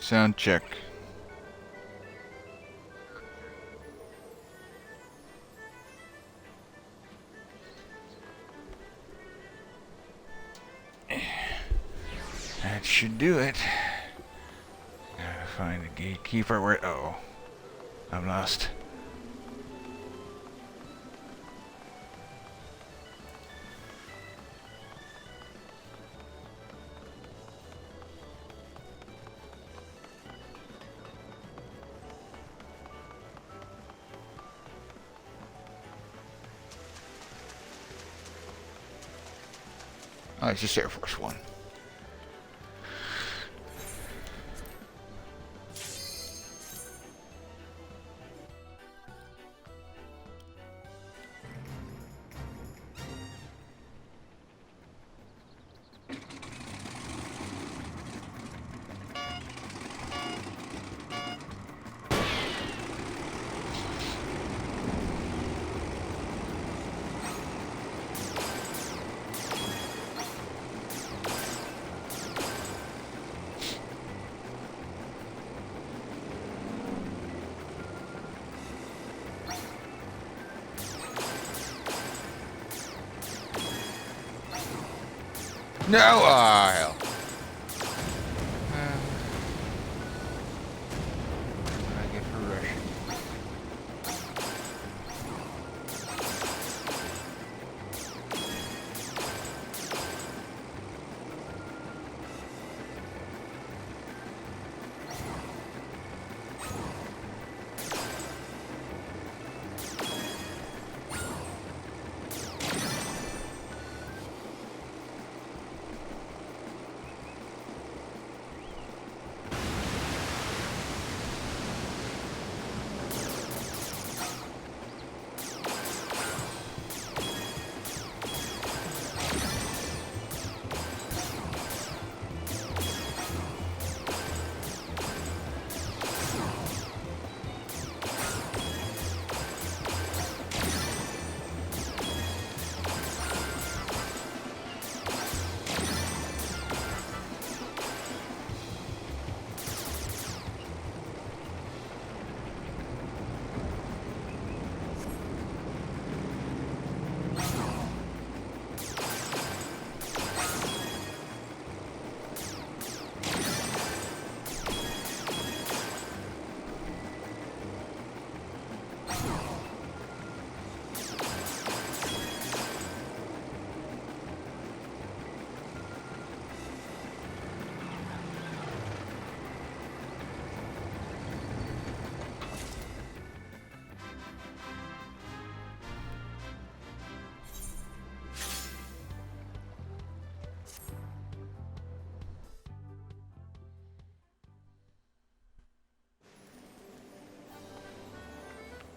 Sound check. That should do it. Gotta find the gatekeeper where. Oh, I'm lost. Oh, it's just Air Force One. No, hell. What I get for rushing?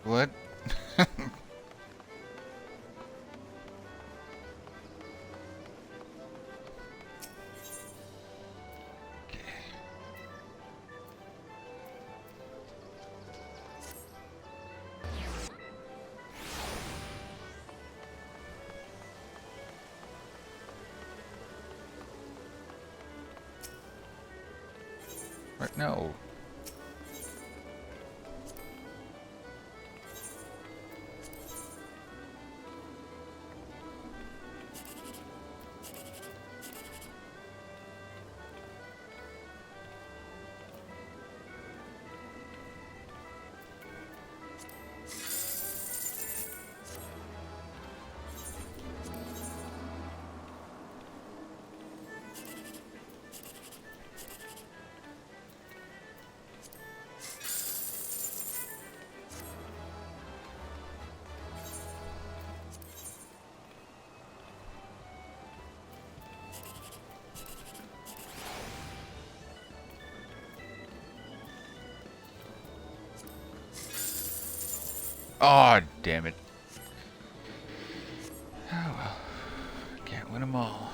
What? Right, no. Oh, damn it. Oh well. Can't win them all.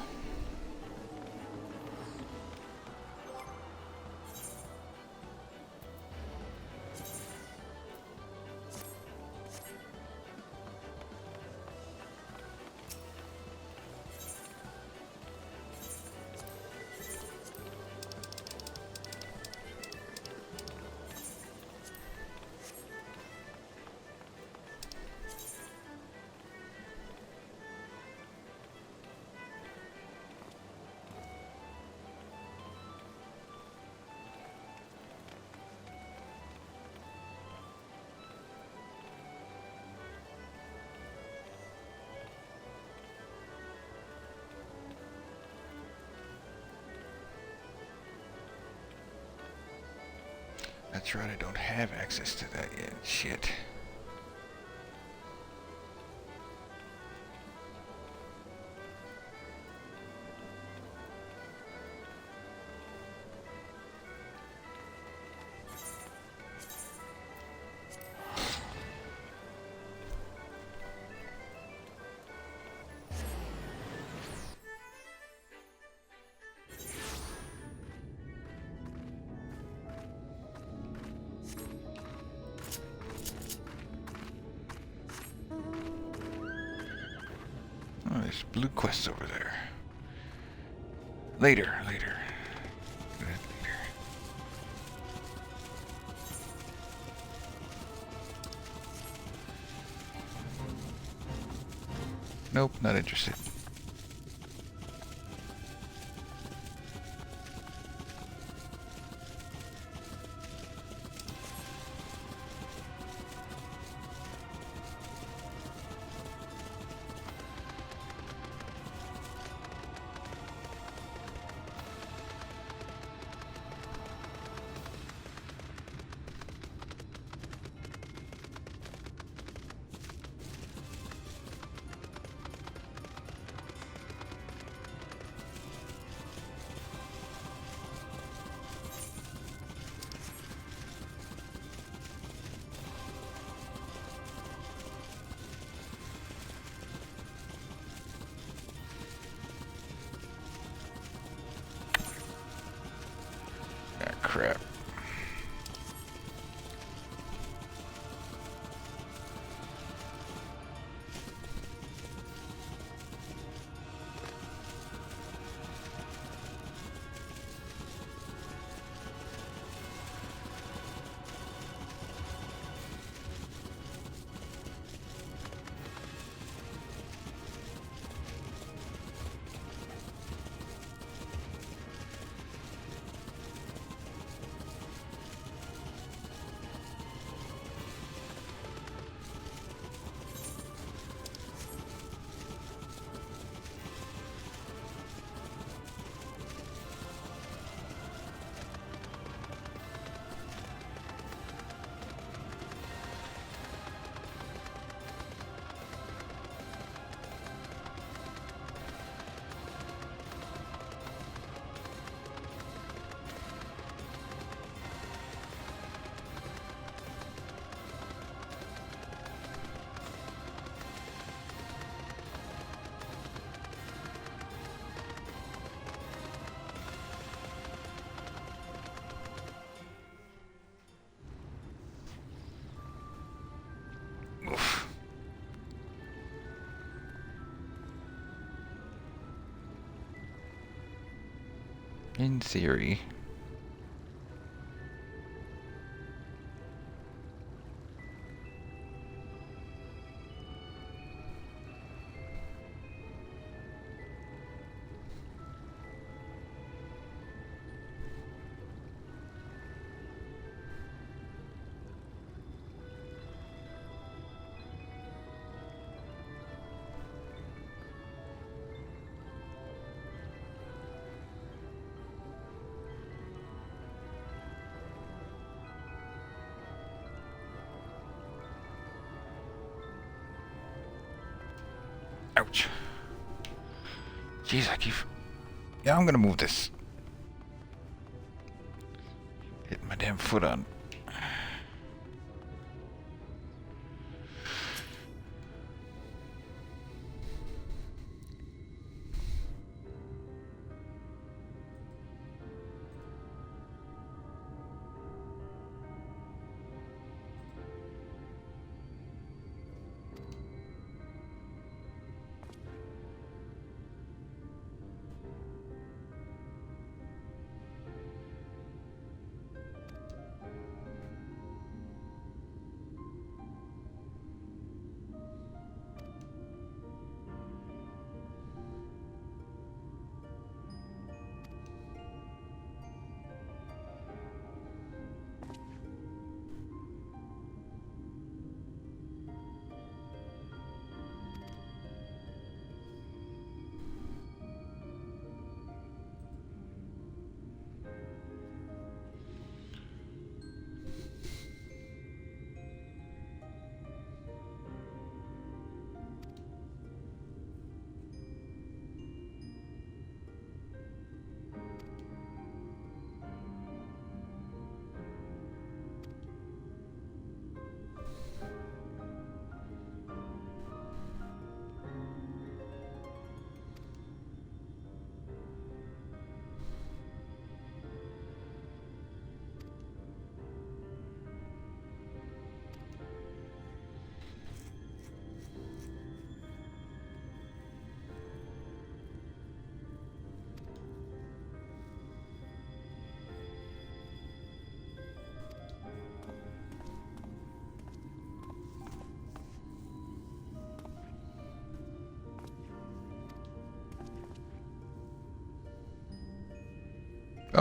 that's right, I don't have access to that yet. Shit. Oh, there's blue quests over there. Later. Later. Nope, not interested. Ah, crap. Oof. In theory. Ouch. Jeez, I keep... Yeah, I'm gonna move this. Hit my damn foot on.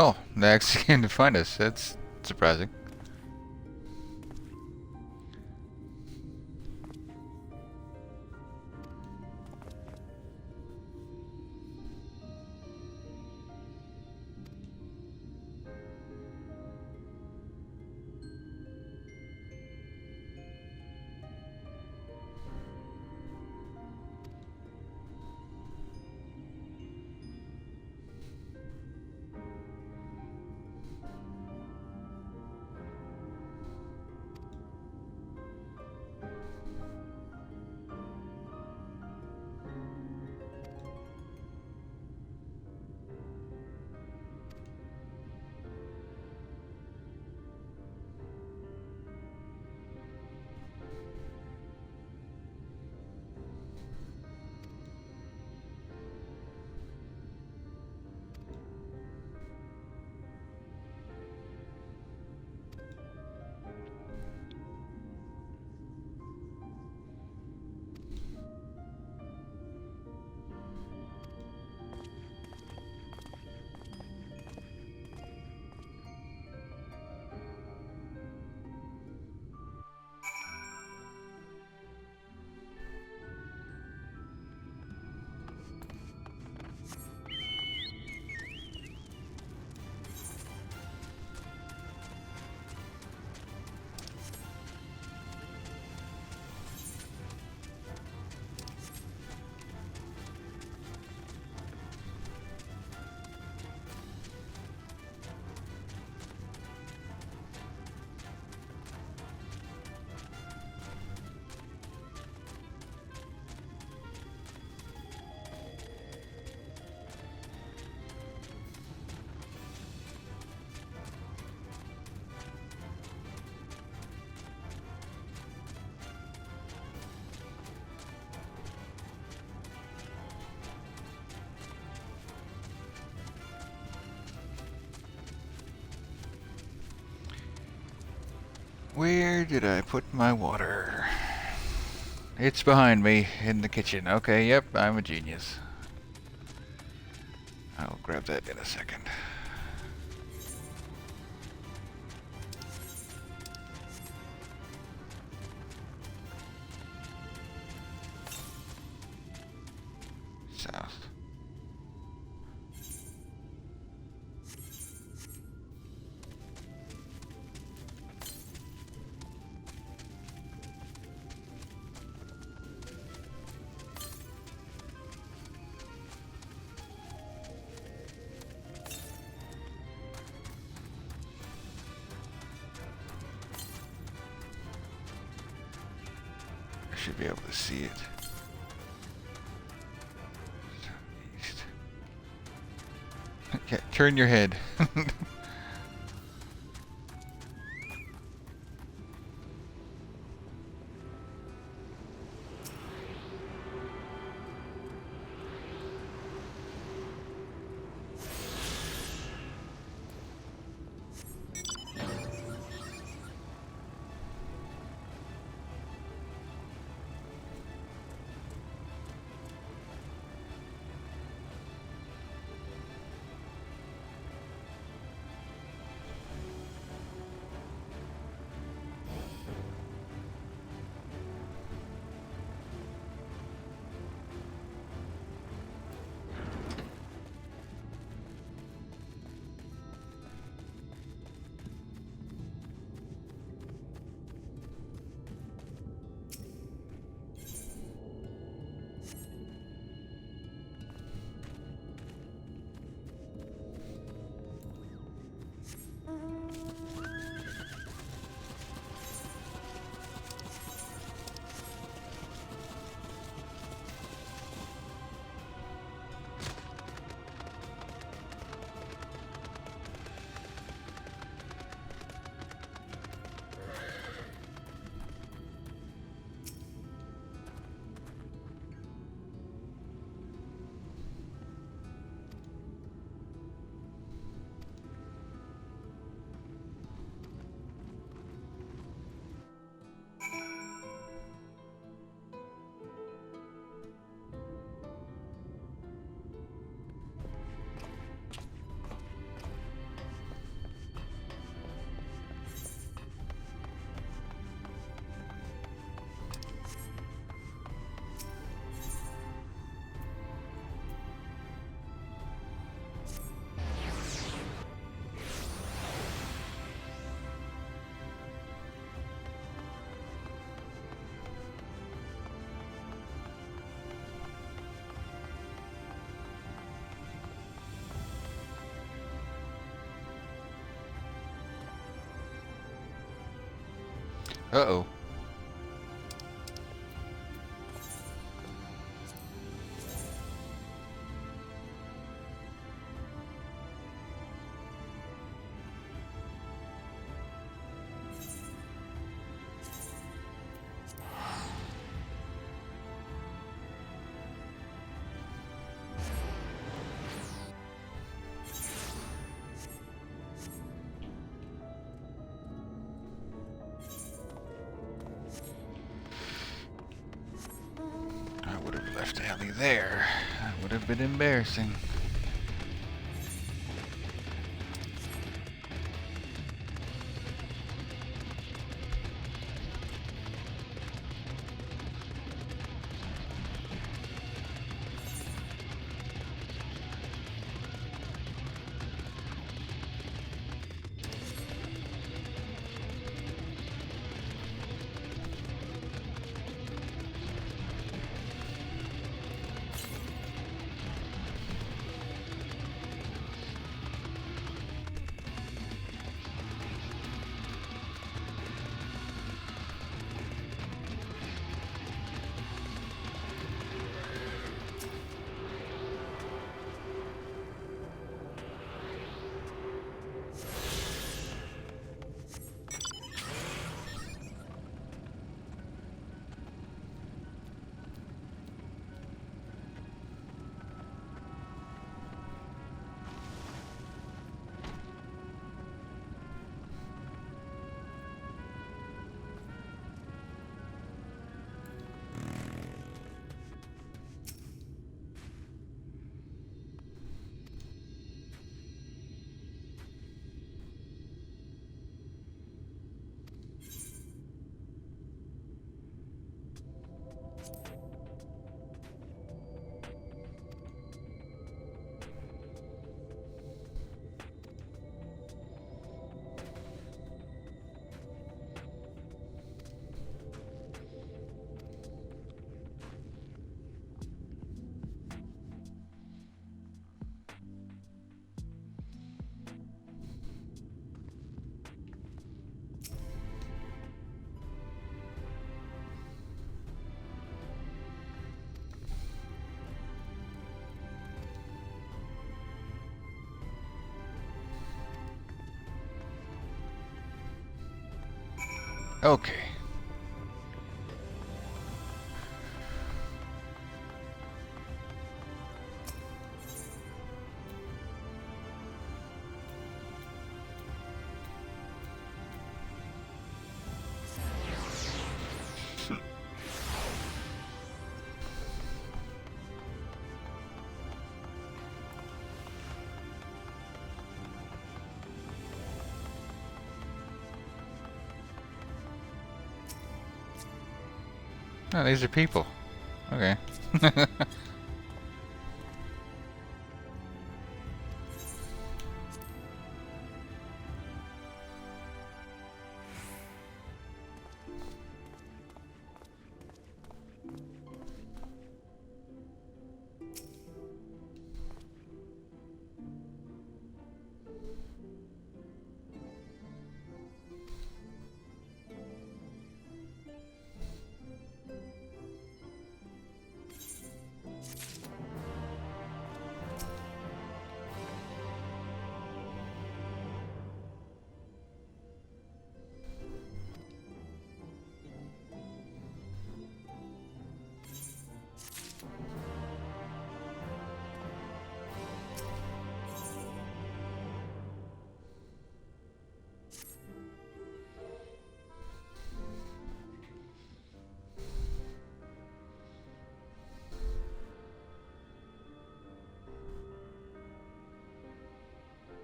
Oh, they actually came to find us. That's surprising. Where did I put my water? It's behind me in the kitchen. Okay, yep, I'm a genius. I'll grab that in a second. South. I should be able to see it. Southeast. Yeah, turn your head. Uh-oh. I would have left Allie there. That would have been embarrassing. Okay. Oh, these are people. Okay.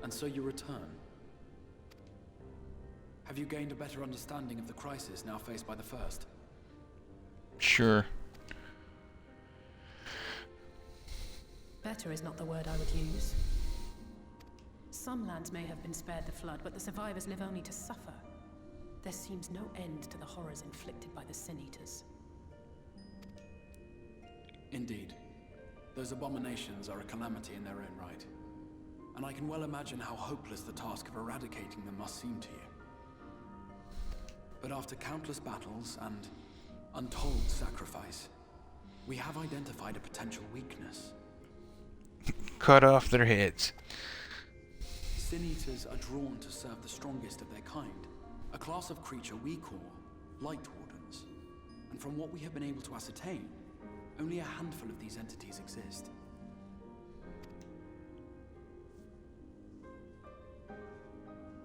And so you return. Have you gained a better understanding of the crisis now faced by the First? Sure. Better is not the word I would use. Some lands may have been spared the flood, but the survivors live only to suffer. There seems no end to the horrors inflicted by the Sin Eaters. Indeed. Those abominations are a calamity in their own right. And I can well imagine how hopeless the task of eradicating them must seem to you. But after countless battles and untold sacrifice, we have identified a potential weakness. Cut off their heads. Sin Eaters are drawn to serve the strongest of their kind, a class of creature we call Light Wardens. And from what we have been able to ascertain, only a handful of these entities exist.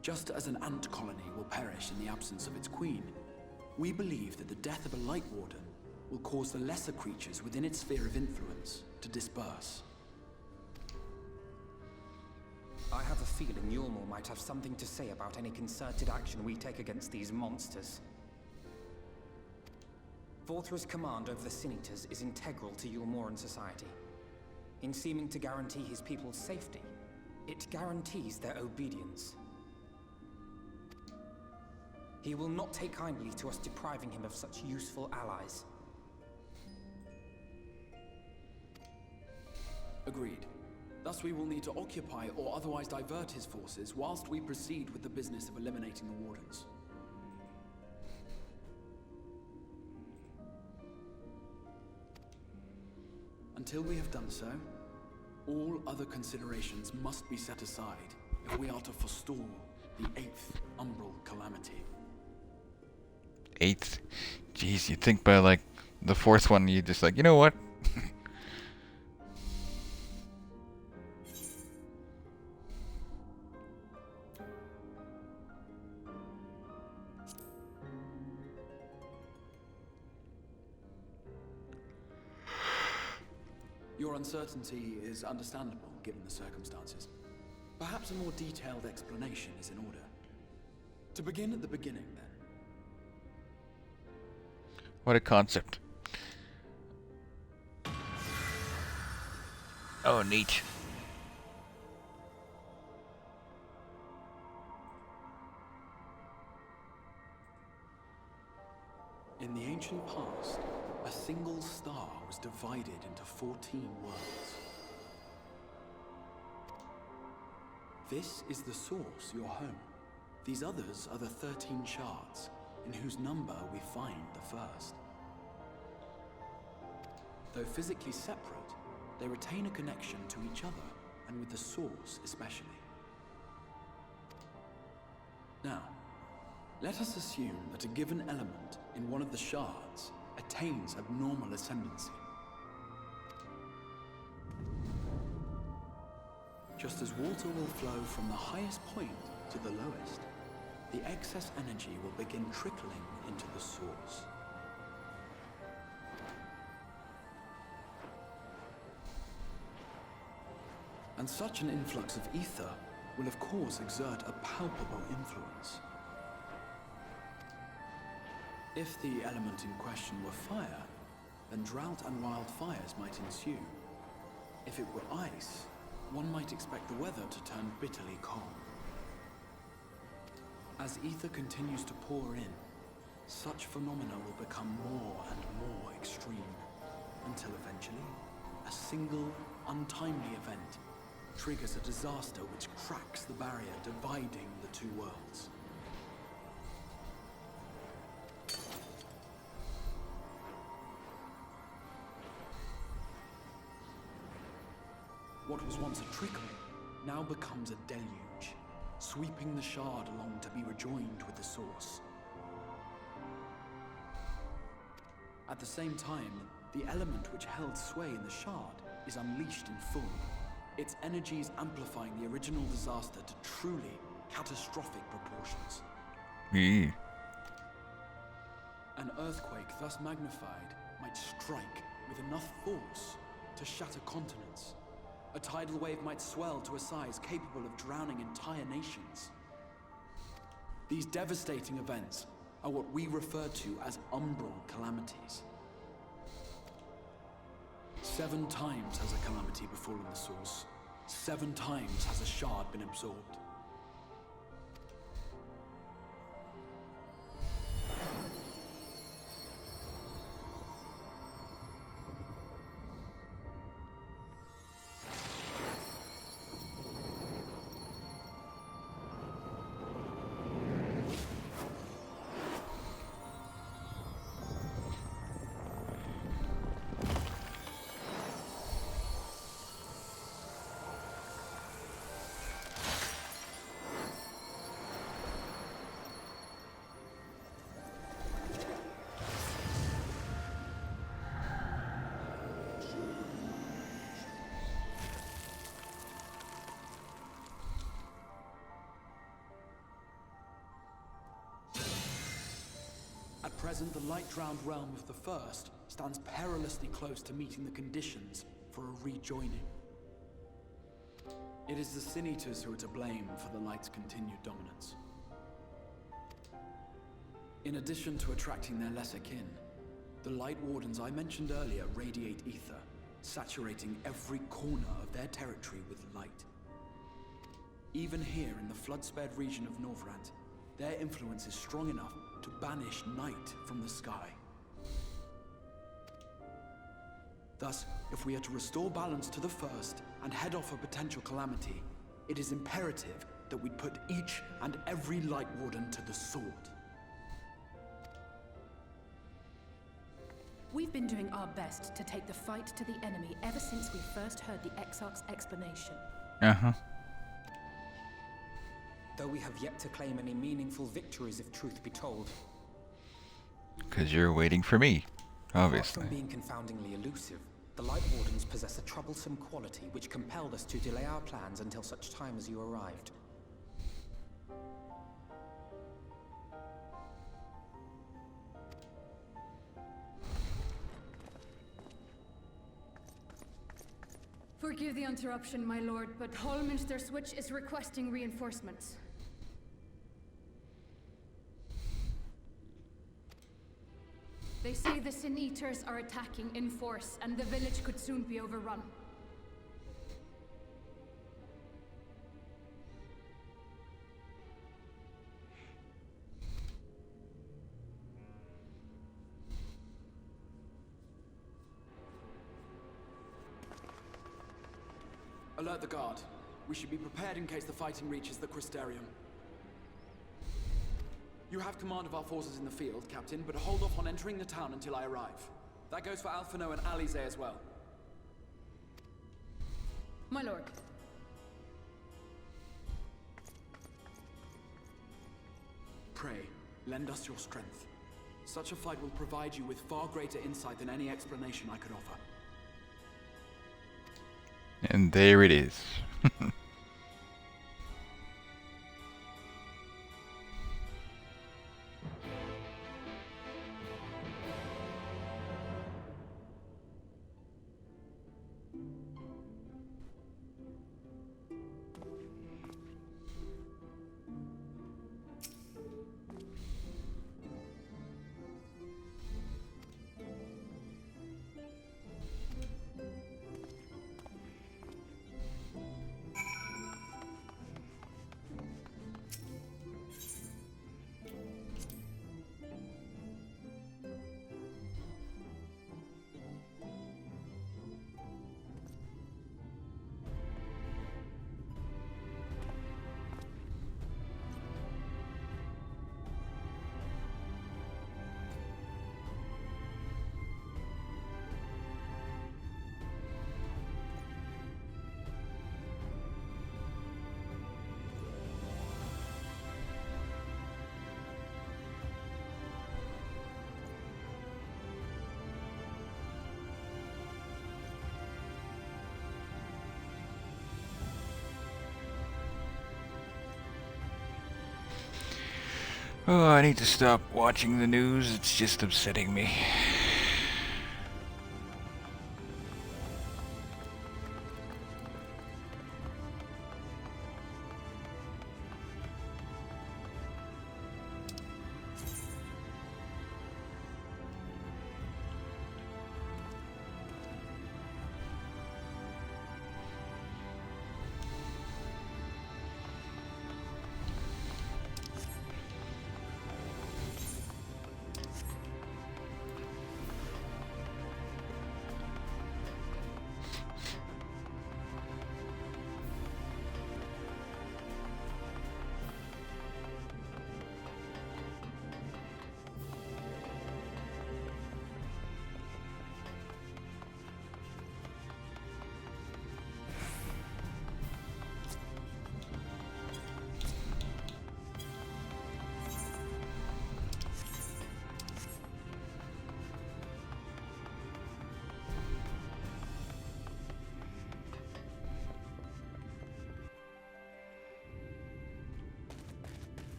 Just as an ant colony will perish in the absence of its queen, we believe that the death of a Light Warden will cause the lesser creatures within its sphere of influence to disperse. I have a feeling Yulmor might have something to say about any concerted action we take against these monsters. Vorthra's command over the Sin Eaters is integral to Yulmoran society. In seeming to guarantee his people's safety, it guarantees their obedience. He will not take kindly to us depriving him of such useful allies. Agreed. Thus we will need to occupy or otherwise divert his forces whilst we proceed with the business of eliminating the Wardens. Until we have done so, all other considerations must be set aside if we are to forestall the 8th Umbral Calamity. 8th? Jeez, you'd think by like the 4th one you just like, you know what? Your uncertainty is understandable given the circumstances. Perhaps a more detailed explanation is in order. To begin at the beginning, then. What a concept. Oh, neat. In the ancient past, a single star was divided into 14 worlds. This is the source, your home. These others are the 13 shards, in whose number we find the first. Though physically separate, they retain a connection to each other, and with the source especially. Now, let us assume that a given element in one of the shards attains abnormal ascendancy. Just as water will flow from the highest point to the lowest, the excess energy will begin trickling into the source. And such an influx of ether will of course exert a palpable influence. If the element in question were fire, then drought and wildfires might ensue. If it were ice, one might expect the weather to turn bitterly cold. As ether continues to pour in, such phenomena will become more and more extreme, until eventually, a single, untimely event triggers a disaster which cracks the barrier dividing the two worlds. What was once a trickle now becomes a deluge, sweeping the shard along to be rejoined with the source. At the same time, the element which held sway in the shard is unleashed in full, its energies amplifying the original disaster to truly catastrophic proportions. Yeah. An earthquake thus magnified might strike with enough force to shatter continents. A tidal wave might swell to a size capable of drowning entire nations. These devastating events are what we refer to as umbral calamities. 7 times has a calamity befallen the source. 7 times has a shard been absorbed. present, the light-drowned realm of the First stands perilously close to meeting the conditions for a rejoining. It is the Sin Eaters who are to blame for the Light's continued dominance. In addition to attracting their lesser kin, the Light Wardens I mentioned earlier radiate ether, saturating every corner of their territory with light. Even here in the flood-spared region of Norvrant, their influence is strong enough to banish night from the sky. Thus, if we are to restore balance to the First and head off a potential calamity, it is imperative that we put each and every Light Warden to the sword. We've been doing our best to take the fight to the enemy ever since we first heard the Exarch's explanation. Uh-huh. Though we have yet to claim any meaningful victories if truth be told. Because you're waiting for me, obviously. Apart from being confoundingly elusive, the Light Wardens possess a troublesome quality which compelled us to delay our plans until such time as you arrived. Forgive the interruption, my lord, but Hallminster Switch is requesting reinforcements. They say the Sin Eaters are attacking in force, and the village could soon be overrun. Alert the guard. We should be prepared in case the fighting reaches the Crystarium. You have command of our forces in the field, Captain, but hold off on entering the town until I arrive. That goes for Alphino and Alize as well. My lord. Pray, lend us your strength. Such a fight will provide you with far greater insight than any explanation I could offer. And there it is. Oh, I need to stop watching the news. It's just upsetting me.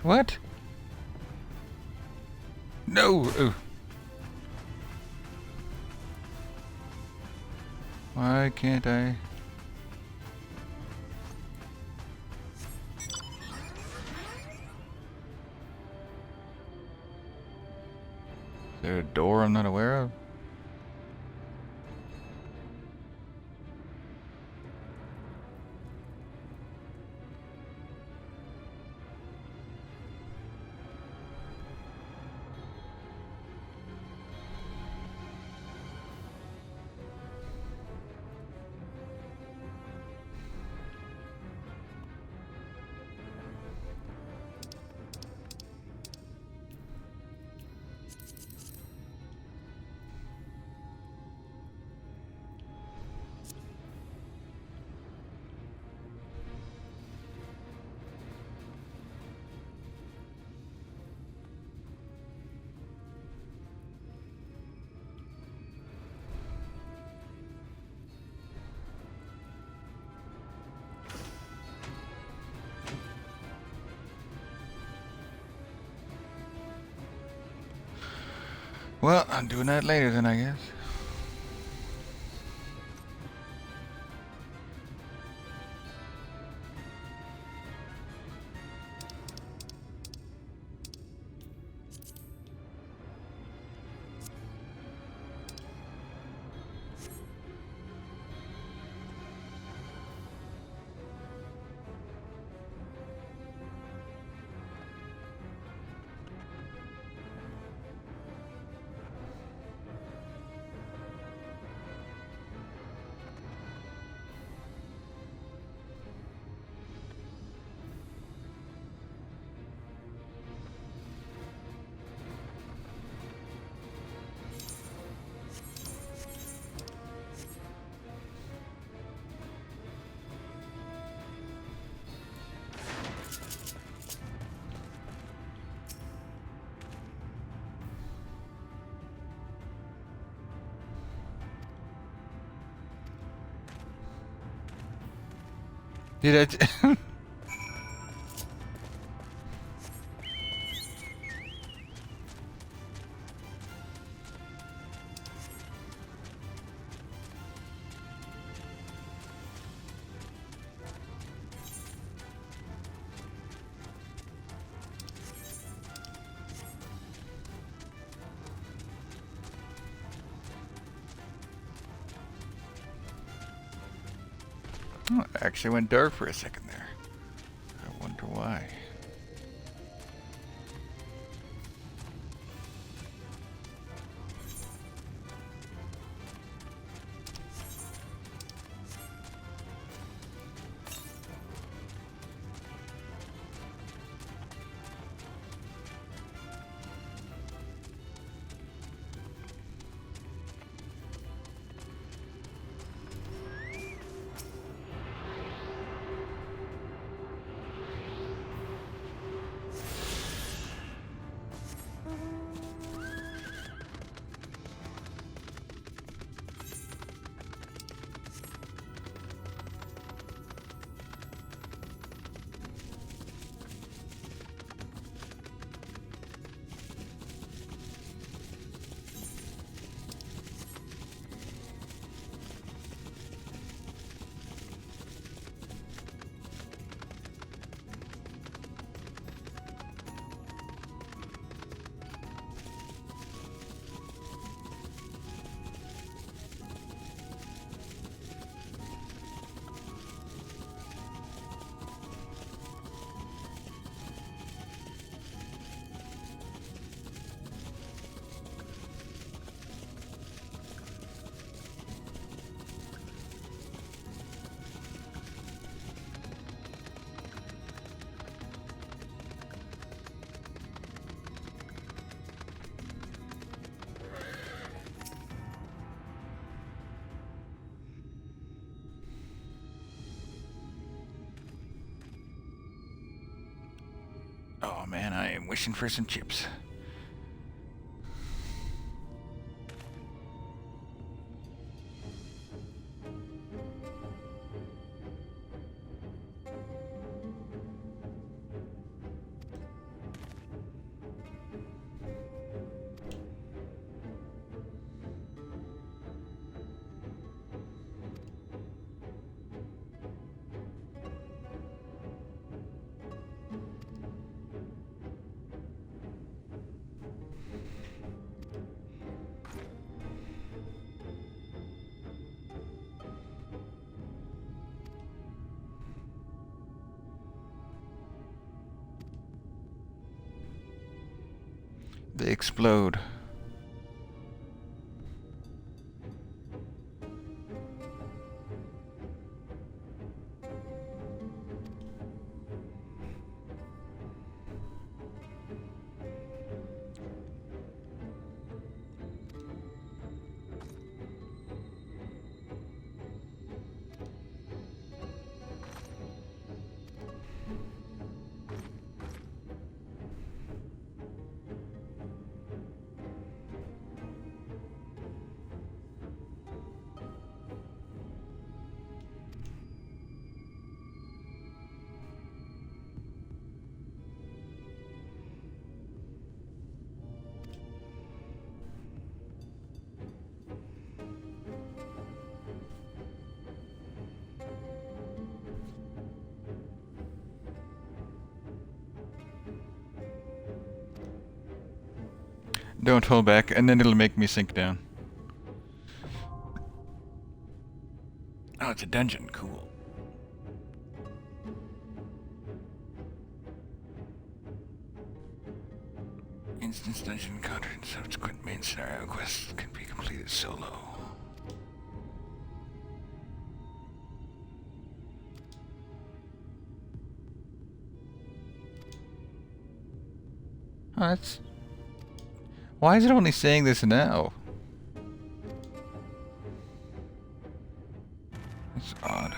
What? No! Oh. Why can't I? Is there a door I'm not aware of? Well, I'm doing that later then, I guess. Did I? Oh, it actually went dark for a second there. I wonder why. Oh man, I am wishing for some chips. They explode. Don't hold back, and then it'll make me sink down. Oh, it's a dungeon. Cool. Instance dungeon encounter and subsequent main scenario quests can be completed solo. Oh, that's... Why is it only saying this now? It's odd.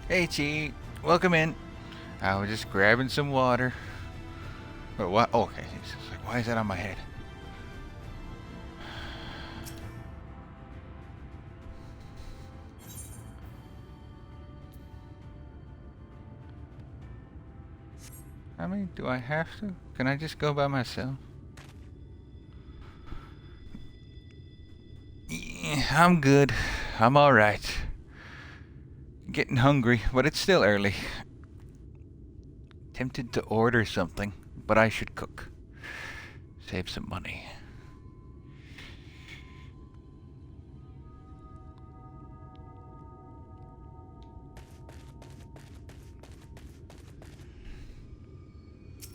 Hey, Chi. Welcome in. I was just grabbing some water. But what? Oh, okay. It's like, why is that on my head? I mean, do I have to? Can I just go by myself? Yeah, I'm good. I'm alright. Getting hungry, but it's still early. Tempted to order something, but I should cook. Save some money.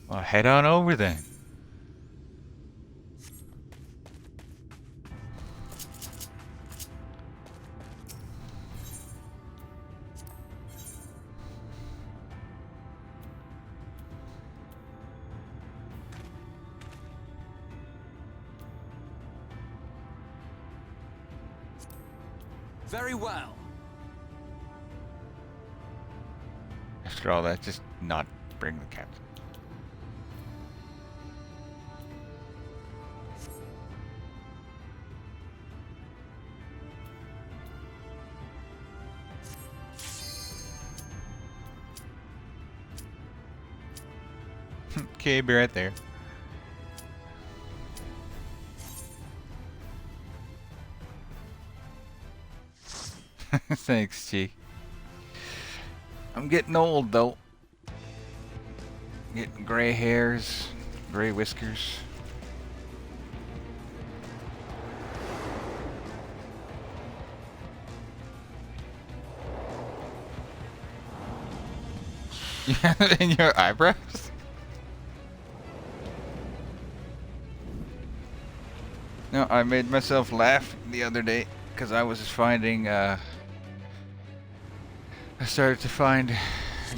Well, head on over then. Very well. After all that, just not bring the captain. Okay, be right there. Thanks, Chi. I'm getting old, though. Getting gray hairs, gray whiskers. Yeah, and your eyebrows? No, I made myself laugh the other day because I was finding, I started to find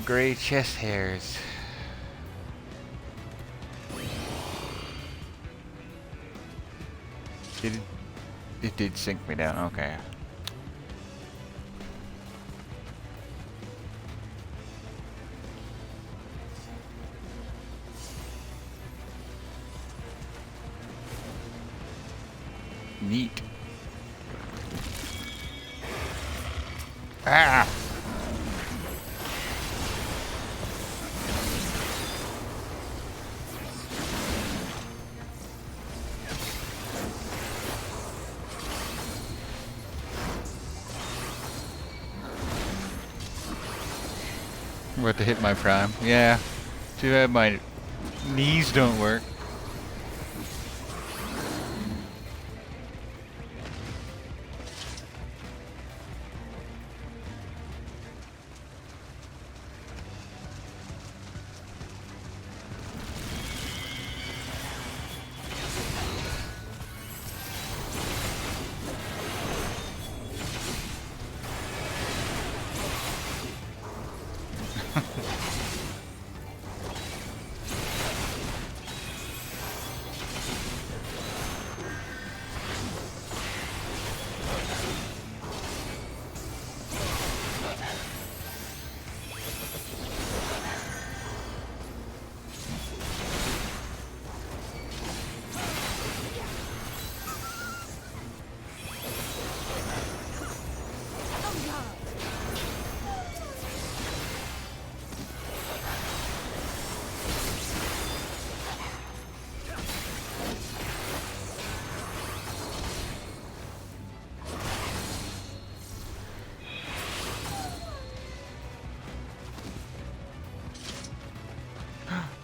gray chest hairs. It did sink me down, okay. Neat. Ah! What to hit my prime? Yeah. Too bad my knees don't work.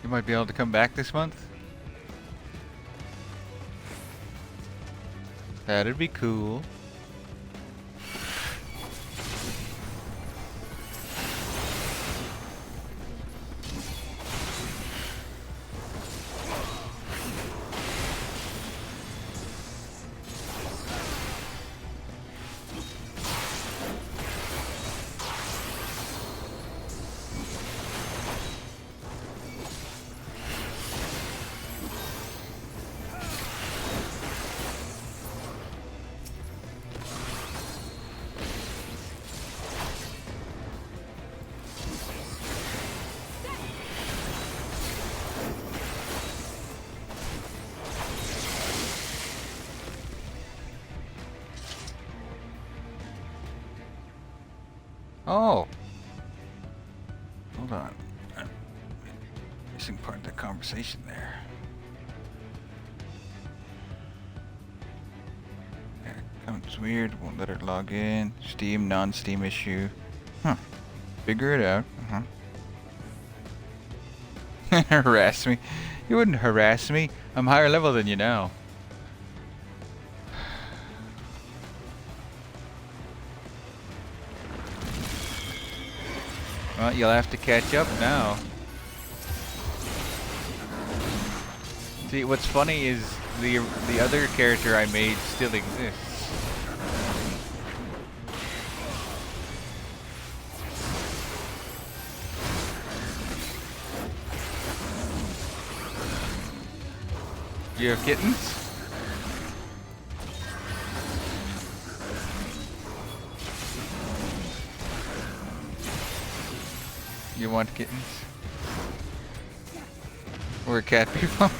You might be able to come back this month. That'd be cool. Oh. Hold on. I'm missing part of the conversation there. Account's weird. Won't let her log in. Steam, non-Steam issue. Huh. Figure it out. Harass me? You wouldn't harass me. I'm higher level than you now. Well, you'll have to catch up now. See, what's funny is the other character I made still exists. You have kittens? You want kittens? We're cat people.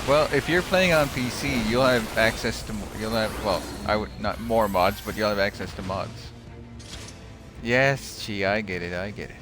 Well, if you're playing on PC, you'll have access to well, I would not more mods, but you'll have access to mods. Yes, gee, I get it. I get it.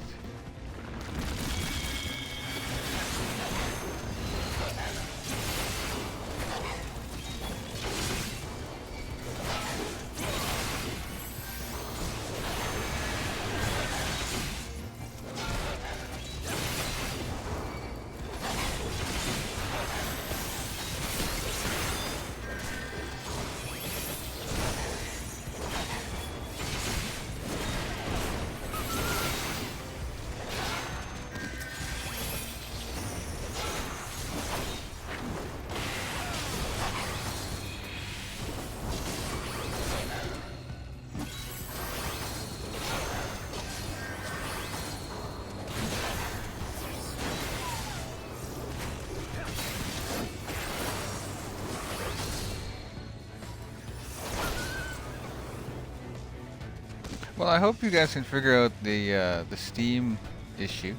Well, I hope you guys can figure out the Steam issue.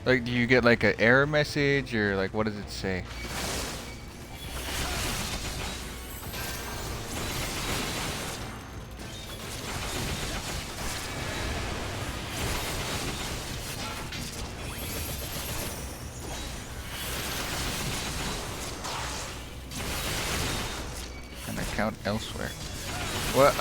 Like, do you get like an error message, or like what does it say? An account elsewhere. What,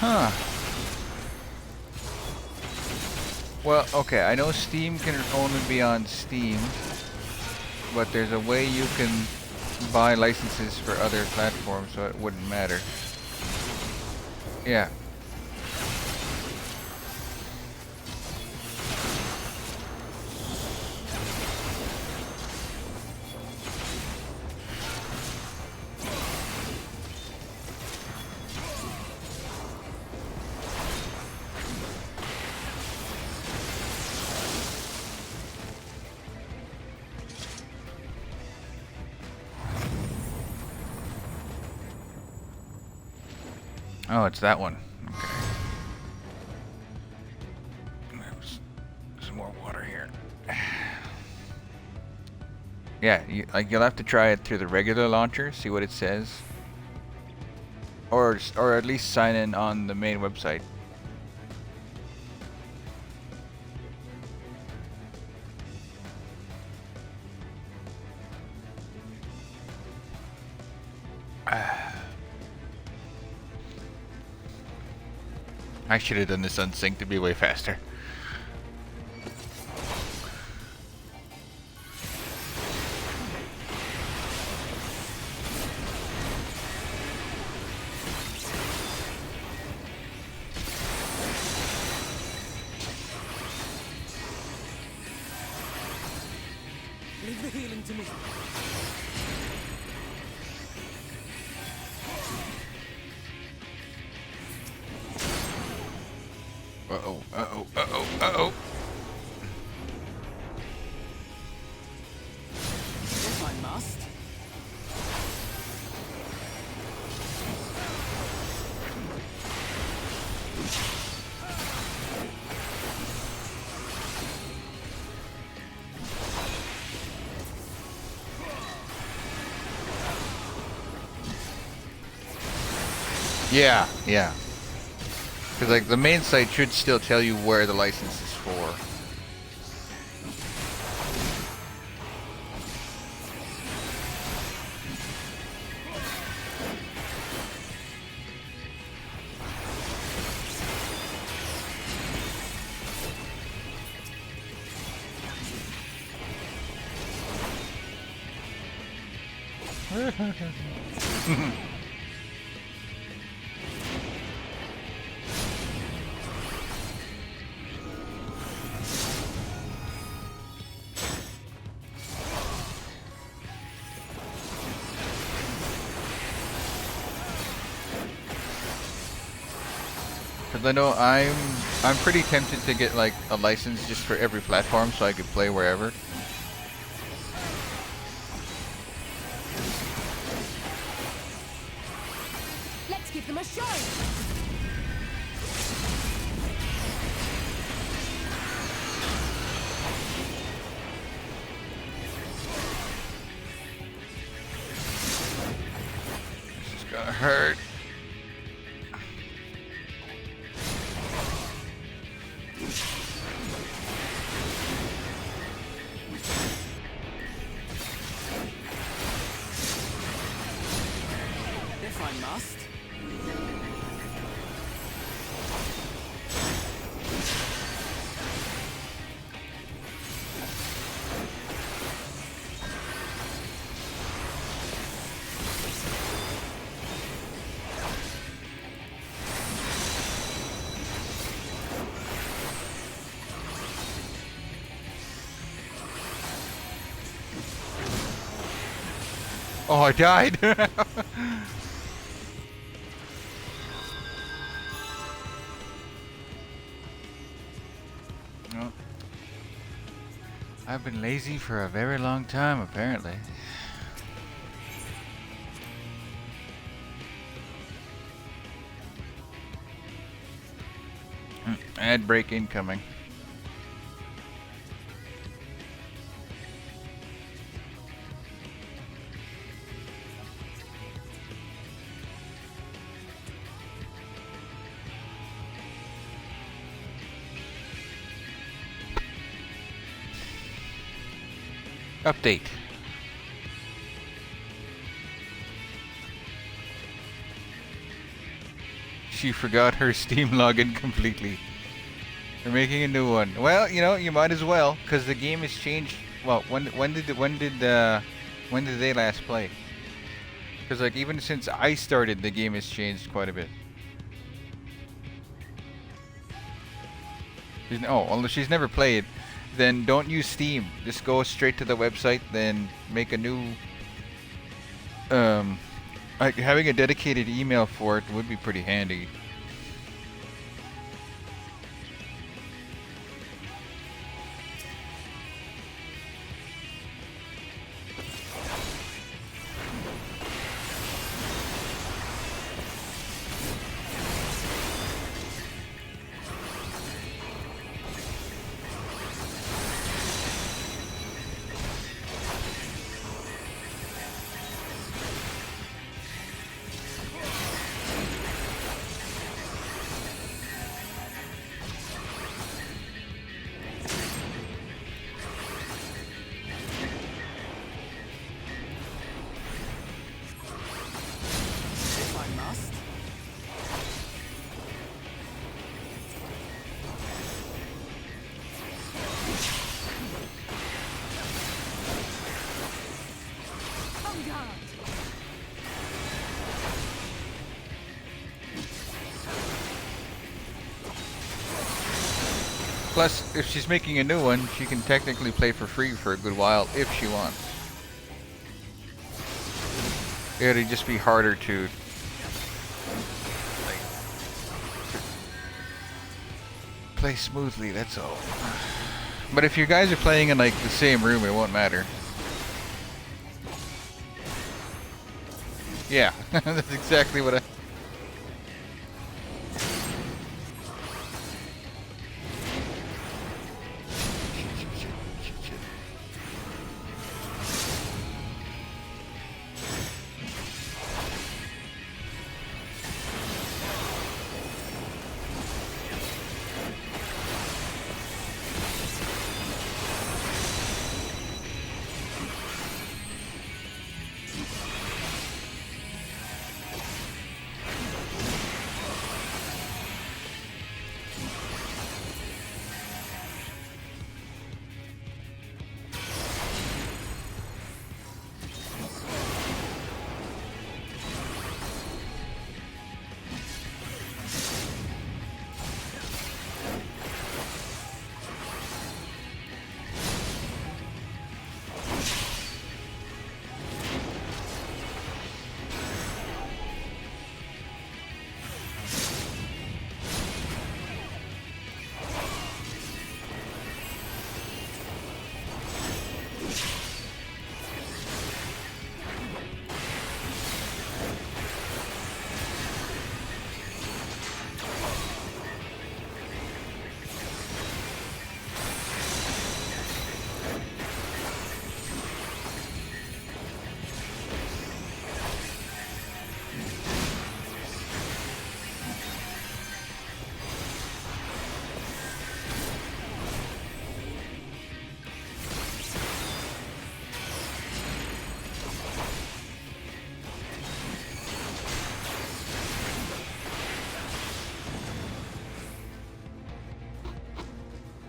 Huh. Well, okay, I know Steam can only be on Steam, but there's a way you can buy licenses for other platforms, so it wouldn't matter. Yeah. Oh, it's that one. Okay. There's some more water here. Yeah, you'll have to try it through the regular launcher, see what it says, or at least sign in on the main website. I should have done this unsync to be way faster. Leave the healing to me. Uh-oh, uh-oh, uh-oh, uh-oh. If I must. Yeah, yeah. Because like the main site should still tell you where the license is for. Because I know I'm pretty tempted to get like a license just for every platform so I could play wherever. Let's give them a show! This is gonna hurt. If I must. Oh, I died. Well, I've been lazy for a very long time, apparently. Ad break incoming. Update. She forgot her Steam login completely. They're making a new one. Well, you know, you might as well, because the game has changed. Well, when did they last play? Because like even since I started, the game has changed quite a bit. Oh, well, if she's never played, then don't use Steam. Just go straight to the website, then make a new. Like having a dedicated email for it would be pretty handy. If I must. On guard! Plus, if she's making a new one, she can technically play for free for a good while if she wants. It'd just be harder to like play smoothly, that's all. But if you guys are playing in like the same room, it won't matter. Yeah, that's exactly what I...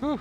Whew.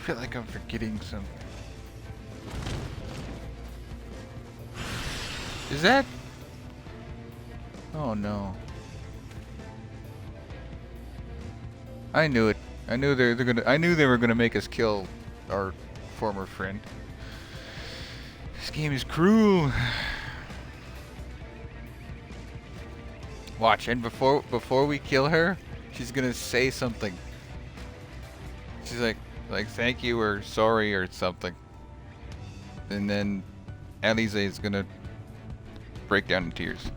feel like I'm forgetting something. Is that? Oh no. I knew it. I knew I knew they were gonna make us kill our former friend. This game is cruel. Watch, and before we kill her, she's gonna say something. She's like thank you or sorry or something. And then Alize is gonna break down in tears.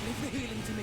Leave the healing to me.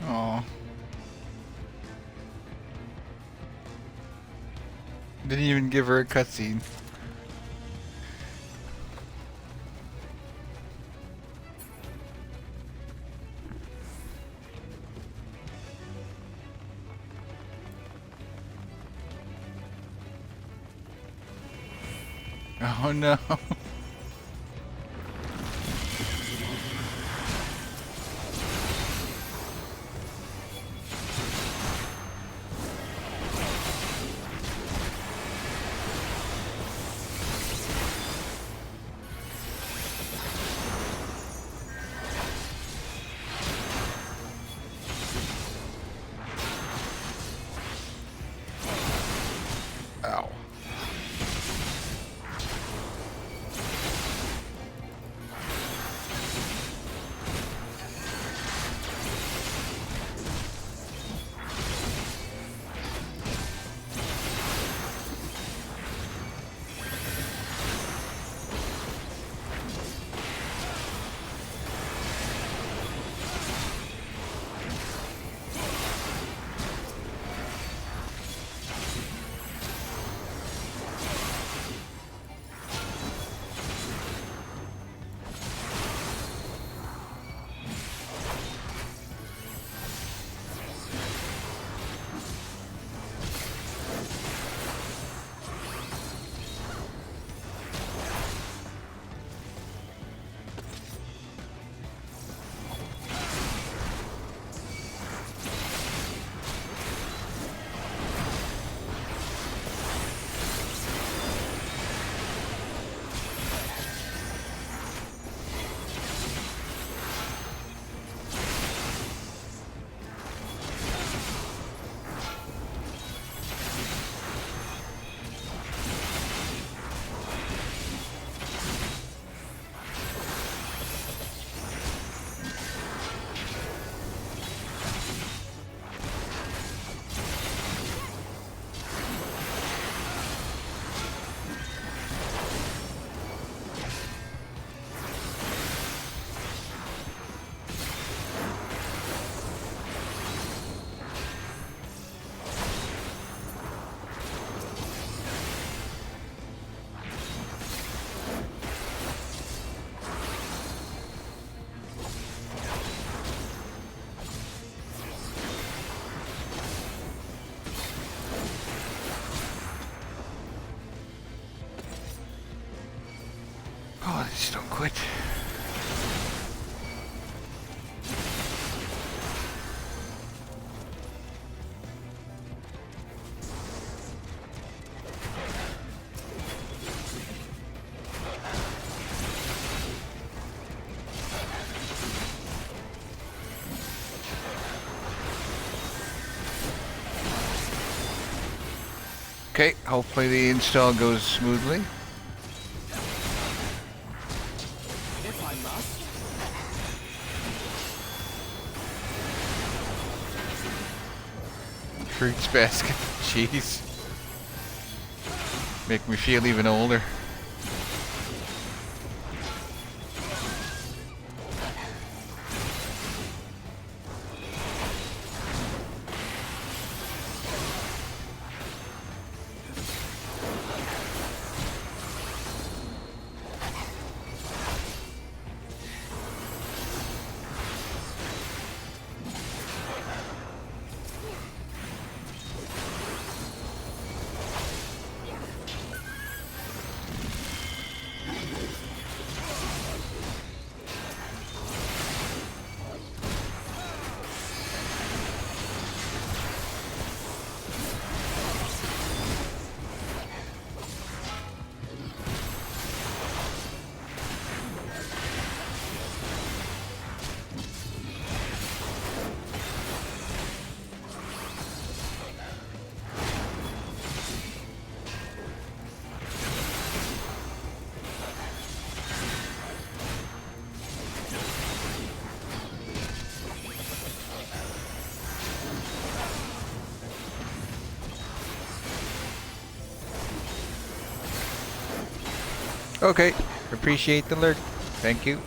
Aw. Didn't even give her a cutscene. Oh no. Okay, hopefully the install goes smoothly. If I must. Fruits basket. Jeez. Make me feel even older. Okay, appreciate the alert. Thank you.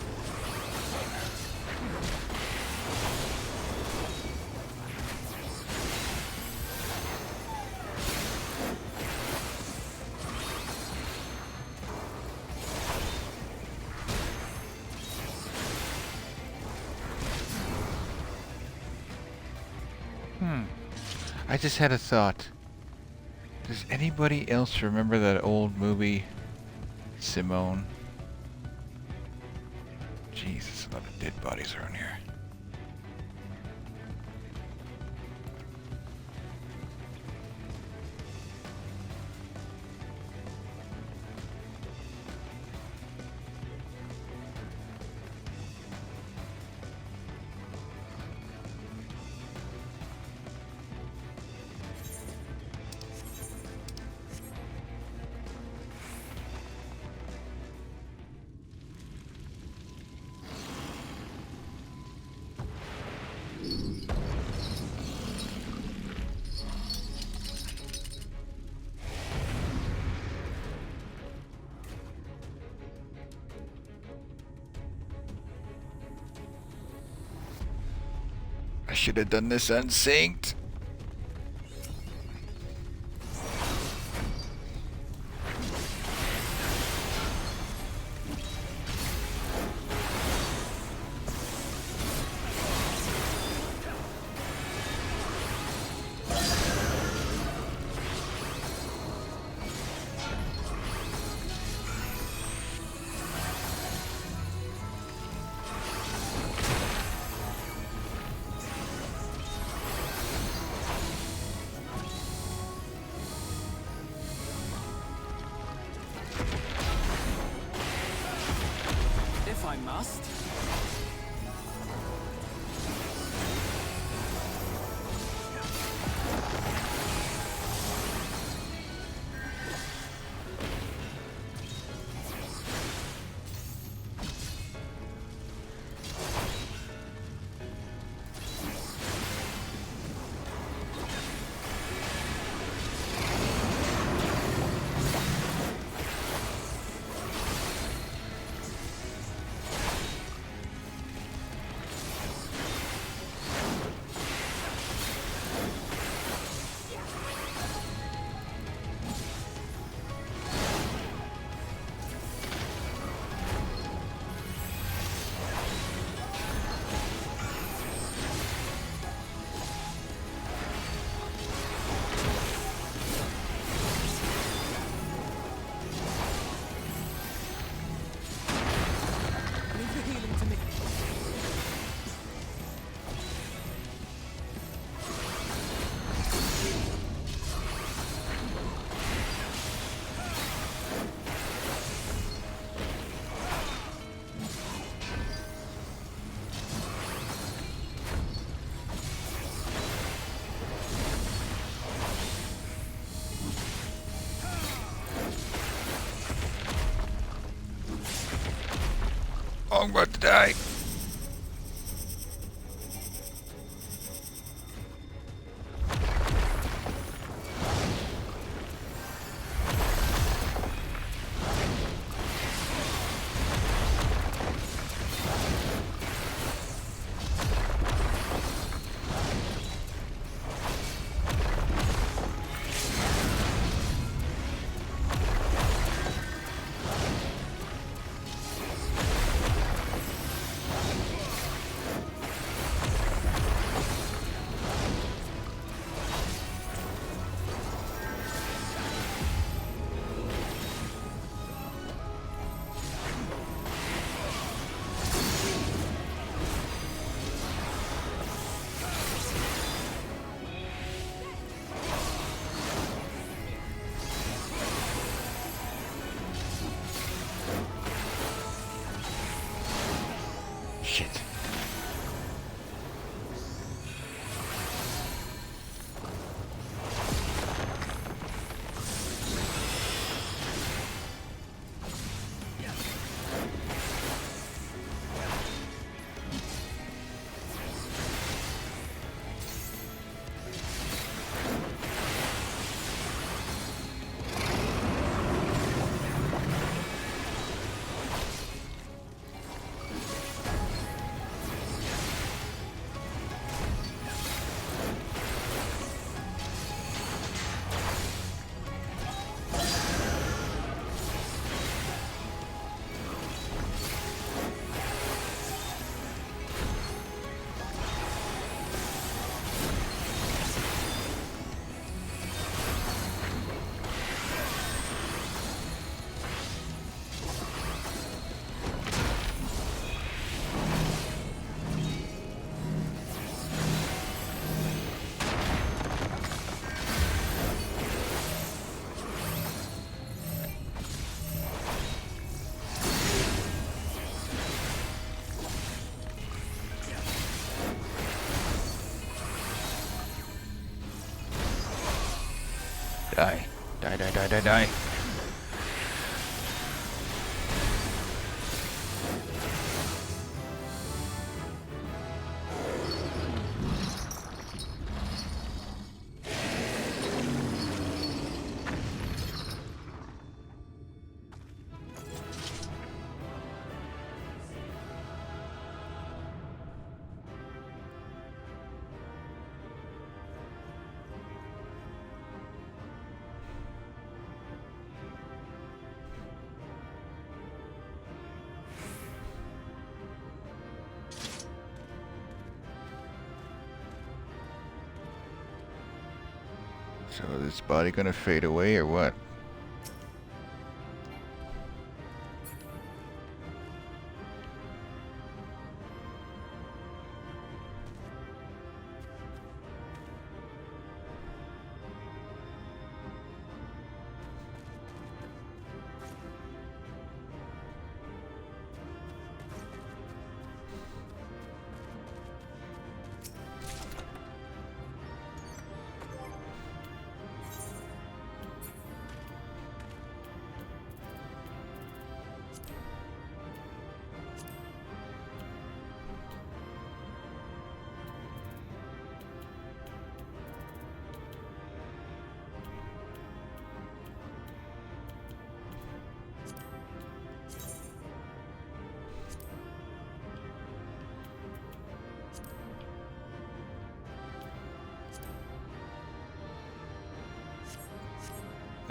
I just had a thought. Does anybody else remember that old movie, Simone? Jesus, a lot of dead bodies around here. I should have done this unsynced. die. Shit. Die. Die, die, die, die, die. So is this body gonna fade away or what?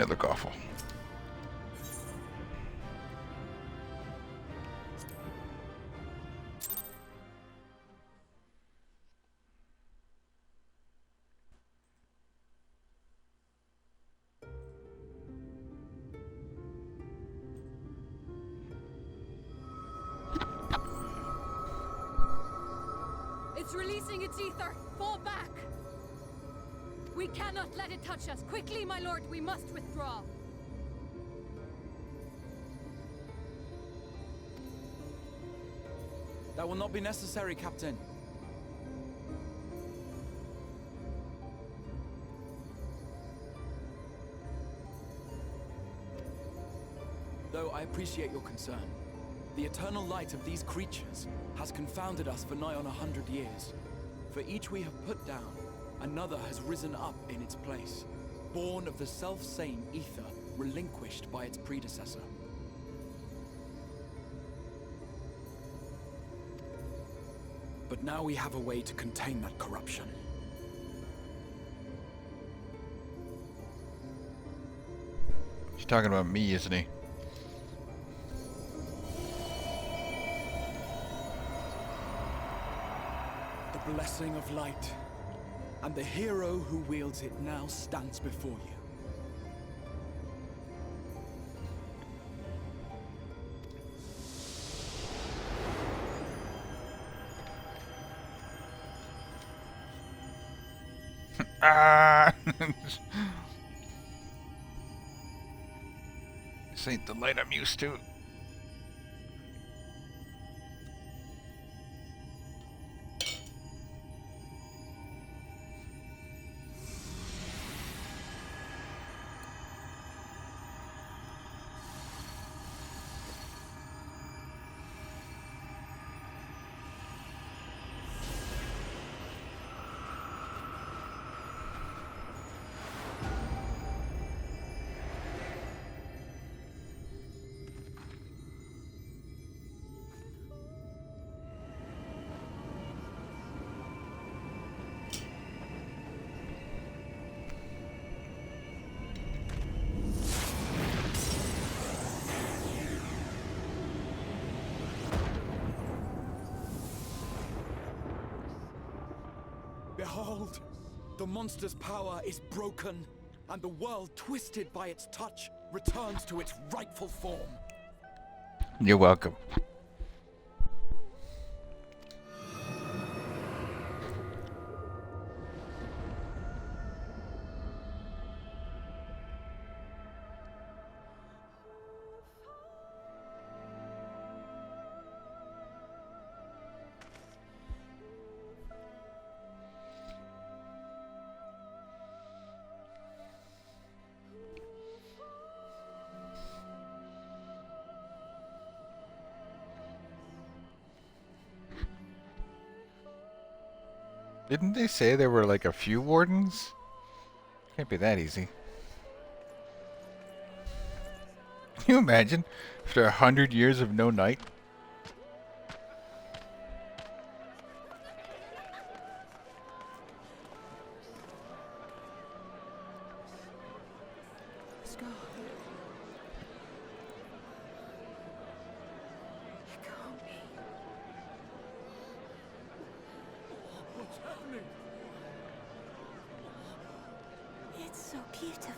They look awful. It's releasing its ether. Fall back. We cannot let it touch us. Quickly, my lord, we must withdraw. That will not be necessary, Captain. Though I appreciate your concern. The eternal light of these creatures has confounded us for nigh on 100 years. For each we have put down, another has risen up in its place, born of the self-same ether relinquished by its predecessor. But now we have a way to contain that corruption. He's talking about me, isn't he? The blessing of light, and the hero who wields it now stands before you. Ah! This ain't the light I'm used to. Behold, the monster's power is broken, and the world, twisted by its touch, returns to its rightful form. You're welcome. Didn't they say there were like a few wardens? Can't be that easy. Can you imagine? After 100 years of no night? Scar. It can't be. What's happening? It's so beautiful.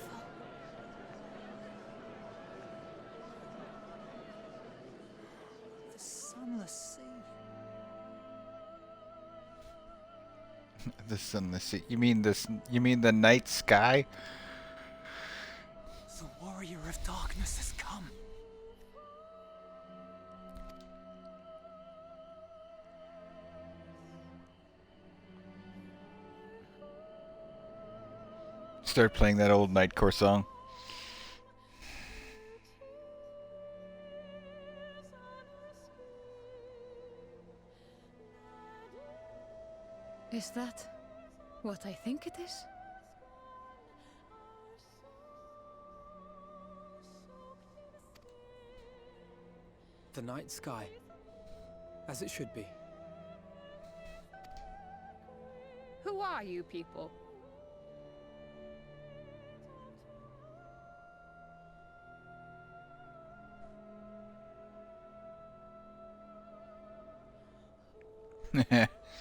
The sunless sea. The sunless sea. You mean this? You mean the night sky? The warrior of darkness has come. Start playing that old Nightcore song. Is that what I think it is? The night sky. As it should be. Who are you people?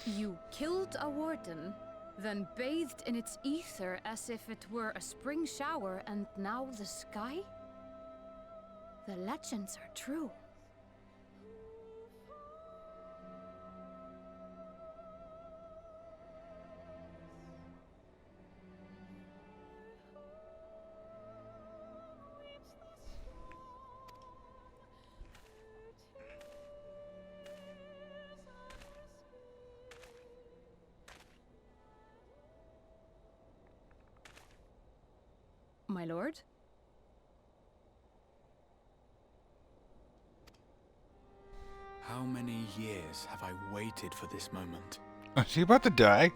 You killed a warden, then bathed in its ether as if it were a spring shower, and now the sky? The legends are true. My lord? How many years have I waited for this moment? Is he about to die?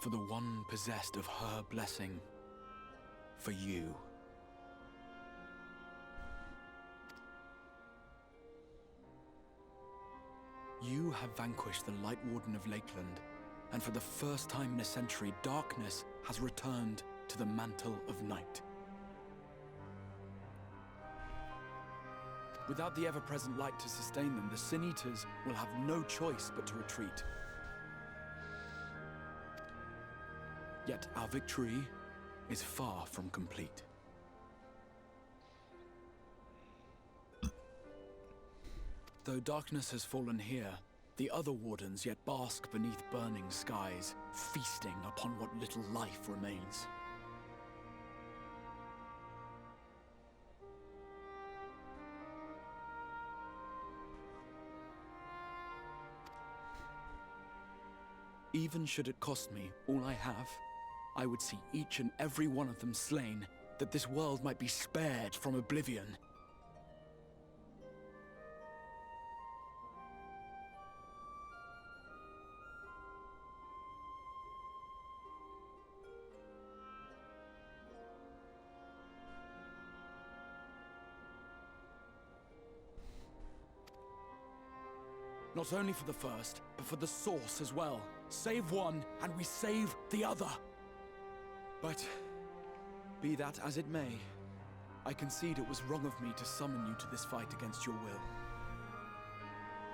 For the one possessed of her blessing. For you. You have vanquished the Light Warden of Lakeland, and for the first time in a century, darkness has returned to the mantle of night. Without the ever-present light to sustain them, the Sin Eaters will have no choice but to retreat. Yet our victory is far from complete. Though darkness has fallen here, the other wardens yet bask beneath burning skies, feasting upon what little life remains. Even should it cost me all I have, I would see each and every one of them slain, that this world might be spared from oblivion. Not only for the first, but for the source as well. Save one, and we save the other. But, be that as it may, I concede it was wrong of me to summon you to this fight against your will.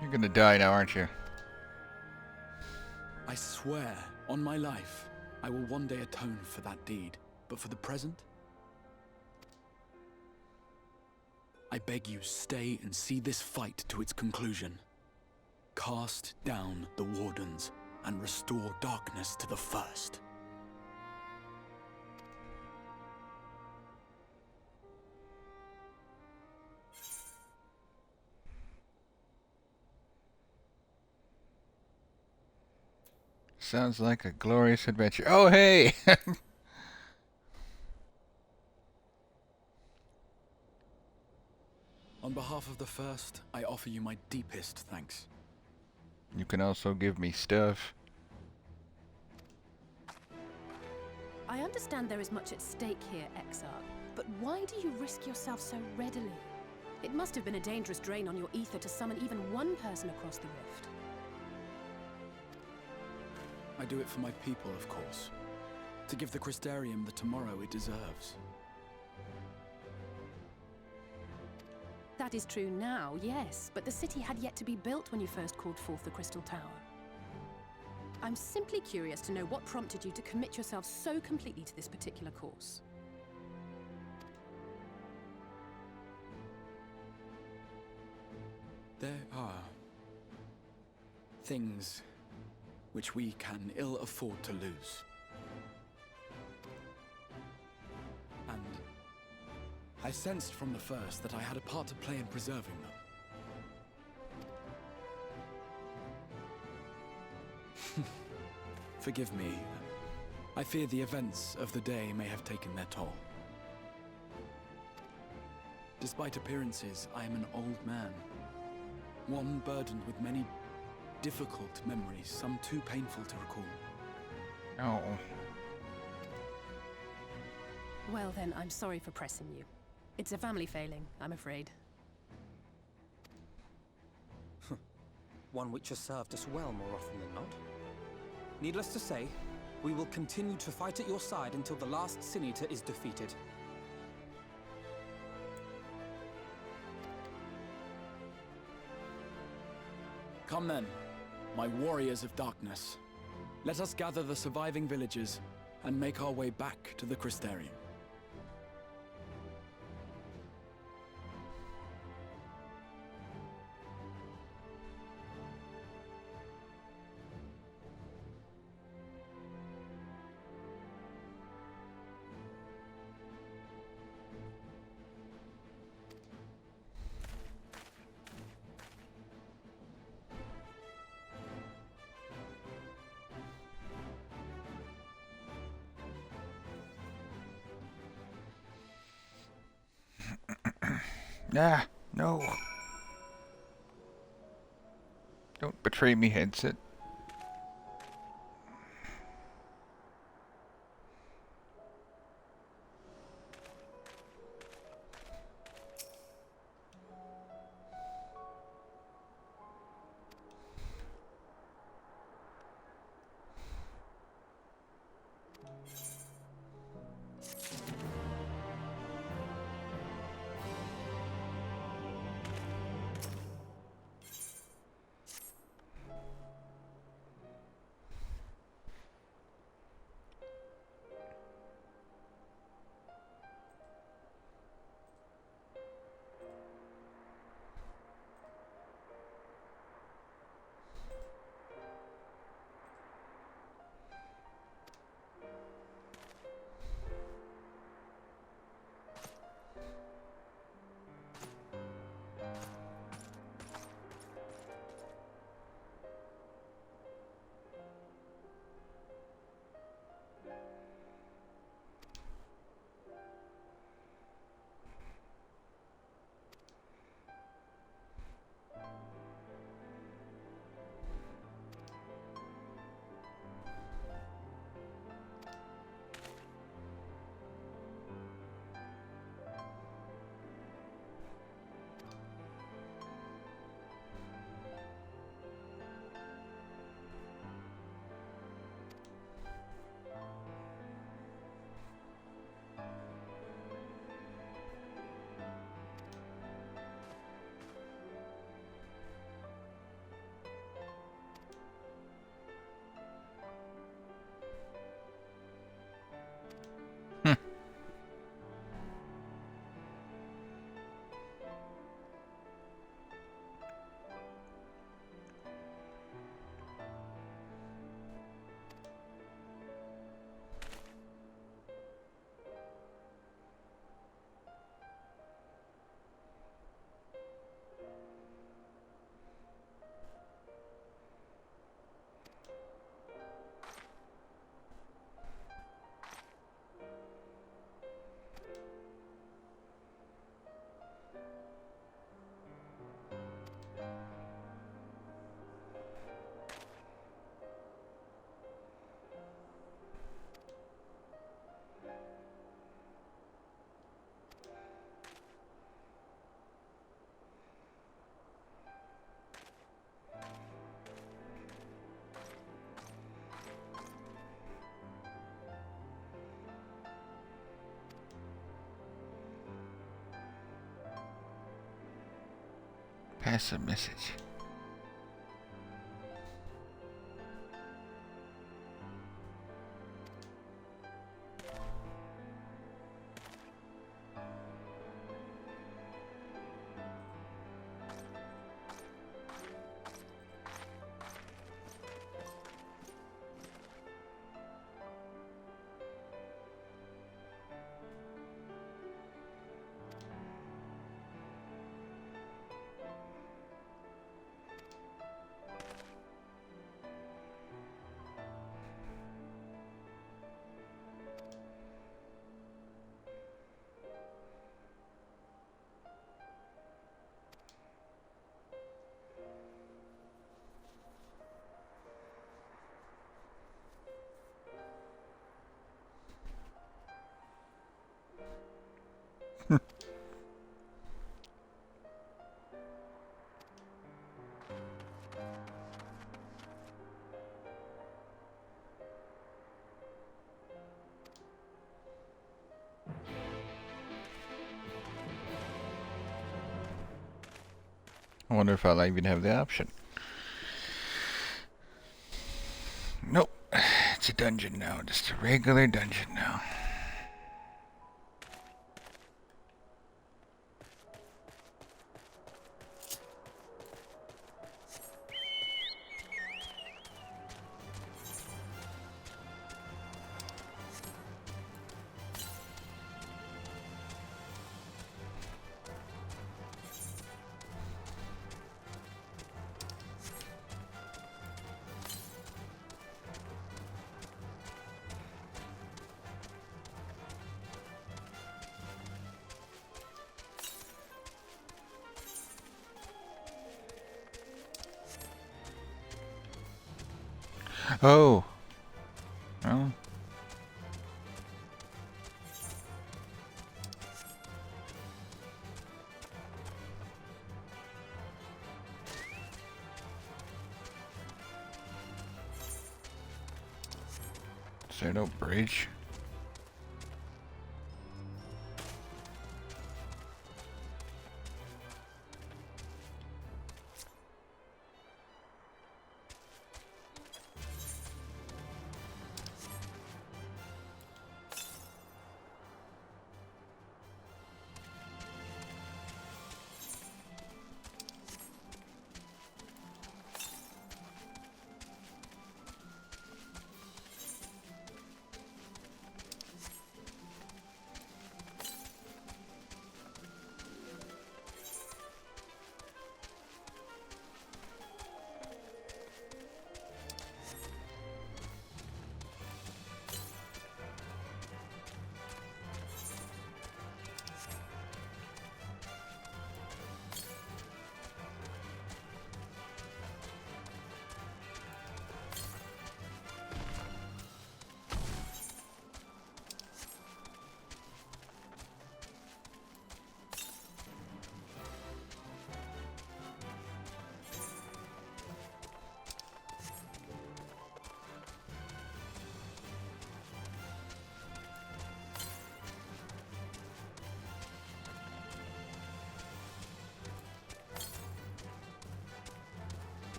You're gonna die now, aren't you? I swear, on my life, I will one day atone for that deed. But for the present, I beg you, stay and see this fight to its conclusion. Cast down the Wardens and restore darkness to the first. Sounds like a glorious adventure. Oh, hey! On behalf of the first, I offer you my deepest thanks. You can also give me stuff. I understand there is much at stake here, Exarch, but why do you risk yourself so readily? It must have been a dangerous drain on your ether to summon even one person across the rift. I do it for my people, of course. To give the Crystarium the tomorrow it deserves. That is true now, yes, but the city had yet to be built when you first called forth the Crystal Tower. I'm simply curious to know what prompted you to commit yourself so completely to this particular course. There are things which we can ill afford to lose. And I sensed from the first that I had a part to play in preserving them. Forgive me. I fear the events of the day may have taken their toll. Despite appearances, I am an old man. One burdened with many difficult memories, some too painful to recall. Oh. Well then, I'm sorry for pressing you. It's a family failing, I'm afraid. One which has served us well more often than not. Needless to say, we will continue to fight at your side until the last Sin Eater is defeated. Come then, my warriors of darkness. Let us gather the surviving villagers and make our way back to the Crystarium. Ah, no. Don't betray me, headset. Hm. Pass a message. I wonder if I'll even have the option. Nope. It's a dungeon now. Just a regular dungeon now. Oh. Well. Is there no bridge?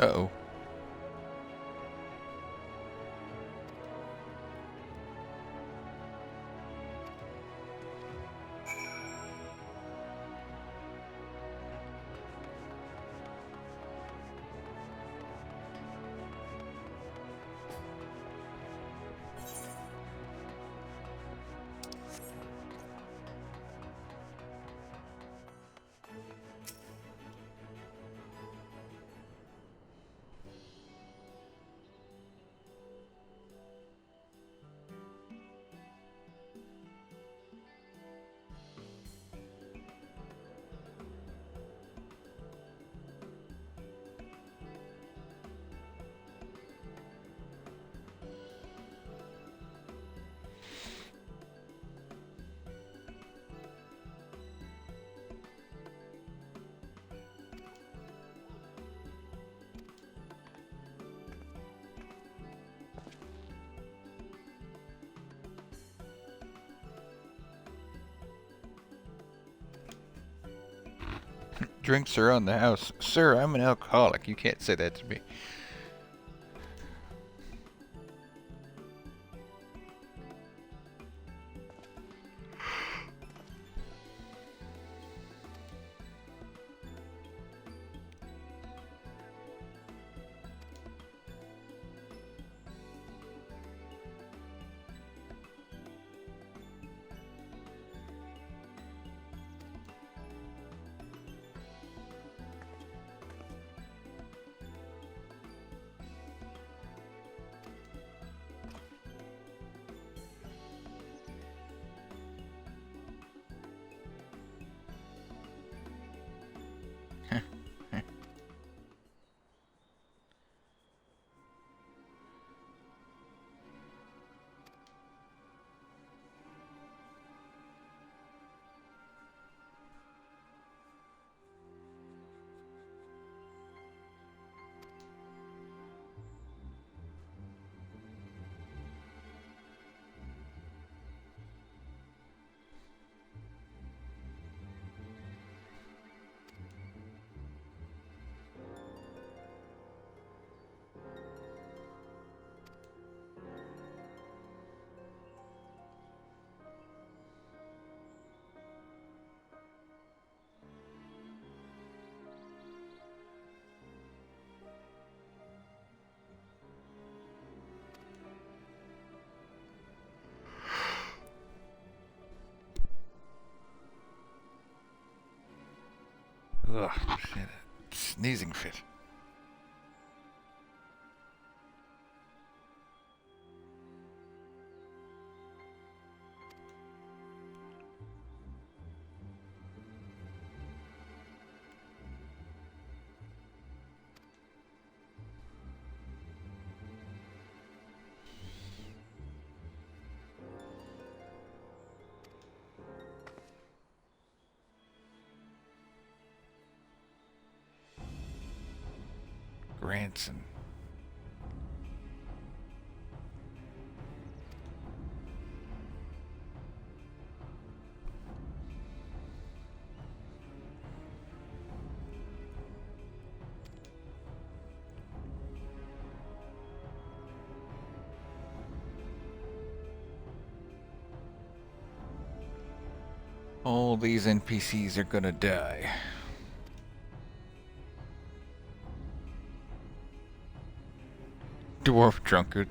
Uh-oh. Drinks around the house. Sir, I'm an alcoholic. You can't say that to me. Ugh, shit. Sneezing fit. Granson. All these NPCs are gonna die. Dwarf drunkard.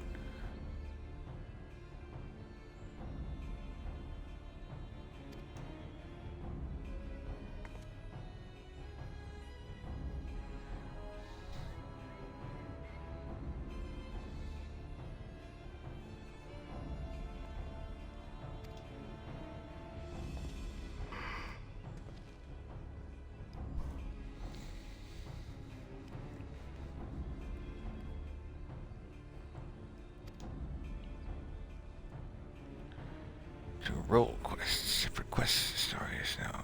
To roll quests, separate quest stories now.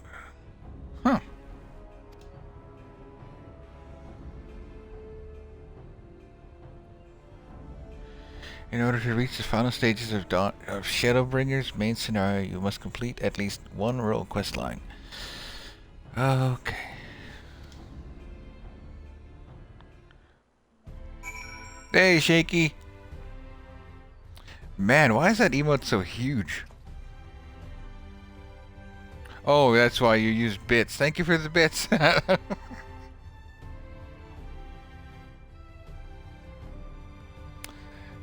Huh. In order to reach the final stages of Shadowbringers main scenario, you must complete at least one role quest line. Okay. Hey, Shaky. Man, why is that emote so huge? Oh, that's why you use bits. Thank you for the bits.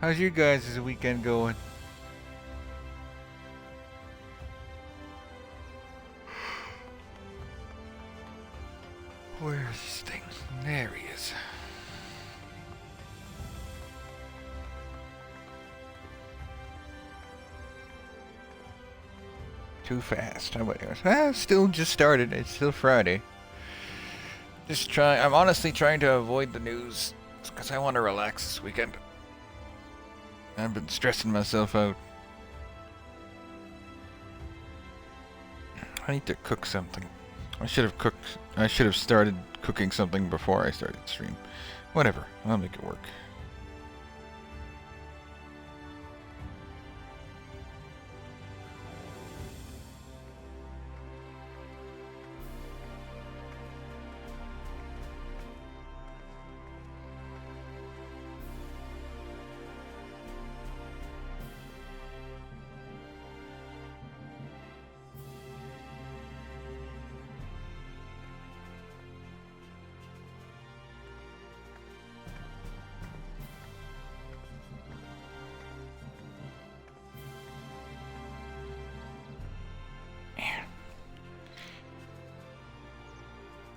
How's you guys' weekend going? Where's this thing? There he is. Too fast. How about yours? Still just started. It's still Friday. I'm honestly trying to avoid the news because I want to relax this weekend. I've been stressing myself out. I need to cook something. I should have started cooking something before I started the stream. Whatever. I'll make it work.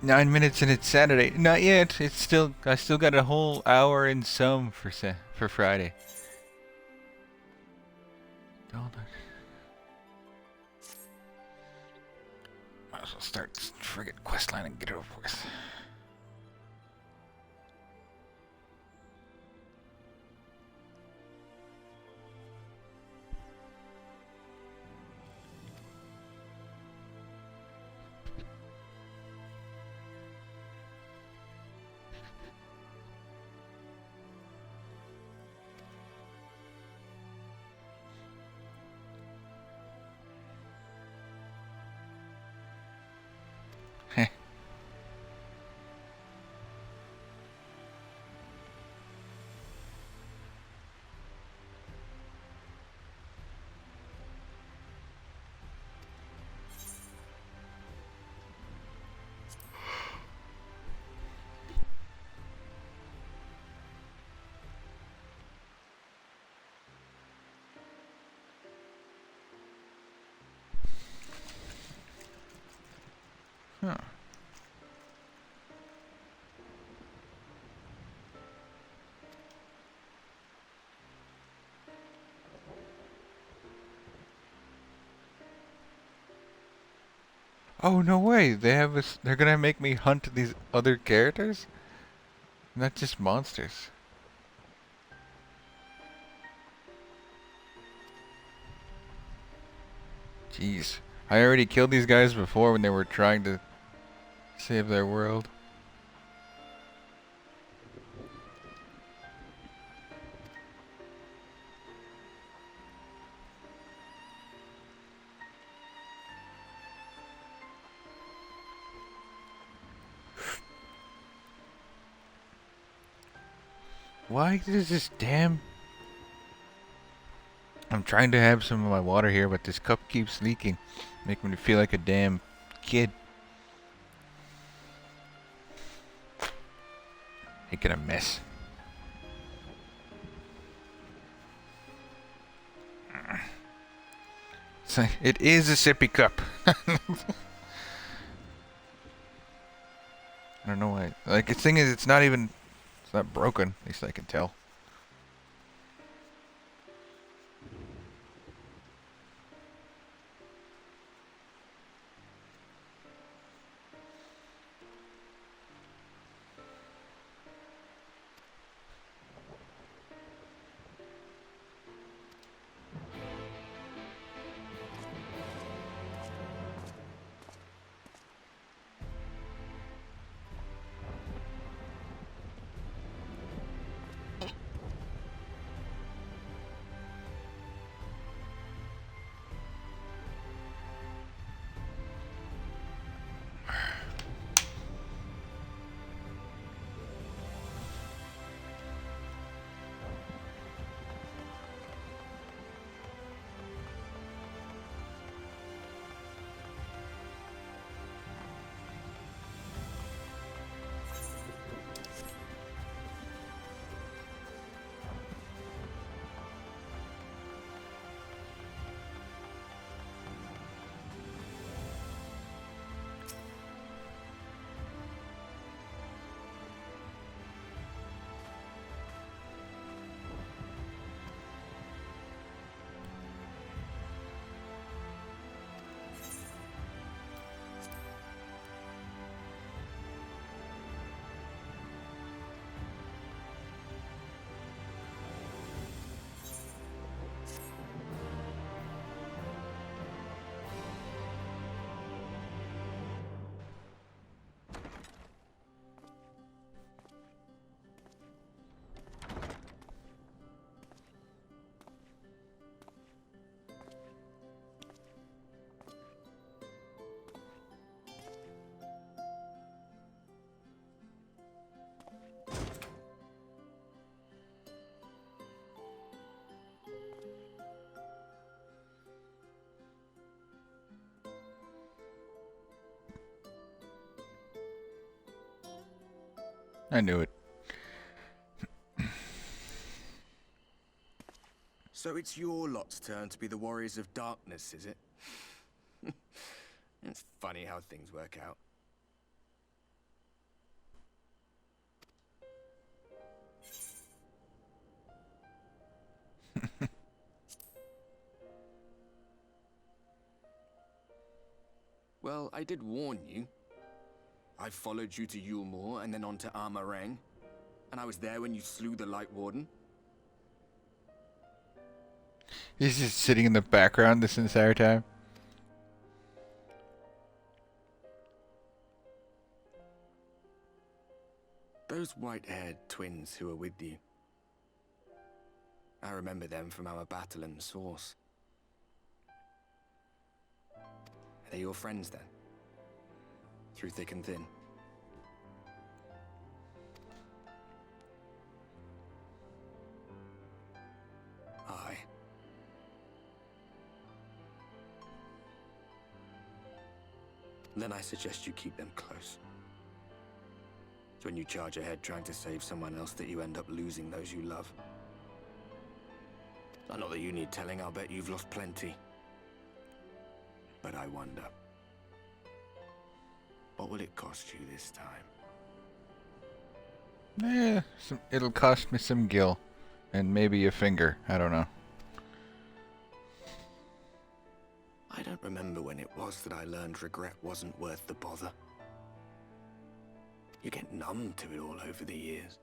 9 minutes and it's Saturday. Not yet. I still got a whole hour and some for Friday. Hold on. Might as well start this friggin' questline and get it over with. Heh. Huh. Oh no way! They're gonna make me hunt these other characters, not just monsters. Jeez, I already killed these guys before when they were trying to save their world. Why does this damn... I'm trying to have some of my water here, but this cup keeps leaking. Making me feel like a damn kid. Making a mess. So it is a sippy cup. I don't know why. Like, the thing is, it's not broken. At least I can tell. I knew it. So it's your lot's turn to be the Warriors of Darkness, is it? It's funny how things work out. Well, I did warn you. I followed you to Yulmore and then on to Armarang. And I was there when you slew the Light Warden. He's just sitting in the background this entire time. Those white-haired twins who were with you. I remember them from our battle in the Source. Are they your friends then? Through thick and thin? Aye. Then I suggest you keep them close. It's when you charge ahead trying to save someone else that you end up losing those you love. Not that you need telling, I'll bet you've lost plenty. But I wonder, what will it cost you this time? It'll cost me some gil. And maybe a finger. I don't know. I don't remember when it was that I learned regret wasn't worth the bother. You get numb to it all over the years.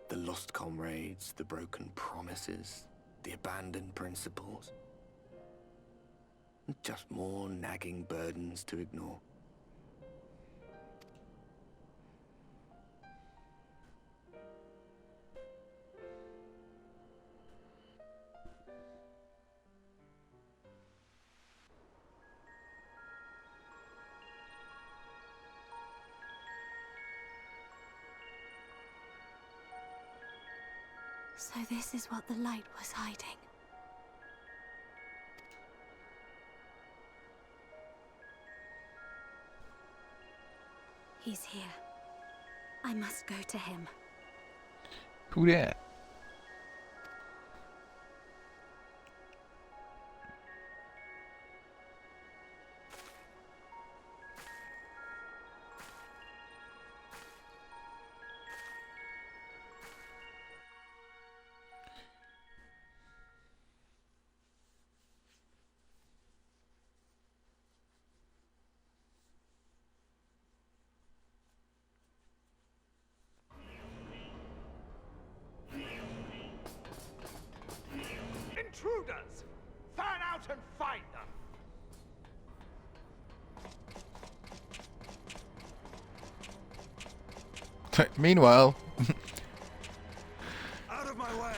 The lost comrades, the broken promises, the abandoned principles. And just more nagging burdens to ignore. So this is what the light was hiding. He's here. I must go to him. Who dat? Intruders! Fan out and find them! Meanwhile, Out of my way!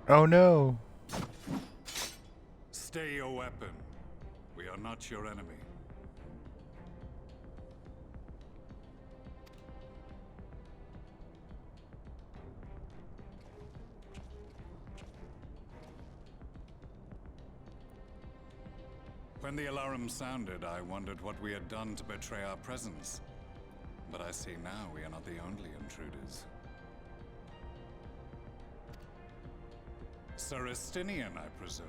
oh no. Stay your weapon. We are not your enemy. When the alarm sounded, I wondered what we had done to betray our presence. But I see now we are not the only intruders. Sir Estinian, I presume.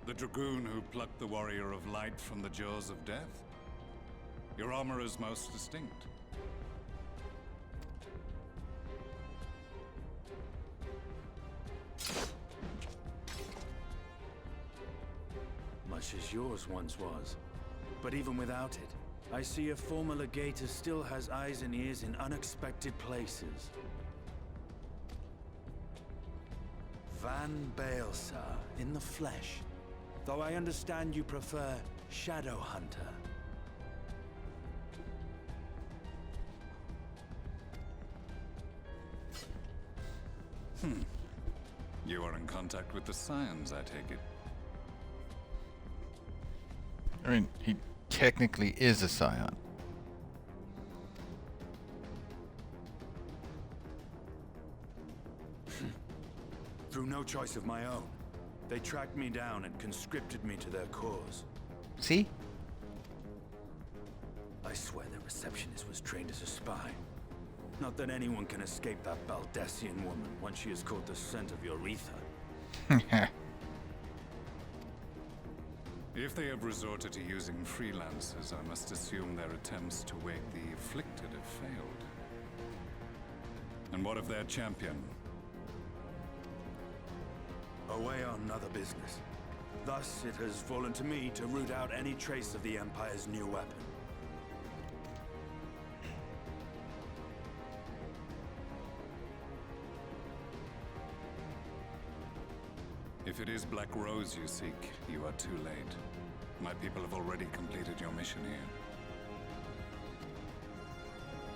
The dragoon who plucked the warrior of light from the jaws of death. Your armor is most distinct. Much as yours once was. But even without it, I see a former legator still has eyes and ears in unexpected places. Van Baelsar, in the flesh. Though I understand you prefer Shadow Hunter. You are in contact with the Scions, I take it. I mean, he technically is a scion. Through no choice of my own, they tracked me down and conscripted me to their cause. See? I swear the receptionist was trained as a spy. Not that anyone can escape that Baldesion woman once she has caught the scent of your ether. If they have resorted to using freelancers, I must assume their attempts to wake the afflicted have failed. And what of their champion? away on other business. Thus, it has fallen to me to root out any trace of the Empire's new weapon. If it is Black Rose you seek, you are too late. My people have already completed your mission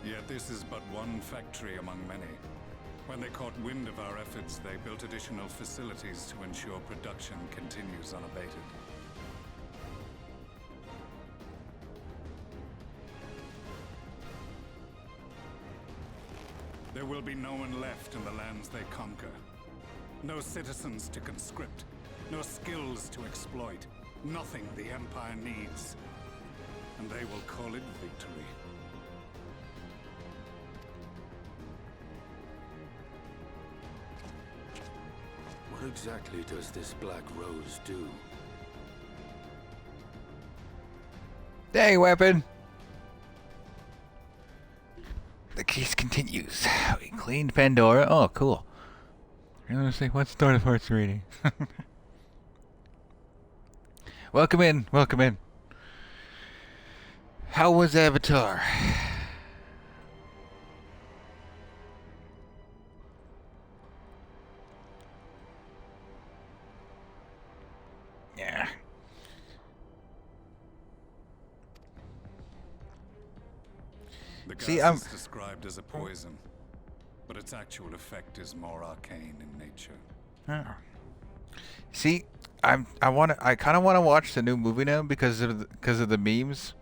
here. Yet this is but one factory among many. When they caught wind of our efforts, they built additional facilities to ensure production continues unabated. There will be no one left in the lands they conquer. No citizens to conscript. No skills to exploit. Nothing the Empire needs. And they will call it victory. What exactly does this Black Rose do? Dang weapon! The case continues. We cleaned Pandora. Oh, cool. I'm gonna say, what's Start of Hearts reading? Welcome in, welcome in. How was Avatar? Yeah. The gas See, is described as a poison, but its actual effect is more arcane in nature. Oh. See, I kind of want to watch the new movie now because of the memes.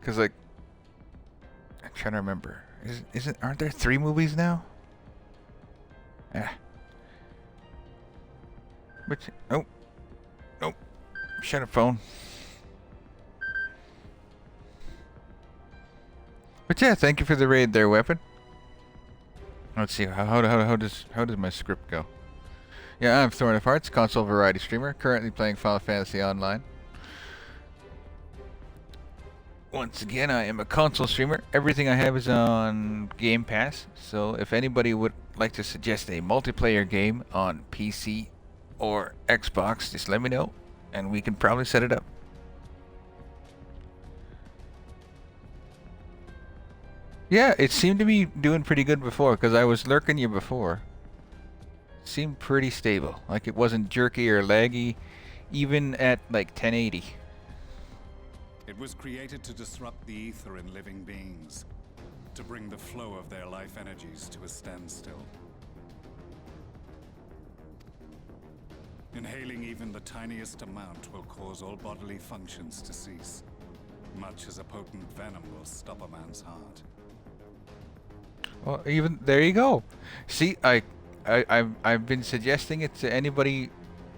Cause like, I'm trying to remember. Aren't there 3 movies now? Yeah. Which? Oh. Nope. Shut up, phone. But yeah, thank you for the raid there, weapon. Let's see, how does my script go? Yeah, I'm Thorn of Hearts, console variety streamer, currently playing Final Fantasy Online. Once again, I am a console streamer. Everything I have is on Game Pass, so if anybody would like to suggest a multiplayer game on PC or Xbox, just let me know, and we can probably set it up. Yeah, it seemed to be doing pretty good before, because I was lurking you before. It seemed pretty stable. Like it wasn't jerky or laggy, even at like 1080. It was created to disrupt the ether in living beings, to bring the flow of their life energies to a standstill. Inhaling even the tiniest amount will cause all bodily functions to cease, much as a potent venom will stop a man's heart. Well, even there you go. See, I've been suggesting it to anybody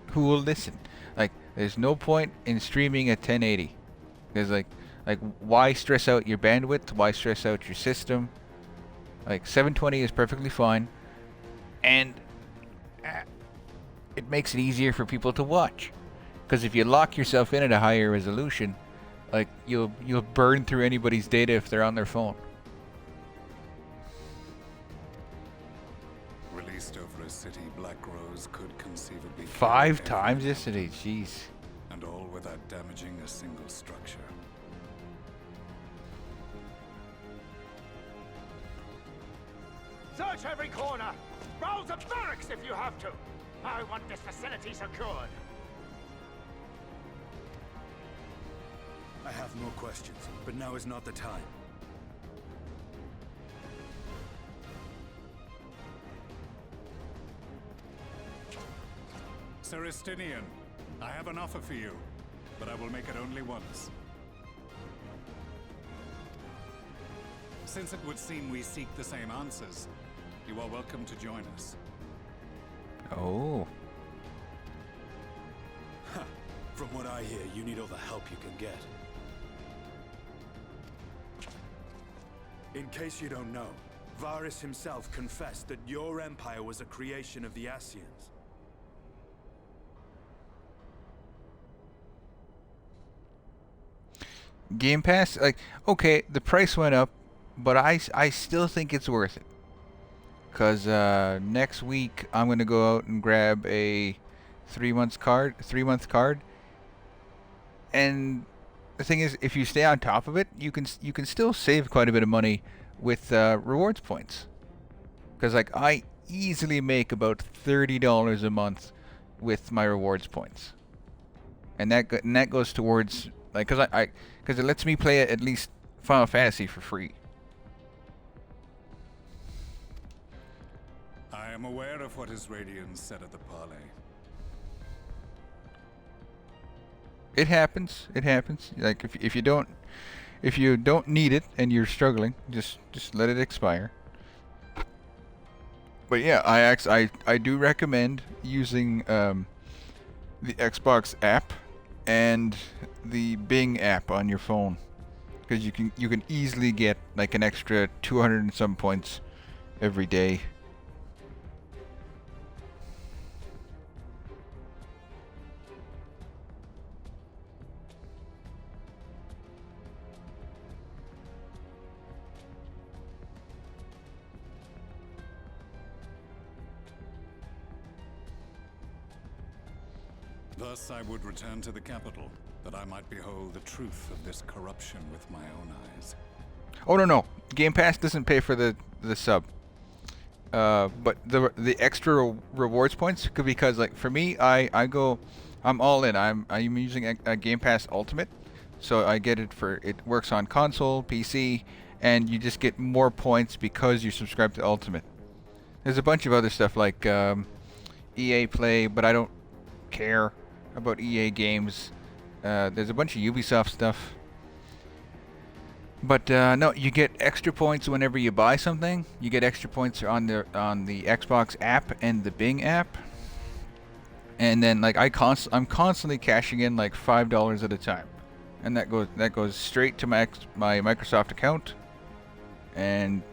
who will listen. Like, there's no point in streaming at 1080, because like why stress out your bandwidth? Why stress out your system? Like 720 is perfectly fine, and it makes it easier for people to watch. Because if you lock yourself in at a higher resolution, like you'll burn through anybody's data if they're on their phone. Released over a city, Black Rose could conceivably 5 times yesterday, jeez. And all without damaging a single structure. Search every corner! Rouse the barracks if you have to! I want this facility secured! I have more questions, but now is not the time. Seristinian, I have an offer for you, but I will make it only once. Since it would seem we seek the same answers, you are welcome to join us. Oh. Ha! From what I hear, you need all the help you can get. In case you don't know, Varys himself confessed that your empire was a creation of the Ascians. Game Pass, like, okay, the price went up, but I still think it's worth it. Cause next week I'm gonna go out and grab a 3 month card, and the thing is, if you stay on top of it, you can still save quite a bit of money with rewards points. Cause like I easily make about $30 a month with my rewards points, and that goes towards like cause it lets me play at least Final Fantasy for free. I am aware of what his Radiance said at the parley. It happens. It happens. Like if you don't need it and you're struggling, just let it expire. But yeah, I do recommend using the Xbox app and the Bing app on your phone, because you can easily get like an extra 200 and some points every day. Thus I would return to the capital, that I might behold the truth of this corruption with my own eyes. Oh no, Game Pass doesn't pay for the sub. But the extra rewards points, because like for me, I'm all in. I'm using a Game Pass Ultimate, so I get it works on console, PC, and you just get more points because you subscribe to Ultimate. There's a bunch of other stuff like EA Play, but I don't care about EA games. There's a bunch of Ubisoft stuff. But no, you get extra points whenever you buy something. You get extra points on the Xbox app and the Bing app. And then like I'm constantly cashing in like $5 at a time, and that goes straight to my Microsoft account, and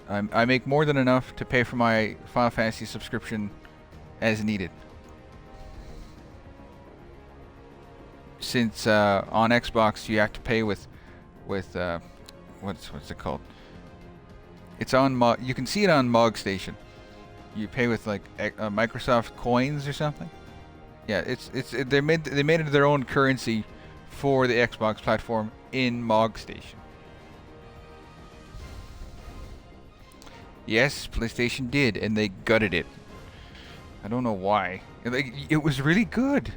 I make more than enough to pay for my Final Fantasy subscription as needed. Since on Xbox you have to pay with what's it called? It's on you can see it on Mog Station. You pay with like Microsoft coins or something. Yeah, they made it their own currency for the Xbox platform in Mog Station. Yes, PlayStation did, and they gutted it. I don't know why. It was really good.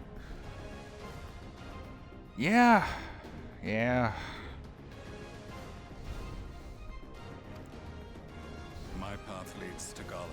Yeah. My path leads to Garlemald.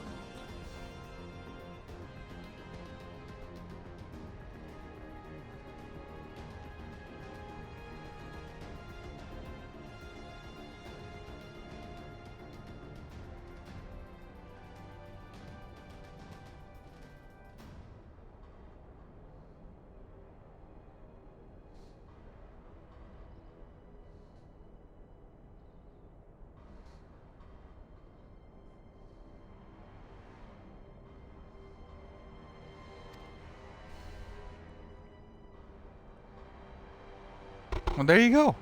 Well, there you go.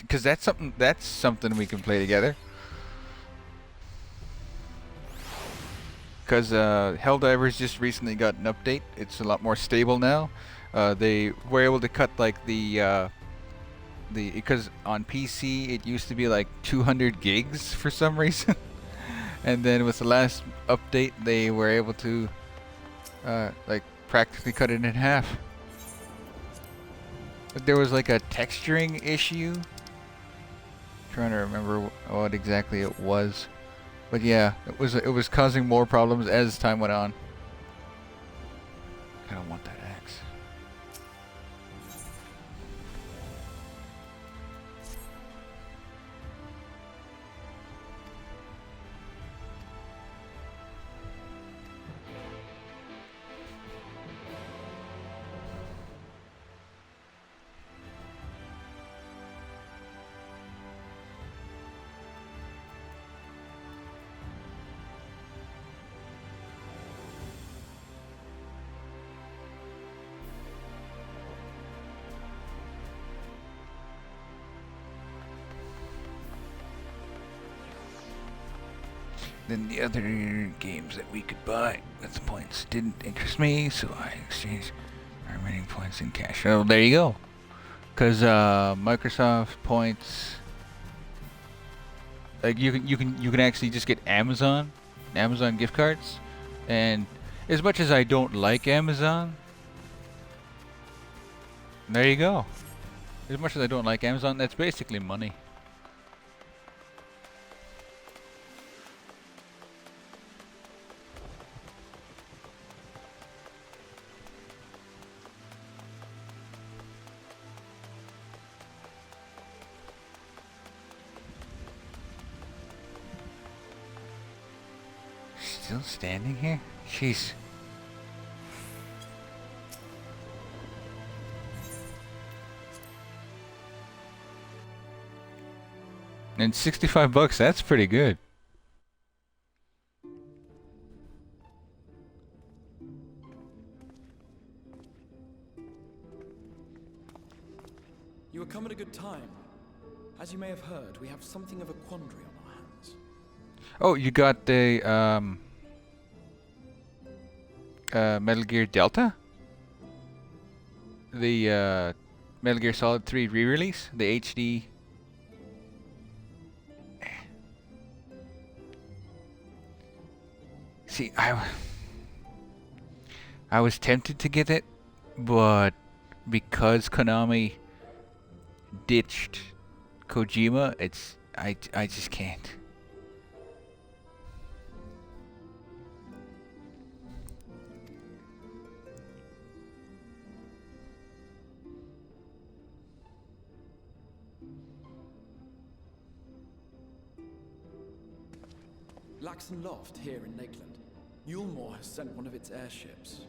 Cause that's something we can play together. Cause Helldivers just recently got an update. It's a lot more stable now. They were able to cut like because on PC it used to be like 200 gigs for some reason, and then with the last update they were able to like practically cut it in half. But there was like a texturing issue. Trying to remember what exactly it was, but yeah, it was causing more problems as time went on. I don't want that axe. than the other games that we could buy with the points. Didn't interest me, so I exchanged my remaining points in cash. Oh, there you go. Because Microsoft points, like you can actually just get Amazon gift cards, and as much as I don't like Amazon, there you go. As much as I don't like Amazon, that's basically money. Still standing here? Jeez. And $65, that's pretty good. You have come at a good time. As you may have heard, we have something of a quandary on our hands. Oh, you got the Metal Gear Delta? The Metal Gear Solid 3 re-release? The HD. See, I was tempted to get it, but because Konami ditched Kojima, I just can't. Laxon Loft here in Lakeland. Yulmore has sent one of its airships.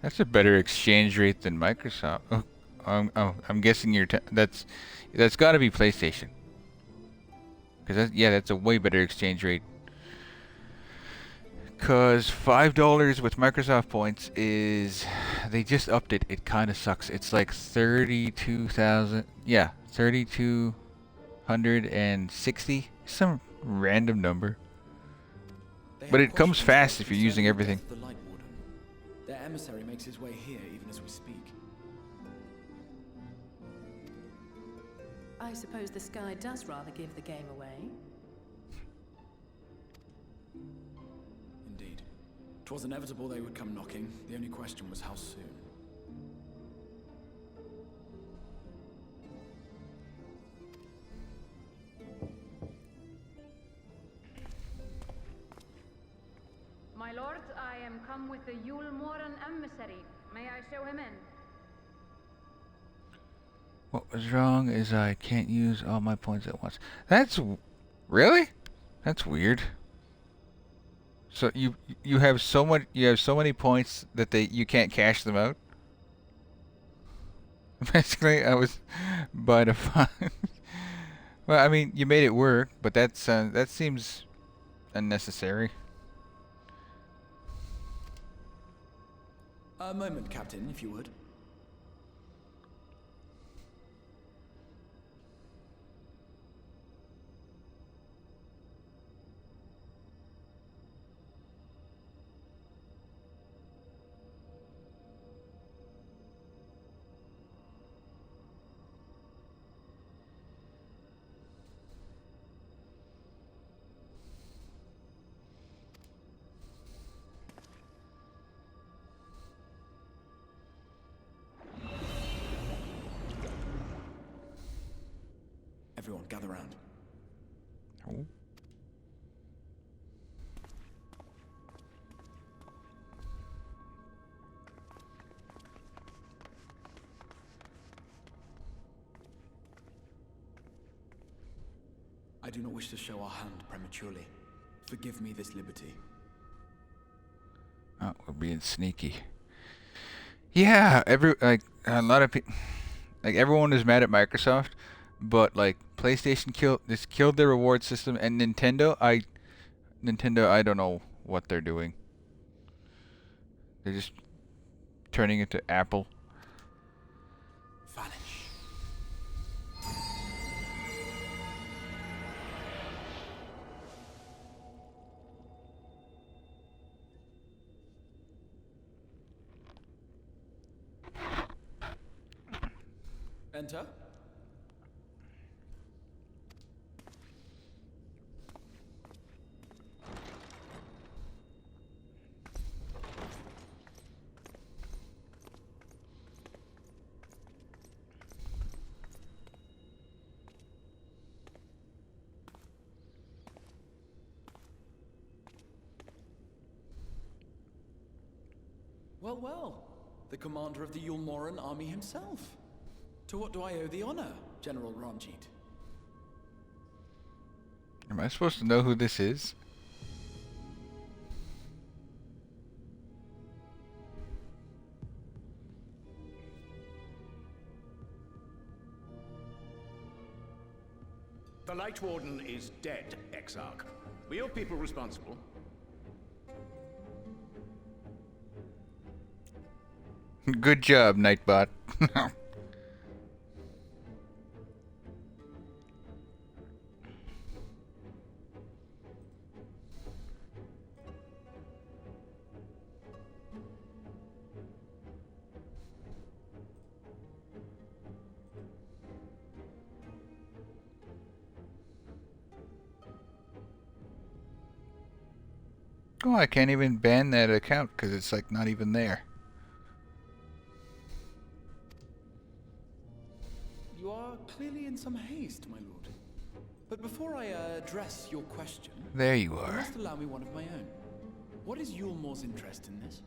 That's a better exchange rate than Microsoft. Oh, I'm guessing that's got to be PlayStation. Because that's a way better exchange rate. Because $5 with Microsoft points is, they just upped it. It kind of sucks. It's like 32,000. Yeah, 3,260. Some random number. But it comes fast if you're using everything. The Light Warden. Their emissary makes his way here even as we speak. I suppose the sky does rather give the game away. Indeed. 'Twas inevitable they would come knocking. The only question was how soon. My lord, I am come with the Yulmoran emissary. May I show him in? What was wrong is I can't use all my points at once. Really? That's weird. So you have so many points that you can't cash them out. Basically, I was by the fun. Well, I mean, you made it work, but that seems unnecessary. A moment, Captain, if you would. Everyone, gather round. Oh. I do not wish to show our hand prematurely. Forgive me this liberty. Oh, we're being sneaky. Yeah, a lot of people, like everyone is mad at Microsoft, but like PlayStation killed their reward system, and Nintendo, I don't know what they're doing. They're just turning it to Apple. Vanish. Enter. Well, well. The commander of the Yulmoran army himself. To what do I owe the honor, General Ranjit? Am I supposed to know who this is? The Light Warden is dead, Exarch. Were your people responsible? Good job, Nightbot. Oh, I can't even ban that account because it's like not even there. You are clearly in some haste, my lord. But before I address your question, There you you are. must allow me one of my own. What is Yulmor's interest in this?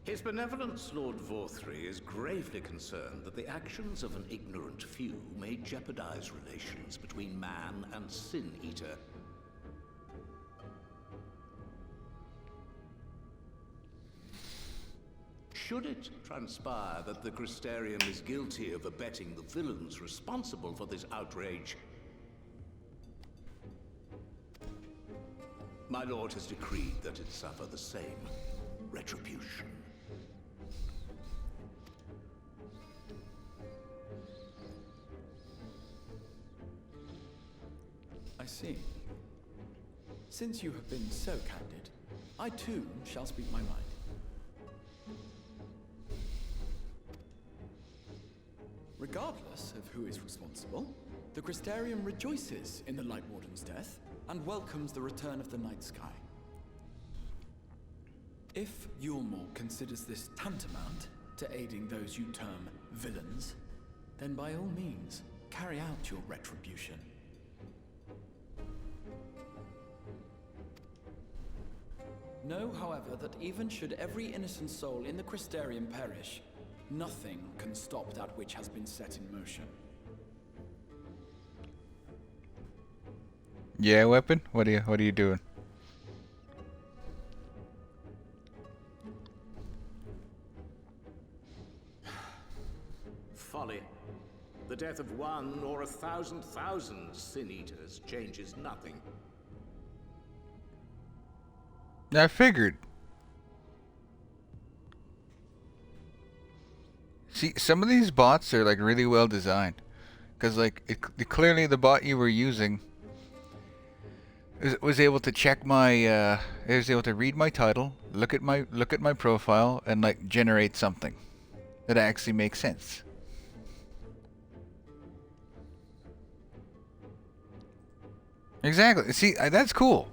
His Benevolence, Lord Vorthry, is gravely concerned that the actions of an ignorant few may jeopardize relations between man and Sin Eater. Should it transpire that the Crystarium is guilty of abetting the villains responsible for this outrage, my lord has decreed that it suffer the same retribution. I see. Since you have been so candid, I too shall speak my mind. Regardless of who is responsible, the Crystarium rejoices in the Light Warden's death and welcomes the return of the night sky. If Yulmor considers this tantamount to aiding those you term villains, then by all means, carry out your retribution. Know, however, that even should every innocent soul in the Crystarium perish, nothing can stop that which has been set in motion. Yeah, weapon. What are you doing? Folly. The death of one or 1,000,000 Sin Eaters changes nothing. I figured. See, some of these bots are like really well designed, because like clearly the bot you were using was able to check my it was able to read my title, look at my profile, and like generate something that actually makes sense. Exactly. See, that's cool.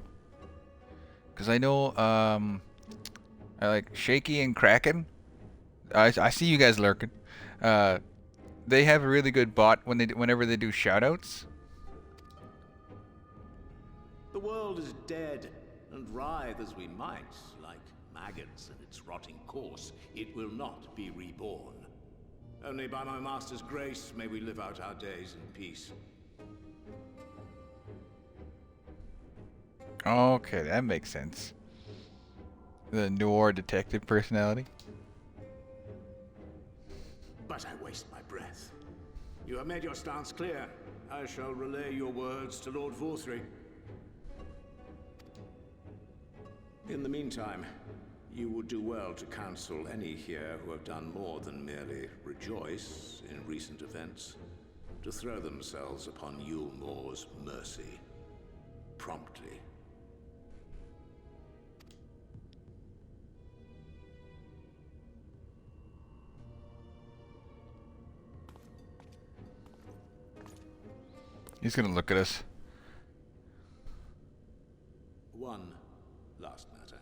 Because I know I like Shaky and Kraken. I see you guys lurking. They have a really good bot whenever they do shoutouts. The world is dead, and writhe as we might, like maggots in its rotting course, it will not be reborn. Only by my master's grace may we live out our days in peace. Okay, that makes sense. The noir detective personality. But I waste my breath. You have made your stance clear. I shall relay your words to Lord Vorthry. In the meantime, you would do well to counsel any here who have done more than merely rejoice in recent events. to throw themselves upon Yulmore's mercy. Promptly. He's gonna look at us. One last matter.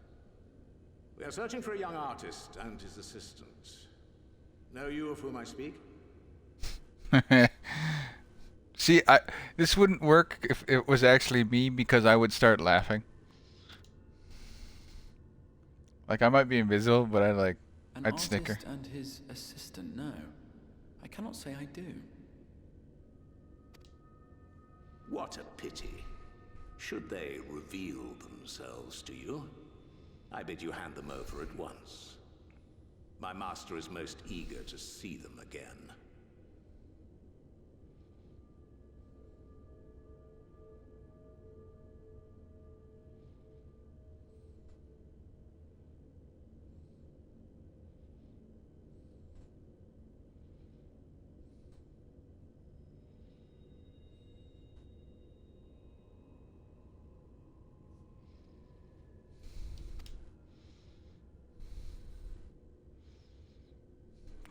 We are searching for a young artist and his assistant. Know you of whom I speak? See, this wouldn't work if it was actually me, because I would start laughing. Like, I might be invisible, but I'd snicker. An artist and his assistant, no. I cannot say I do. What a pity. Should they reveal themselves to you, I bid you hand them over at once. My master is most eager to see them again.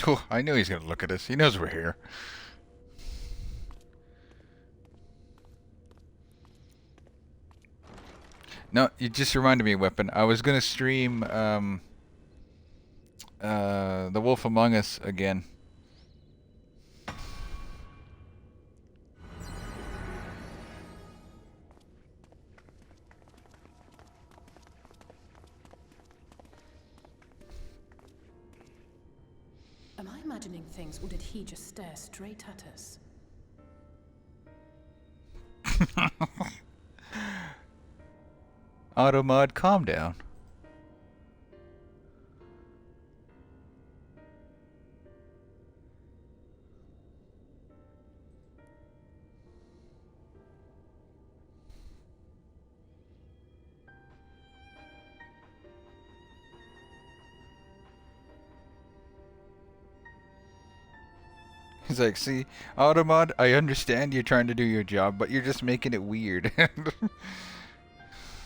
Oh, I knew he's gonna look at us. He knows we're here. No, you just reminded me, Weapon. I was gonna stream The Wolf Among Us again. Am I imagining things, or did he just stare straight at us? Automod, calm down. He's like, see, Automod, I understand you're trying to do your job, but you're just making it weird. I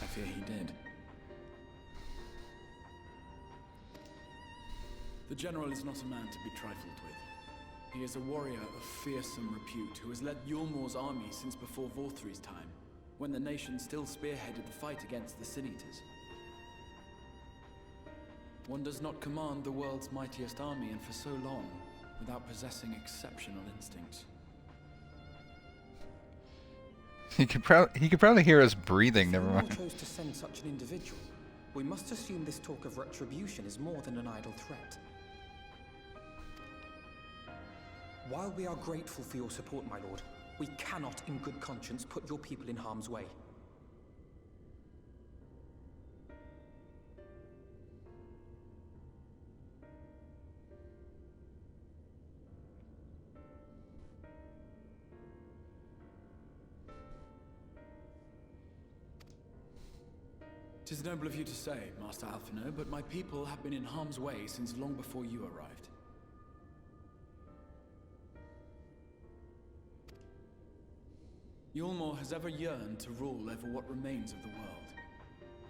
fear he did. The General is not a man to be trifled with. He is a warrior of fearsome repute who has led Yulmore's army since before Vorthri's time, when the nation still spearheaded the fight against the Sin Eaters. One does not command the world's mightiest army, and for so long, without possessing exceptional instincts. He could probably hear us breathing. Never mind. If chose to send such an individual, we must assume this talk of retribution is more than an idle threat. While we are grateful for your support, my lord, we cannot in good conscience put your people in harm's way. It is noble of you to say, Master Alphino, but my people have been in harm's way since long before you arrived. Yulmore has ever yearned to rule over what remains of the world.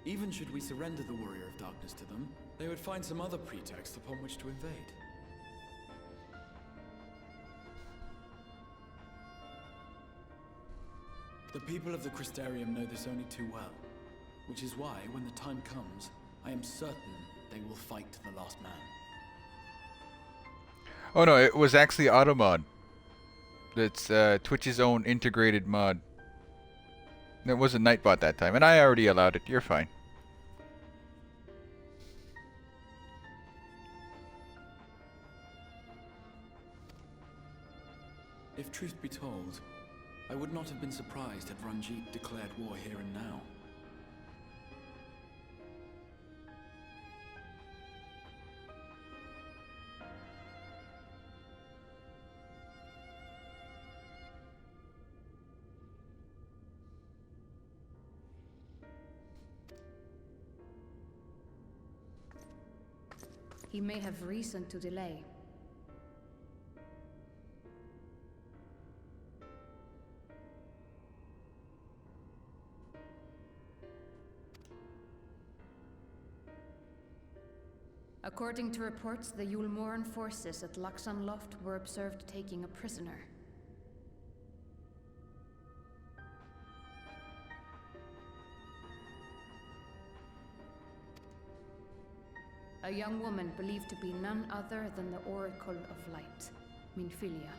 Even should we surrender the Warrior of Darkness to them, they would find some other pretext upon which to invade. The people of the Crystarium know this only too well. Which is why, when the time comes, I am certain they will fight to the last man. Oh no, it was actually Automod. That's Twitch's own integrated mod. It wasn't Nightbot that time, and I already allowed it. You're fine. If truth be told, I would not have been surprised had Ranjit declared war here and now. He may have reason to delay. According to reports, the Yulmoran forces at Laxan Loft were observed taking a prisoner. A young woman believed to be none other than the Oracle of Light, Minfilia.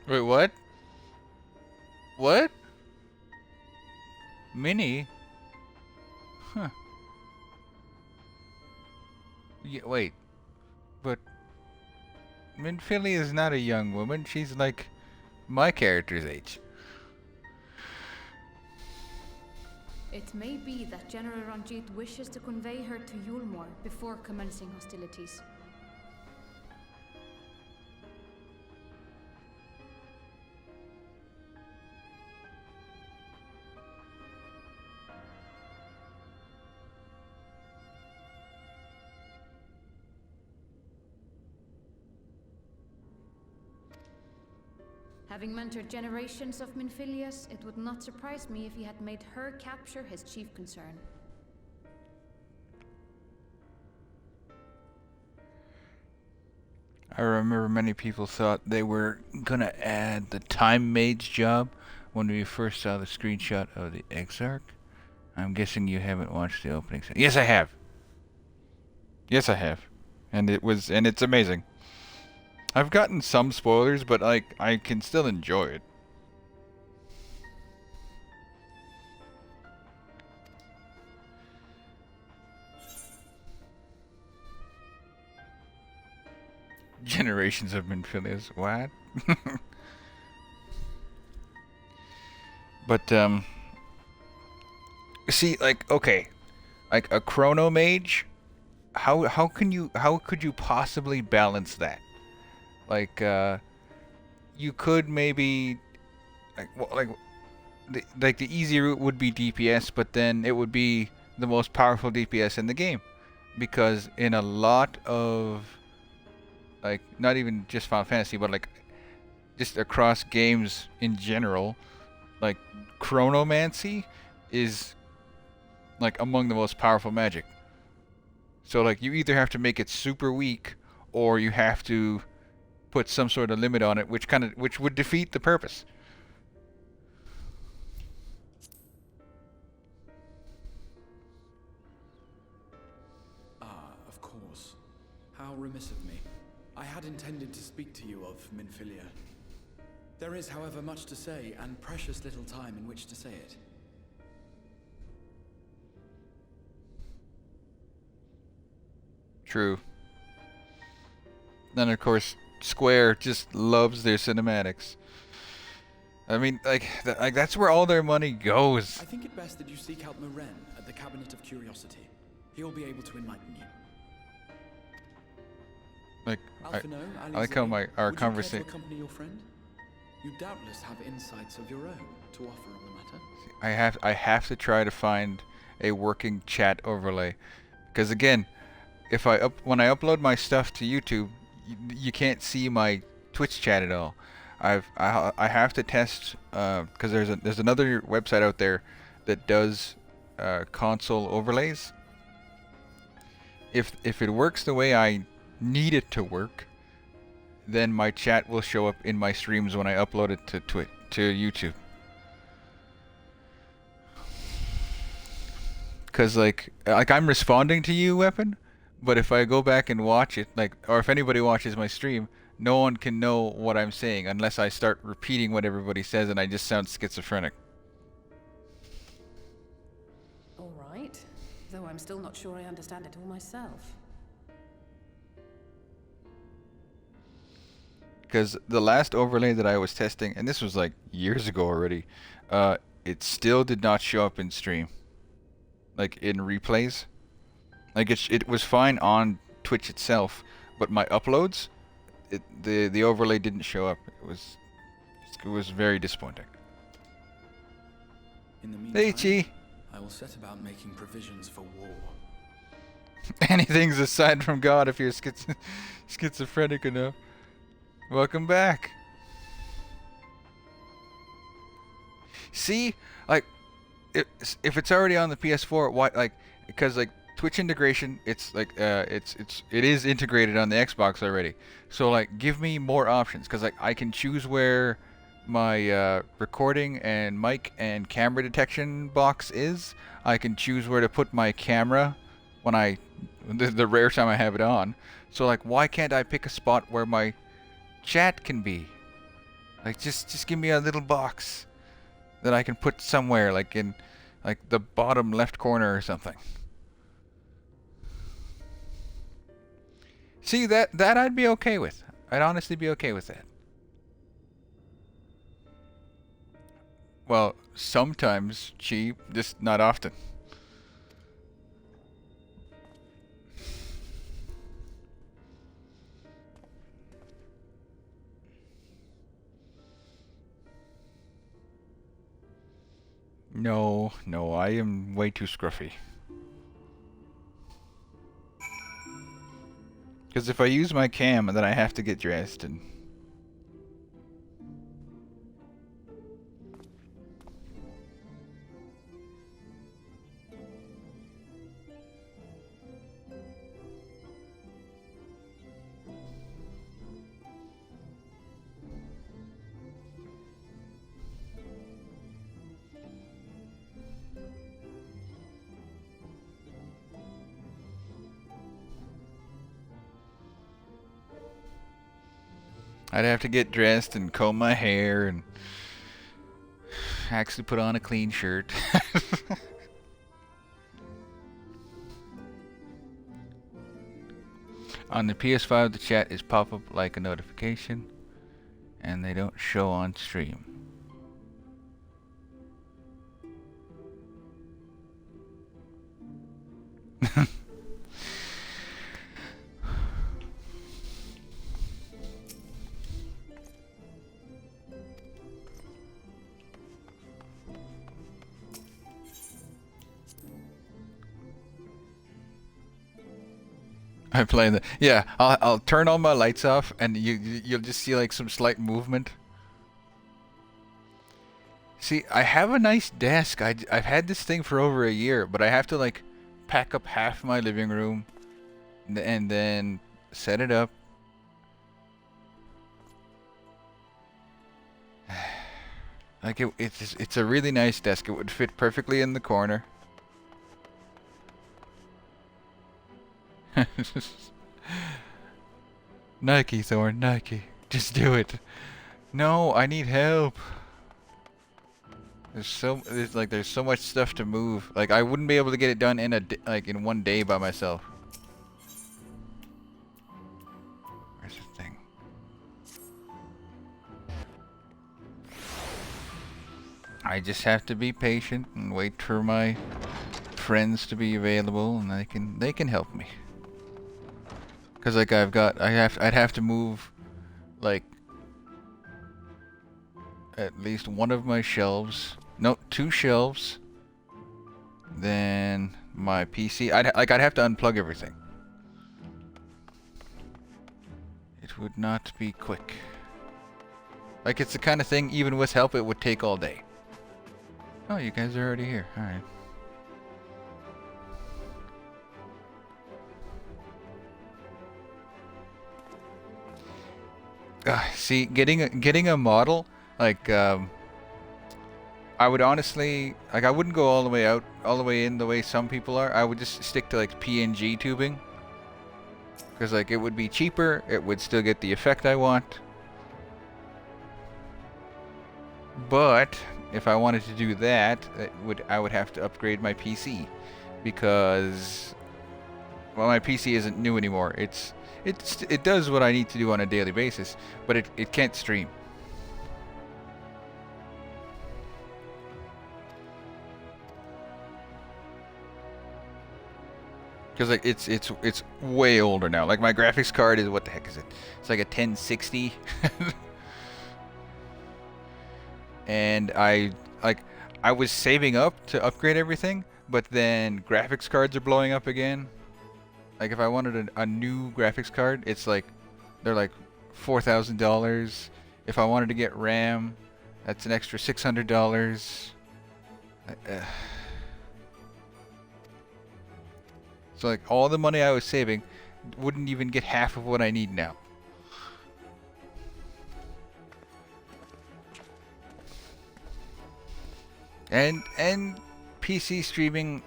Wait, what? What? Minnie? Huh. Yeah, wait. But Minfilia is not a young woman. She's like my character's age. It may be that General Ranjit wishes to convey her to Yulmor before commencing hostilities. Having mentored generations of Minfilias, it would not surprise me if he had made her capture his chief concern. I remember many people thought they were gonna add the Time Mage job when we first saw the screenshot of the Exarch. I'm guessing you haven't watched the opening. Yes, I have. Yes, I have. And it's amazing. I've gotten some spoilers, but like I can still enjoy it. Generations of Minfilias. What? But see, like, okay, like a Chrono Mage. How could you possibly balance that? Like, you could maybe, the easy route would be DPS, but then it would be the most powerful DPS in the game, because in a lot of, like, not even just Final Fantasy, but like, just across games in general, like, Chronomancy is like among the most powerful magic. So like, you either have to make it super weak, or you have to put some sort of limit on it, which would defeat the purpose. Ah, of course. How remiss of me. I had intended to speak to you of Minfilia. There is, however, much to say, and precious little time in which to say it. True. Then of course, Square just loves their cinematics. I mean, like that's where all their money goes. I think it best that you seek out Moren at the Cabinet of Curiosity. He'll be able to enlighten you. Like, Alphino, I like how our conversation. conversation. Would you care to accompany your friend? You doubtless have insights of your own to offer on the matter. I have to try to find a working chat overlay, because again, when I upload my stuff to YouTube, you can't see my Twitch chat at all. I have to test, because there's another website out there that does console overlays. If it works the way I need it to work, then my chat will show up in my streams when I upload it to YouTube. Cause like I'm responding to you, Weapon, but if I go back and watch it, or if anybody watches my stream, no one can know what I'm saying unless I start repeating what everybody says, and I just sound schizophrenic. All right, though I'm still not sure I understand it all myself. Because the last overlay that I was testing, and this was like years ago already, it still did not show up in stream, like in replays. Like it was fine on Twitch itself, but my uploads, the overlay didn't show up. It was very disappointing. In the Hey, meantime, Chi. I will set about making provisions for war. Anything's aside from God if you're schizophrenic enough. Welcome back. See, like, if it's already on the PS4, why like because like Twitch integration, it's like it is integrated on the Xbox already. So like give me more options because like I can choose where my recording and mic and camera detection box is. I can choose where to put my camera when the rare time I have it on. So like why can't I pick a spot where my chat can be? Like just give me a little box that I can put somewhere like in like the bottom left corner or something. See that I'd be okay with. I'd honestly be okay with that. Well, sometimes cheap, just not often. No, I am way too scruffy. Because if I use my cam, then I have to get dressed and... I'd have to get dressed and comb my hair and actually put on a clean shirt. On the PS5, the chat is pop-up like a notification, and they don't show on stream. I play the yeah. I'll turn all my lights off, and you'll just see like some slight movement. See, I have a nice desk. I've had this thing for over a year, but I have to like pack up half my living room, and then set it up. Like it's a really nice desk. It would fit perfectly in the corner. Nike, Thorn, Nike. Just do it. No, I need help. There's so much stuff to move. Like I wouldn't be able to get it done in in one day by myself. Where's the thing? I just have to be patient and wait for my friends to be available, and they can help me. Cause like I'd have to move like at least one of my shelves. No, 2 shelves. Then my PC. I'd have to unplug everything. It would not be quick. Like it's the kind of thing, even with help, it would take all day. Oh, you guys are already here. All right. See, getting a model like I would honestly like I wouldn't go all the way in the way some people are. I would just stick to like PNG tubing because like it would be cheaper. It would still get the effect I want. But if I wanted to do that, I would have to upgrade my PC because well, my PC isn't new anymore. It does what I need to do on a daily basis, but it can't stream. Because like it's way older now. Like my graphics card is, what the heck is it? It's like a 1060. And I was saving up to upgrade everything, but then graphics cards are blowing up again. Like if I wanted a new graphics card, it's like they're like $4,000. If I wanted to get RAM, that's an extra $600. So like all the money I was saving wouldn't even get half of what I need now. And PC streaming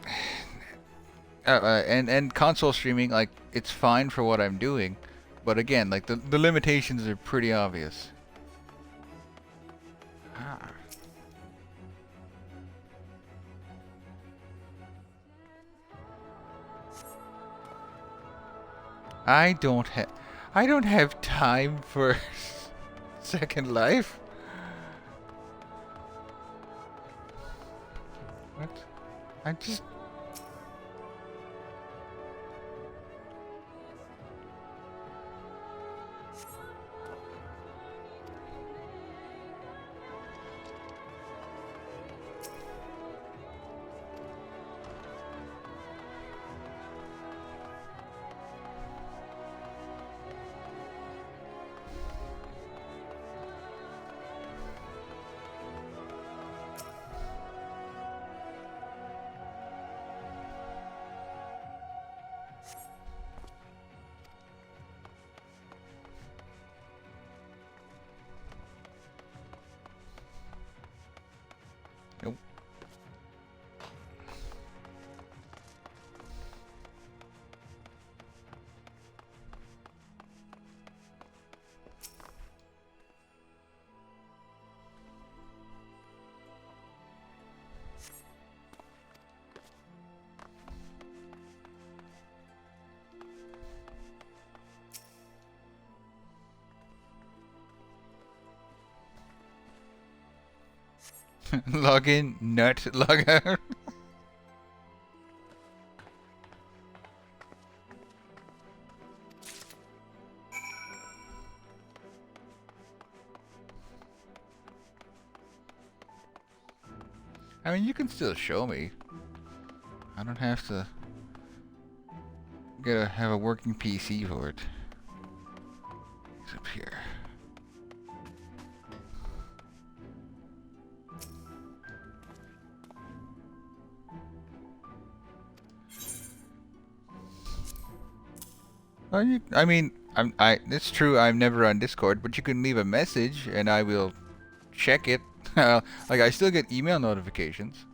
and console streaming, like it's fine for what I'm doing, but again, like the limitations are pretty obvious. Ah. I don't have time for Second Life. What? I just nope. Log in, nut, log out. I mean, you can still show me. I don't have to gotta have a working PC for it. It's up here. I mean, it's true. I'm never on Discord, but you can leave a message and I will check it. Like I still get email notifications.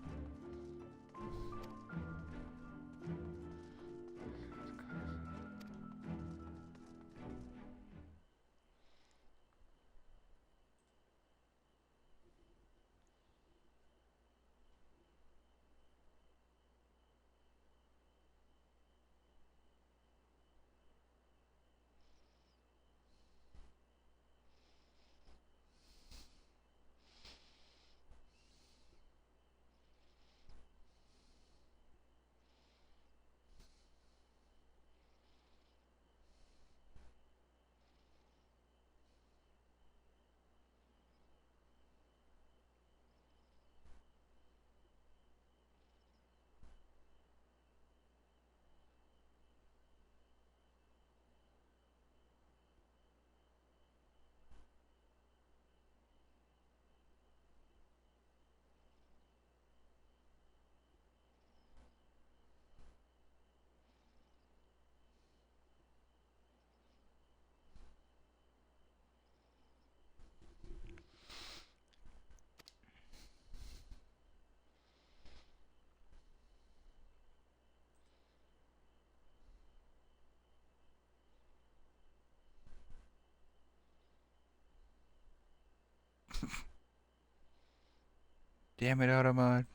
Damn it, Automod.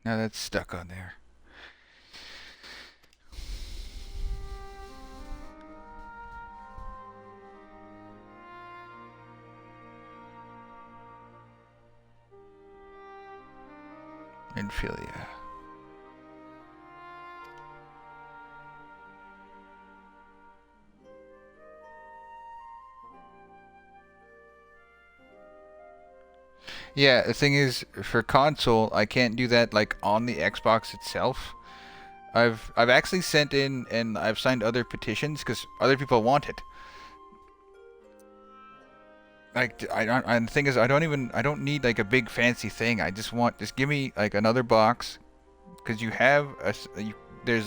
Now that's stuck on there. Infilia. Yeah, the thing is, for console, I can't do that like on the Xbox itself. I've actually sent in and I've signed other petitions because other people want it. like I don't. And the thing is, I don't need like a big fancy thing. I just give me like another box, because you have there's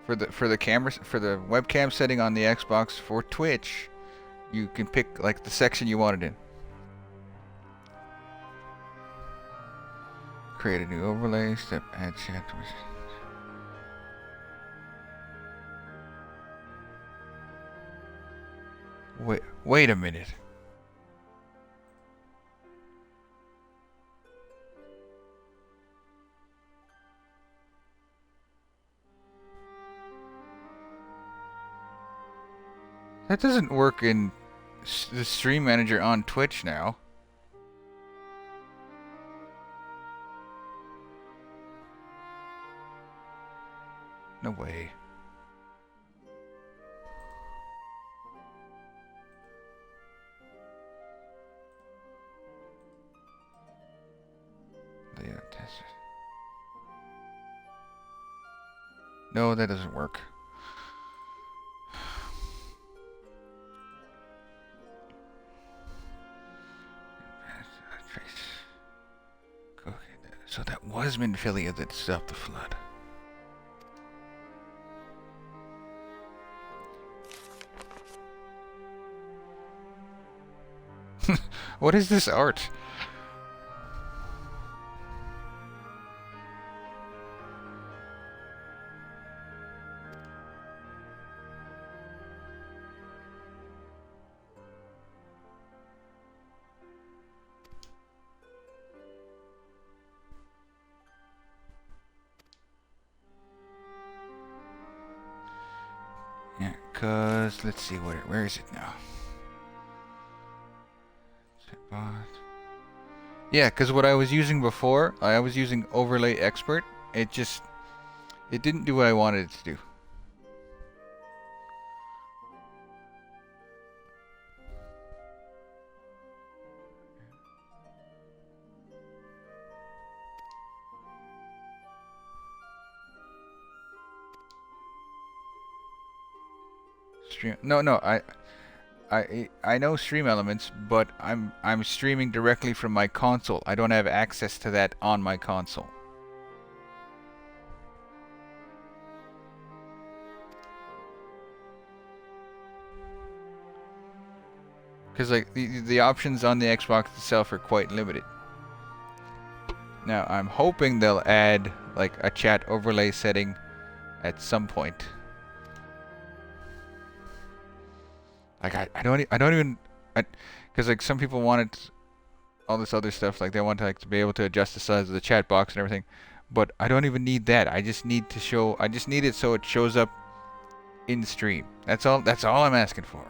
for the cameras, for the webcam setting on the Xbox for Twitch, you can pick like the section you want it in. Create a new overlay. Step add chat. Wait a minute. That doesn't work in the stream manager on Twitch now. No way. Layout test. No, that doesn't work. Okay, so that was Minfilia that stopped the flood. What is this art? Yeah, cause let's see where is it now? Yeah, because what I was using before, I was using Overlay Expert. It didn't do what I wanted it to do. No, I know Stream Elements, but I'm streaming directly from my console. I don't have access to that on my console. Because like the options on the Xbox itself are quite limited. Now I'm hoping they'll add like a chat overlay setting at some point. Like I don't even, because like some people wanted all this other stuff, like they want to be able to adjust the size of the chat box and everything, but I don't even need that. I just need it so it shows up in stream. That's all I'm asking for.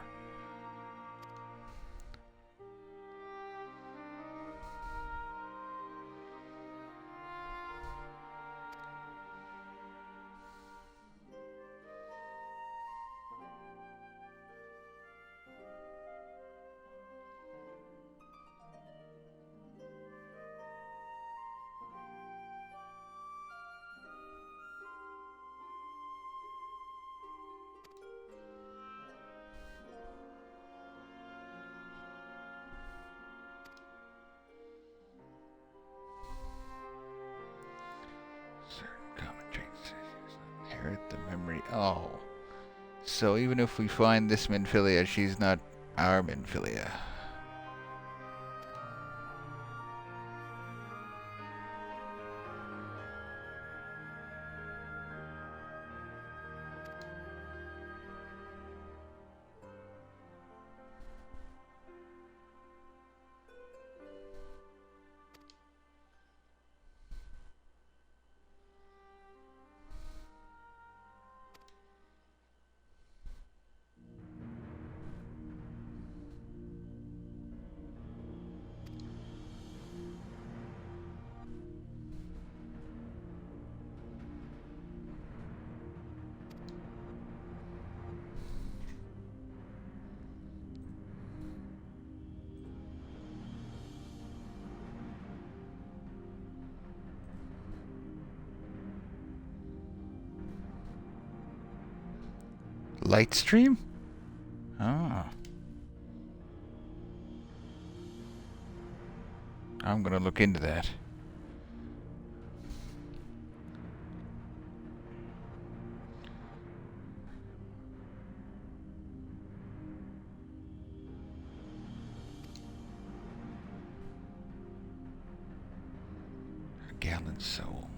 Inherit the memory. Oh. So even if we find this Minfilia, she's not our Minfilia. Light stream? Ah. I'm gonna look into that. A gallant soul.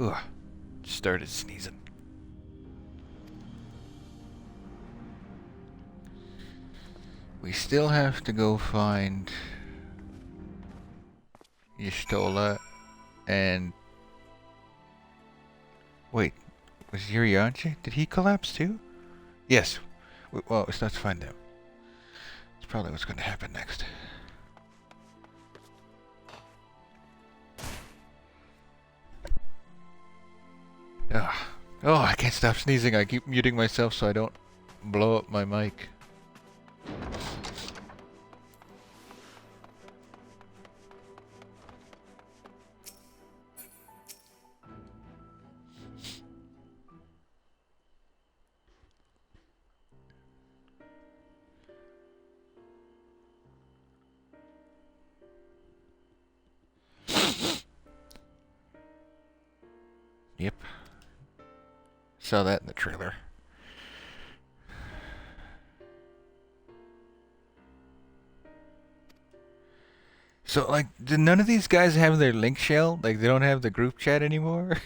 Ugh. Started sneezing. We still have to go find Y'shtola and... Wait, was Yurianche? Did he collapse too? Yes. Well, it's not to find them. It's probably what's going to happen next. Ugh. Oh, I can't stop sneezing. I keep muting myself so I don't blow up my mic. Yep. Saw that in the trailer. So, like, do none of these guys have their link shell? Like, they don't have the group chat anymore?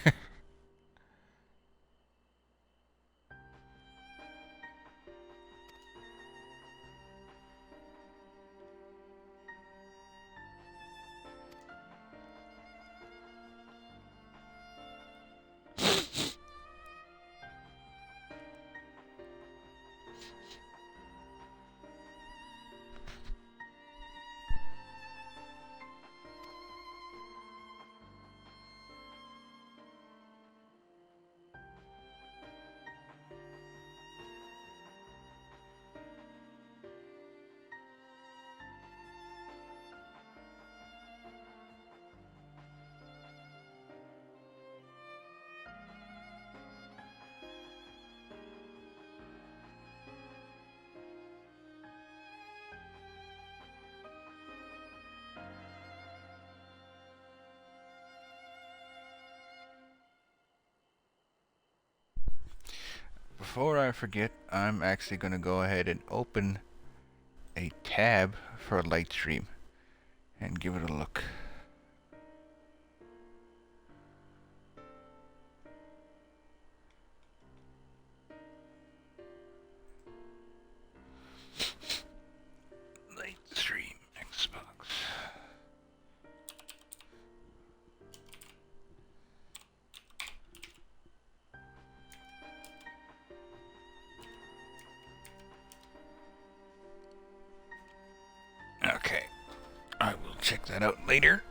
Before I forget, I'm actually going to go ahead and open a tab for a light stream and give it a look. Light stream Xbox. Okay, I will check that out later.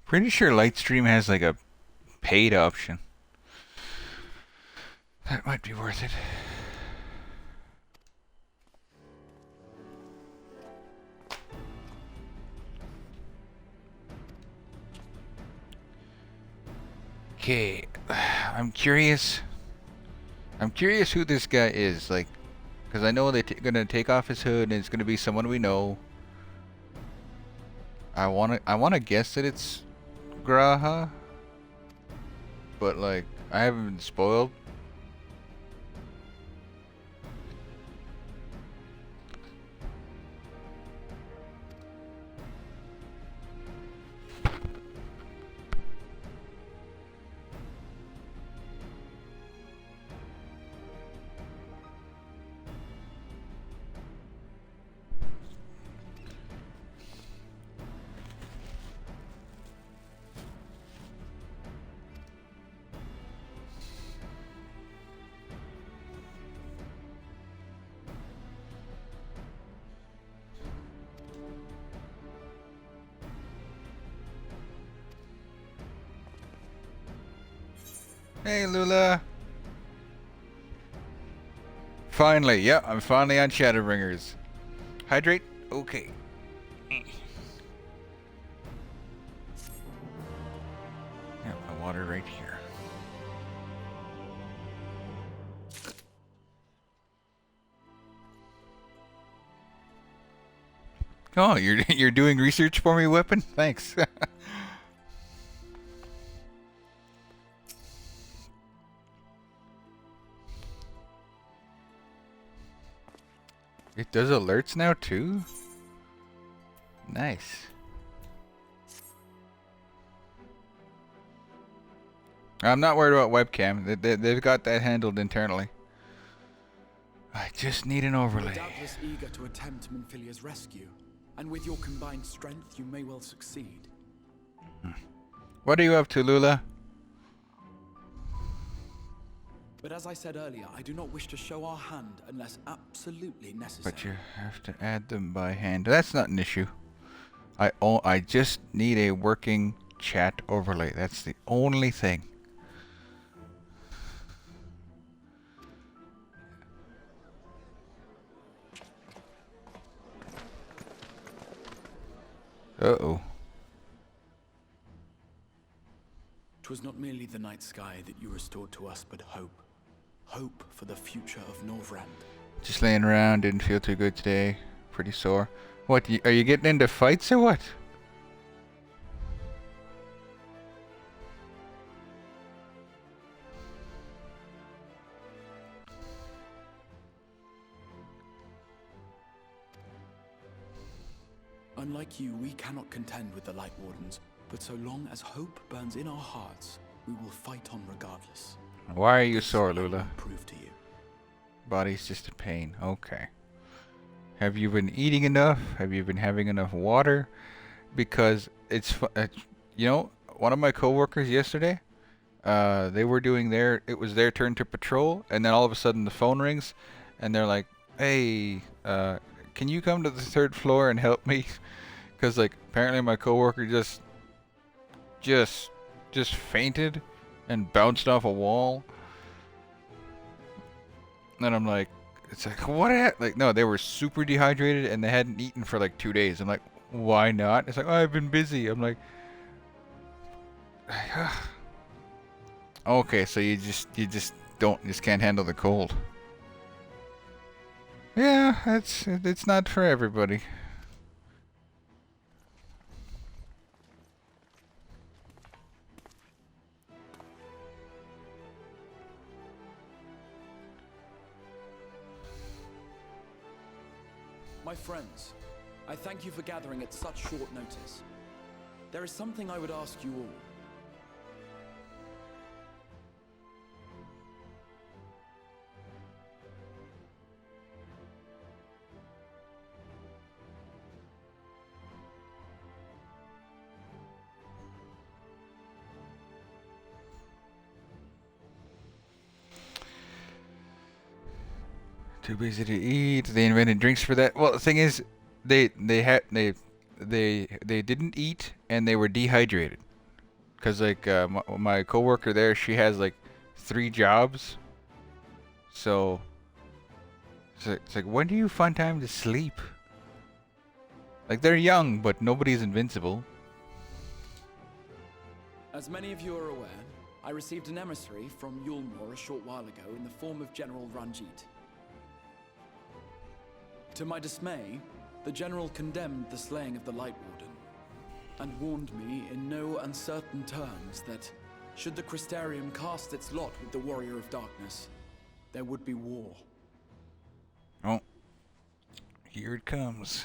Pretty sure Lightstream has like a paid option. That might be worth it. Okay, I'm curious who this guy is, like, because I know they're gonna take off his hood and it's gonna be someone we know. I wanna guess that it's Graha, but like I haven't been spoiled. Hey, Lula. Finally, yeah, I'm finally on Shadowbringers. Hydrate? Okay. Yeah, my water right here. Oh, you're doing research for me, weapon? Thanks. It does alerts now too? Nice. I'm not worried about webcam. They've got that handled internally. I just need an You are overlay. doubtless eager to attempt Minfilia's rescue, and with your combined strength, you may well succeed. What are you up to, Lula? But as I said earlier, I do not wish to show our hand unless absolutely necessary. But you have to add them by hand. That's not an issue. I just need a working chat overlay. That's the only thing. Uh-oh. 'Twas not merely the night sky that you restored to us, but hope. Hope for the future of Norvrand. Just laying around, didn't feel too good today. Pretty sore. What, are you getting into fights or what? Unlike you, we cannot contend with the Light Wardens, but so long as hope burns in our hearts, we will fight on regardless. Why are you This sore, I will Lula? prove to you. Body's just a pain. Okay. Have you been eating enough? Have you been having enough water? Because it's you know, one of my coworkers yesterday, they were doing it was their turn to patrol, and then all of a sudden the phone rings, and they're like, "Hey, can you come to the 3rd floor and help me?" Because like apparently my coworker just fainted and bounced off a wall. And I'm like, it's like, what? Like, no, they were super dehydrated and they hadn't eaten for like 2 days. I'm like, why not? It's like, oh, I've been busy. I'm like, okay, so you just can't handle the cold. Yeah, it's not for everybody. My friends, I thank you for gathering at such short notice. There is something I would ask you all. Too busy to eat. They invented drinks for that. Well, the thing is, they didn't eat and they were dehydrated. Cause like my coworker there, she has like 3 jobs. So it's like, when do you find time to sleep? Like, they're young, but nobody's invincible. As many of you are aware, I received an emissary from Yulmore a short while ago in the form of General Ranjit. To my dismay, the General condemned the slaying of the Light Warden. and warned me in no uncertain terms that, should the Crystarium cast its lot with the Warrior of Darkness, there would be war. Oh, here it comes.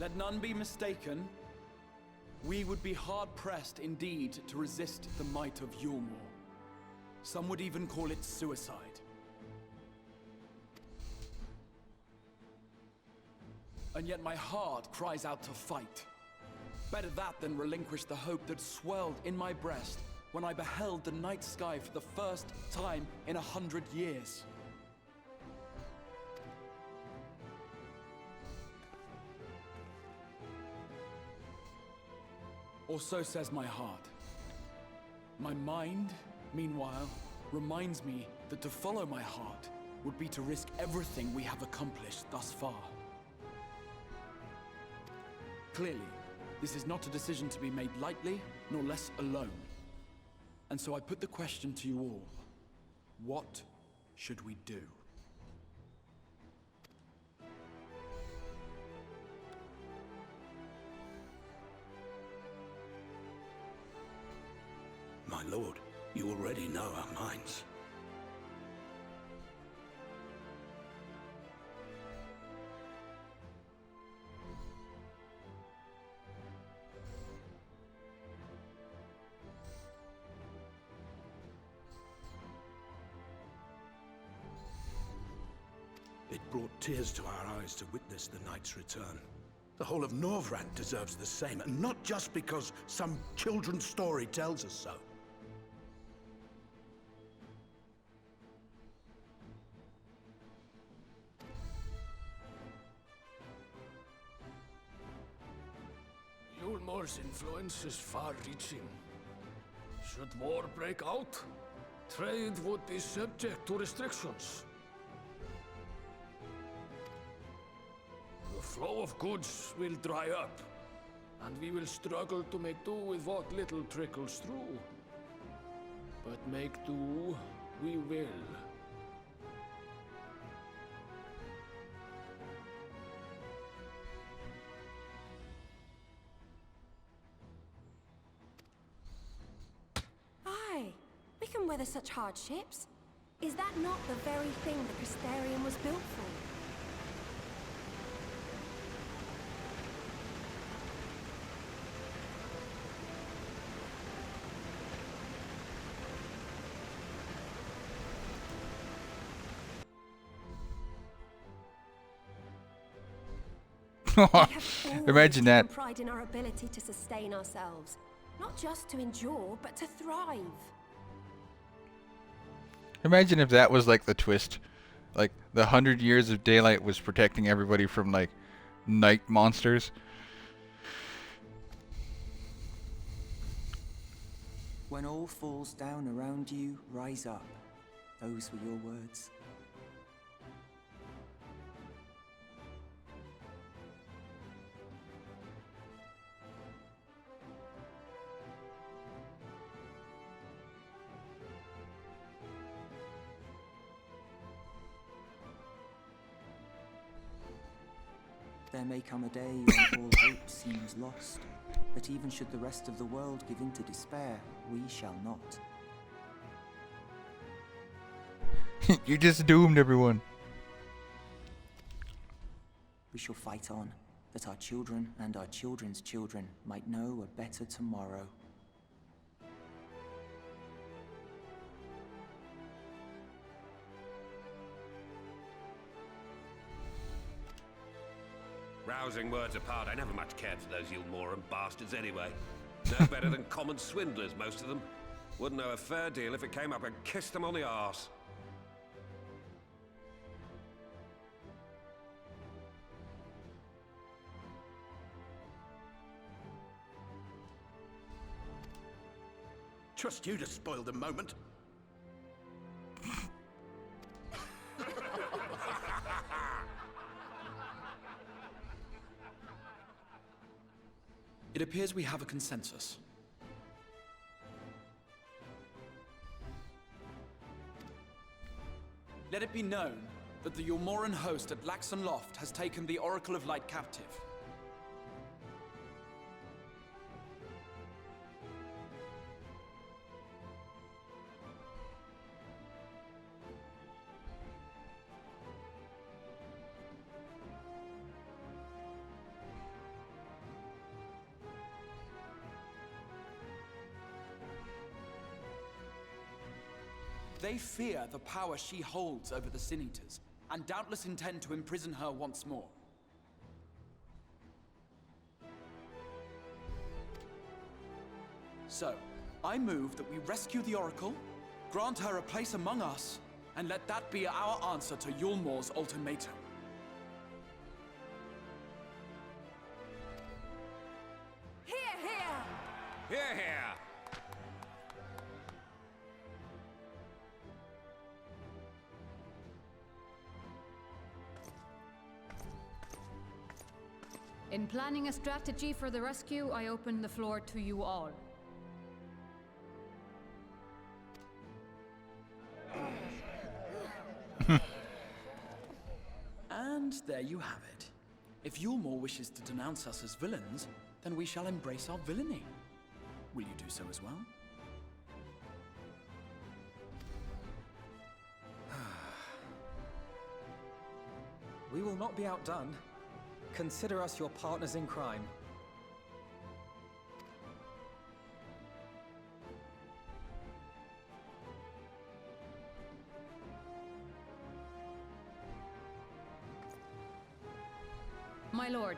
Let none be mistaken. We would be hard-pressed indeed to resist the might of Yulmore. Some would even call it suicide. And yet my heart cries out to fight. Better that than relinquish the hope that swelled in my breast when I beheld the night sky for the first time in 100 years. Or so says my heart. My mind, meanwhile, reminds me that to follow my heart would be to risk everything we have accomplished thus far. Clearly, this is not a decision to be made lightly, nor less alone. And so I put the question to you all. What should we do? My lord, you already know our minds. It brought tears to our eyes to witness the knight's return. The whole of Norvrand deserves the same, and not just because some children's story tells us so. Yulmore's influence is far-reaching. Should war break out, trade would be subject to restrictions. The flow of goods will dry up, and we will struggle to make do with what little trickles through. But make do we will. We can weather such hardships. Is that not the very thing the Crystarium was built for? Imagine that. Pride in our ability to sustain ourselves, not just to endure, but to thrive. Imagine if that was like the twist. Like the 100 years of daylight was protecting everybody from like night monsters. When all falls down around you, rise up. Those were your words. There may come a day when all hope seems lost, but even should the rest of the world give in to despair, we shall not. You just doomed everyone. We shall fight on, that our children and our children's children might know a better tomorrow. Rousing words apart, I never much cared for those Yulmoran bastards anyway. No better than common swindlers, most of them. Wouldn't know a fair deal if it came up and kissed them on the arse. trust you to spoil the moment. It appears we have a consensus. Let it be known that the Yulmoran host at Laxon Loft has taken the Oracle of Light captive. They fear the power she holds over the Sin Eaters, and doubtless intend to imprison her once more. So, I move that we rescue the Oracle, grant her a place among us, and let that be our answer to Yulmor's ultimatum. Hear, hear! Hear, hear! In planning a strategy for the rescue, I open the floor to you all. And there you have it. If Yulmor wishes to denounce us as villains, then we shall embrace our villainy. Will you do so as well? We will not be outdone. Consider us your partners in crime. My lord,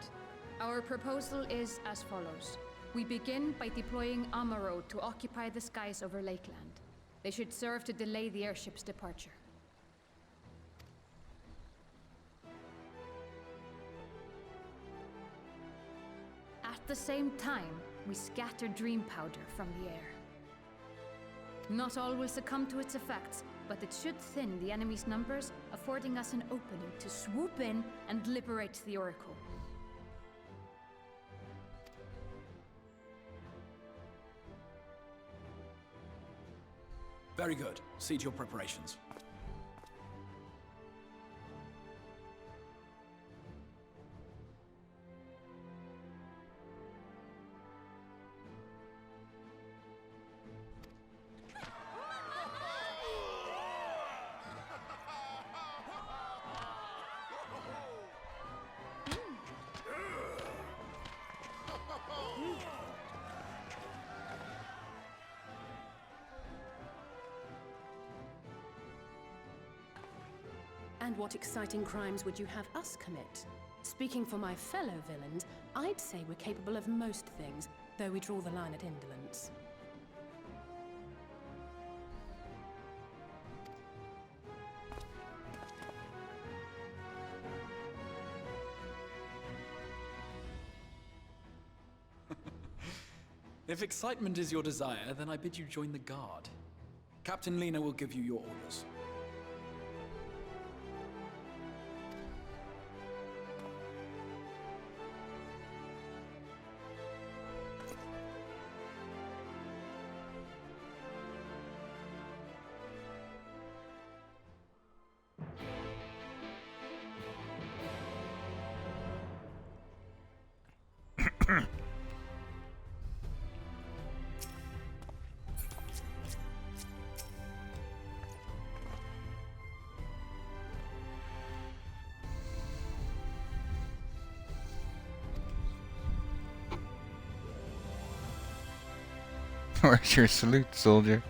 our proposal is as follows. We begin by deploying Amaro to occupy the skies over Lakeland. They should serve to delay the airship's departure. At the same time, we scatter dream powder from the air. Not all will succumb to its effects, but it should thin the enemy's numbers, affording us an opening to swoop in and liberate the Oracle. Very good. See to your preparations. And what exciting crimes would you have us commit? Speaking for my fellow villains, I'd say we're capable of most things, though we draw the line at indolence. If excitement is your desire, then I bid you join the Guard. Captain Lena will give you your orders. Where's your salute, soldier?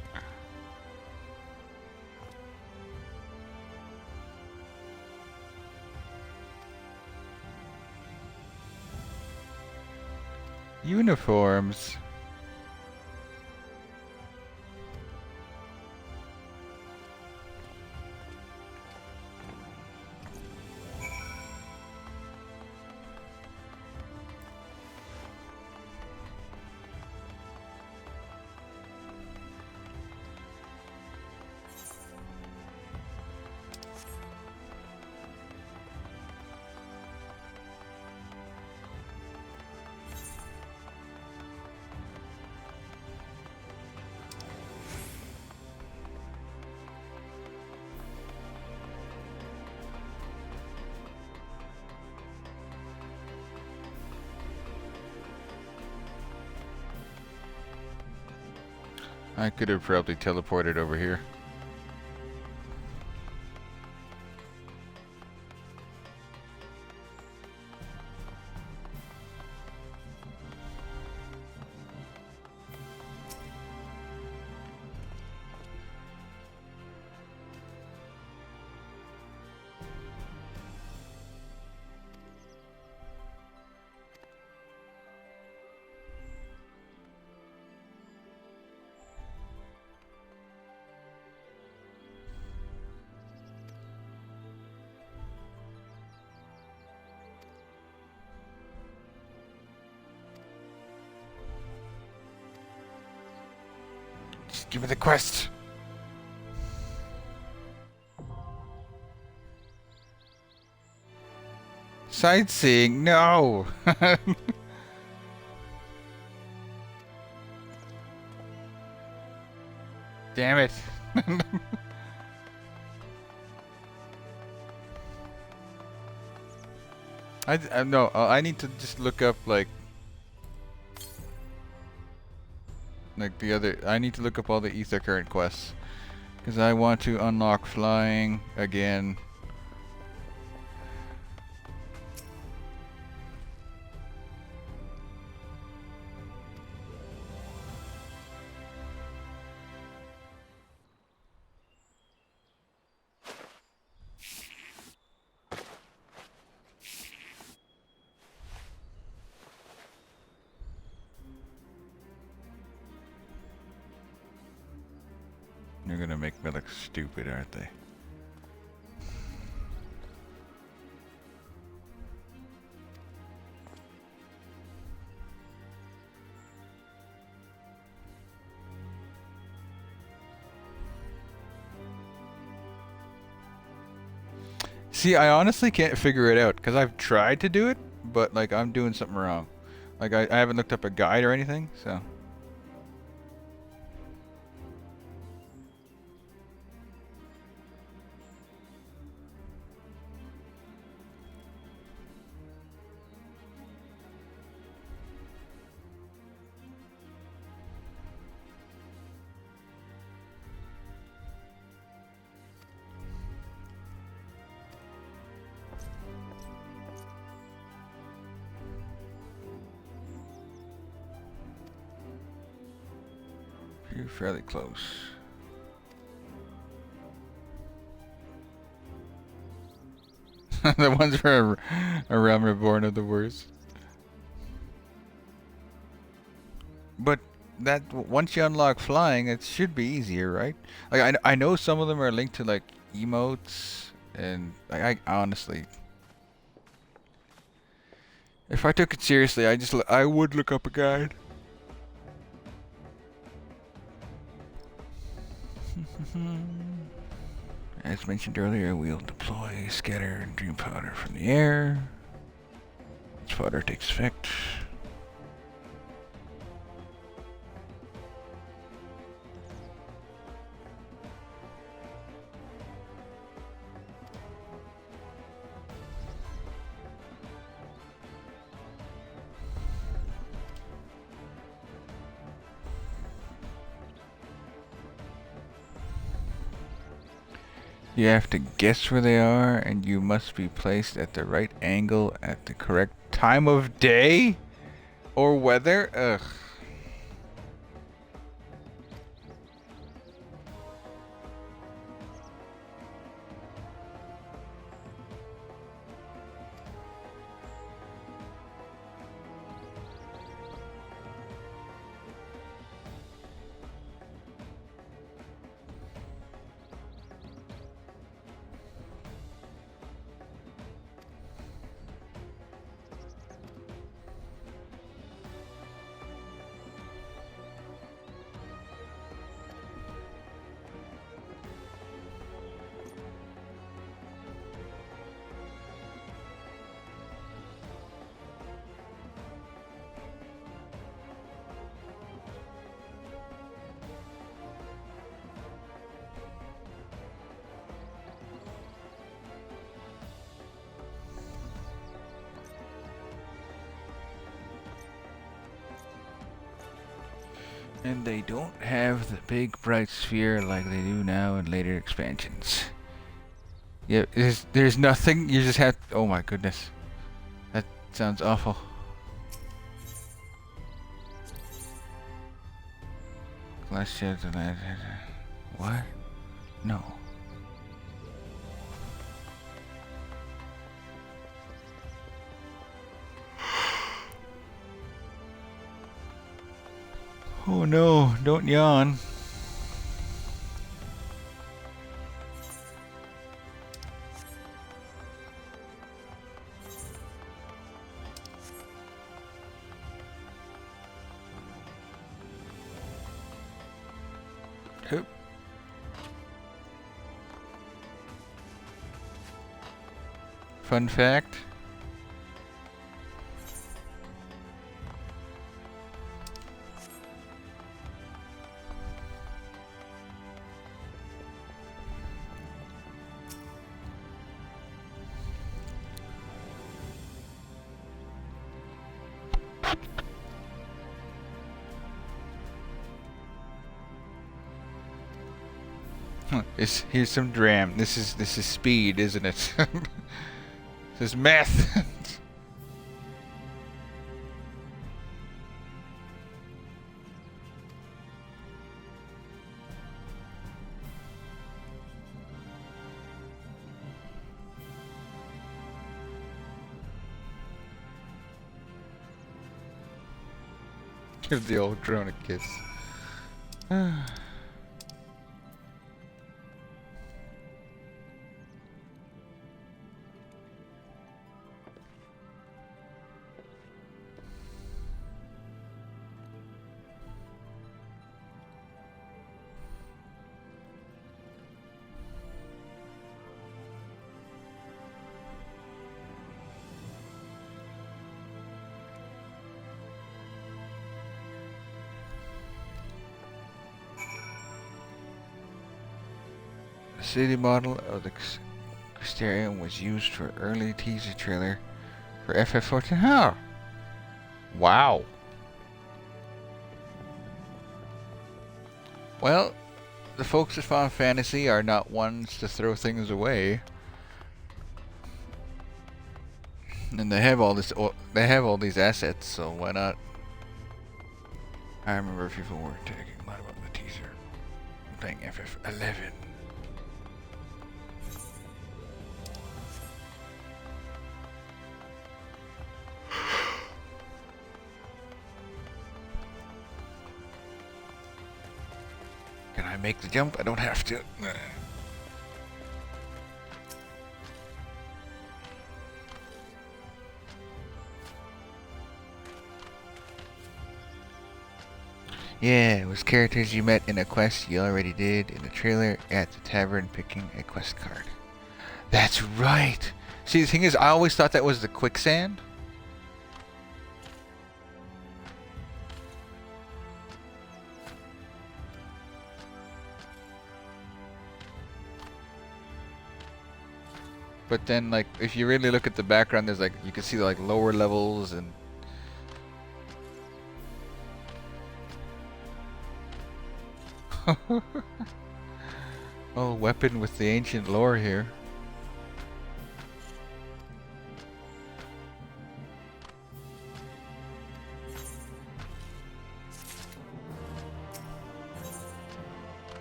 Uniforms. I could have probably teleported over here. Just give me the quest. Sightseeing? No! Damn it. No, I need to just look up like the other. I need to look up all the ether current quests because I want to unlock flying again. They're gonna make me look stupid, aren't they? See, I honestly can't figure it out because I've tried to do it, but like I'm doing something wrong. Like I haven't looked up a guide or anything, so. You're fairly close. The ones for a realm reborn are the worst. But that once you unlock flying, it should be easier, right? Like I know some of them are linked to like emotes, and I honestly, if I took it seriously, I would look up a guide. As mentioned earlier, we'll deploy scatter and dream powder from the air. Each powder takes effect. You have to guess where they are, and you must be placed at the right angle at the correct time of day or weather. Ugh. And they don't have the big bright sphere like they do now in later expansions. Yeah, there's nothing. You just have. Oh my goodness, that sounds awful. Glass shed. What? No. Oh no! Don't yawn. Oop. Fun fact. Here's some dram. This is speed, isn't it? This is meth. Give the old drone a kiss. The city model of the Crystarium was used for early teaser trailer for FF14. Huh. Wow. Well, the folks at Final Fantasy are not ones to throw things away. And they have all these assets, so why not? I remember people were talking a lot about the teaser. I'm playing FF11. Can I make the jump? I don't have to. Yeah, it was characters you met in a quest you already did in the trailer at the tavern picking a quest card. That's right! See, the thing is, I always thought that was the quicksand. But then, like, if you really look at the background, there's like, you can see like lower levels and... Oh, weapon with the ancient lore here.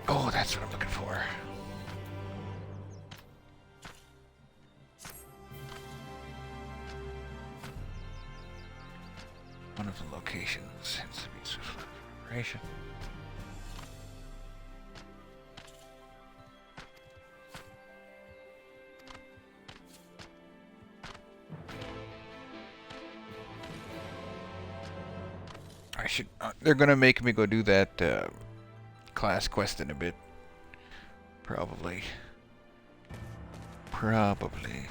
Oh, that's what I'm looking for. One of the locations seems to be useful for information. I should. They're gonna make me go do that class quest in a bit. Probably. Probably.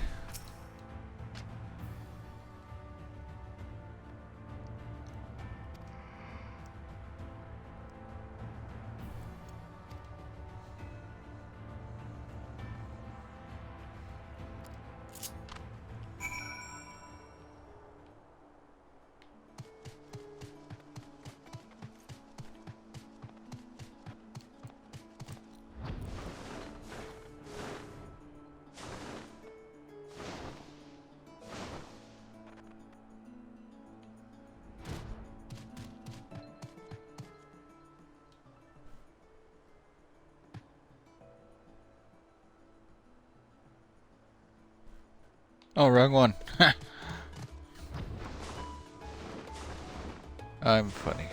Oh, wrong one. I'm funny.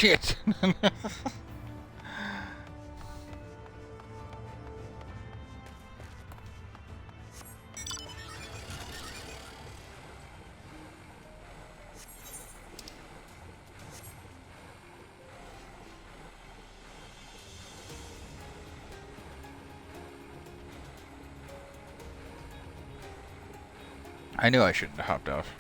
Shit! I knew I shouldn't have hopped off.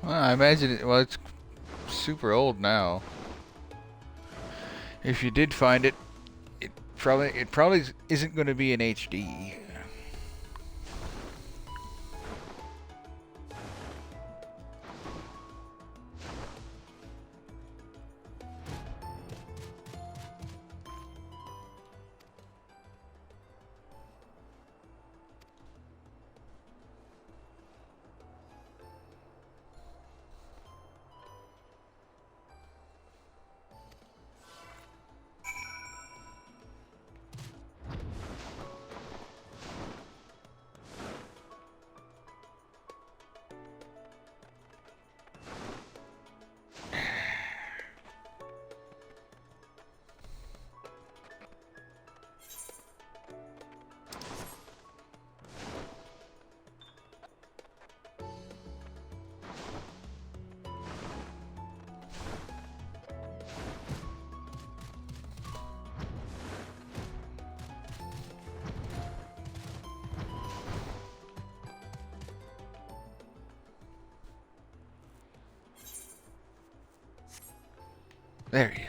Well, I imagine it. Well, it's super old now. If you did find it, it probably isn't going to be in HD. There he is.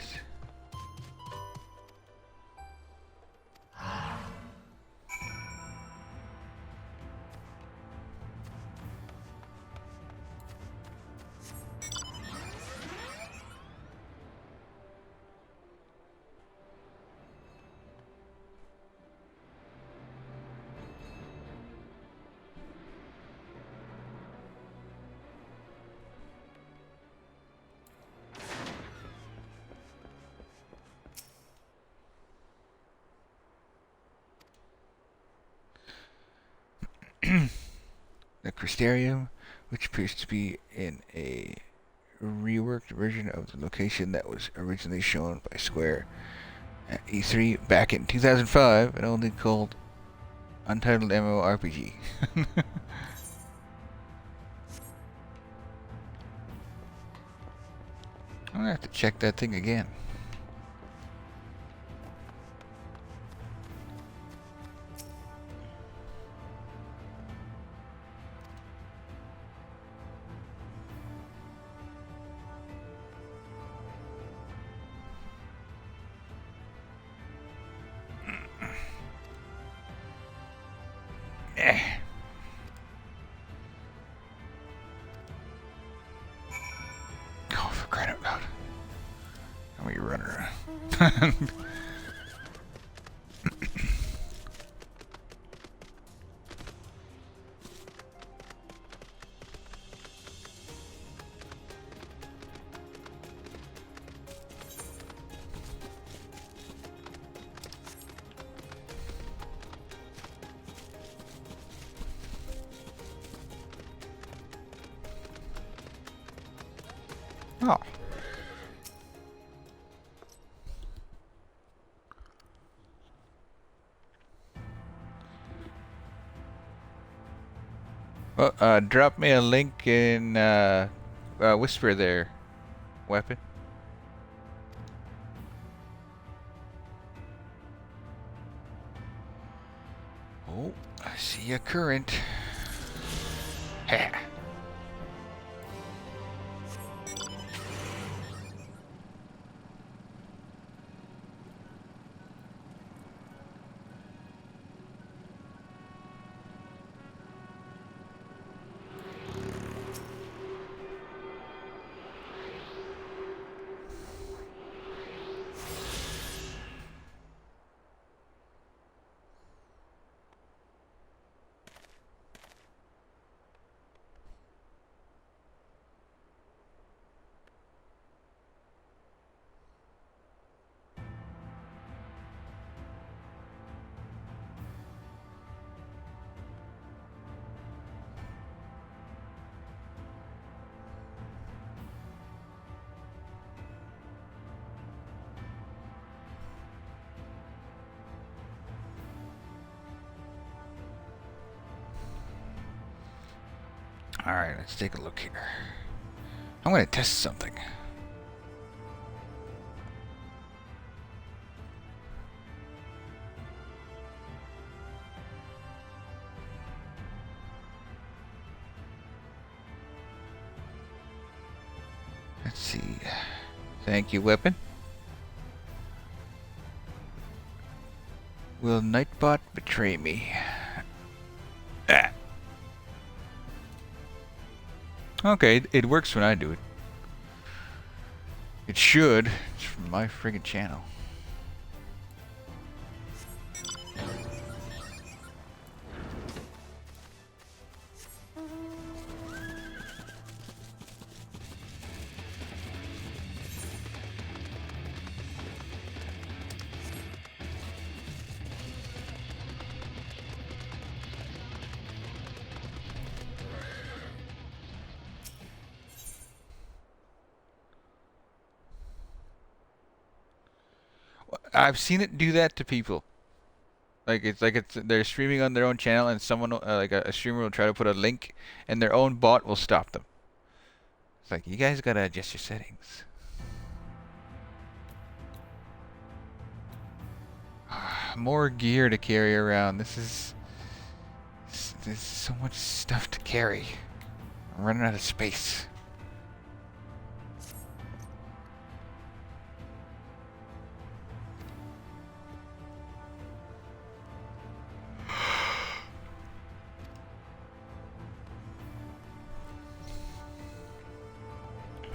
The Crystarium, which appears to be in a reworked version of the location that was originally shown by Square at E3 back in 2005, and only called Untitled MMORPG. I'm gonna have to check that thing again. Oh, for crying out loud. How are you running around? Oh. Well, drop me a link in Whisper there, Weapon. Oh, I see a current. Ha. Alright, let's take a look here. I'm gonna test something. Let's see. Thank you, Weapon. Will Nightbot betray me? Ah. Okay, it works when I do it. It should. It's from my friggin' channel. I've seen it do that to people. It's they're streaming on their own channel, and someone like a streamer will try to put a link, and their own bot will stop them. It's like, you guys gotta adjust your settings. More gear to carry around. There's so much stuff to carry. I'm running out of space.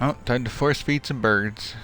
Oh, time to force feed some birds.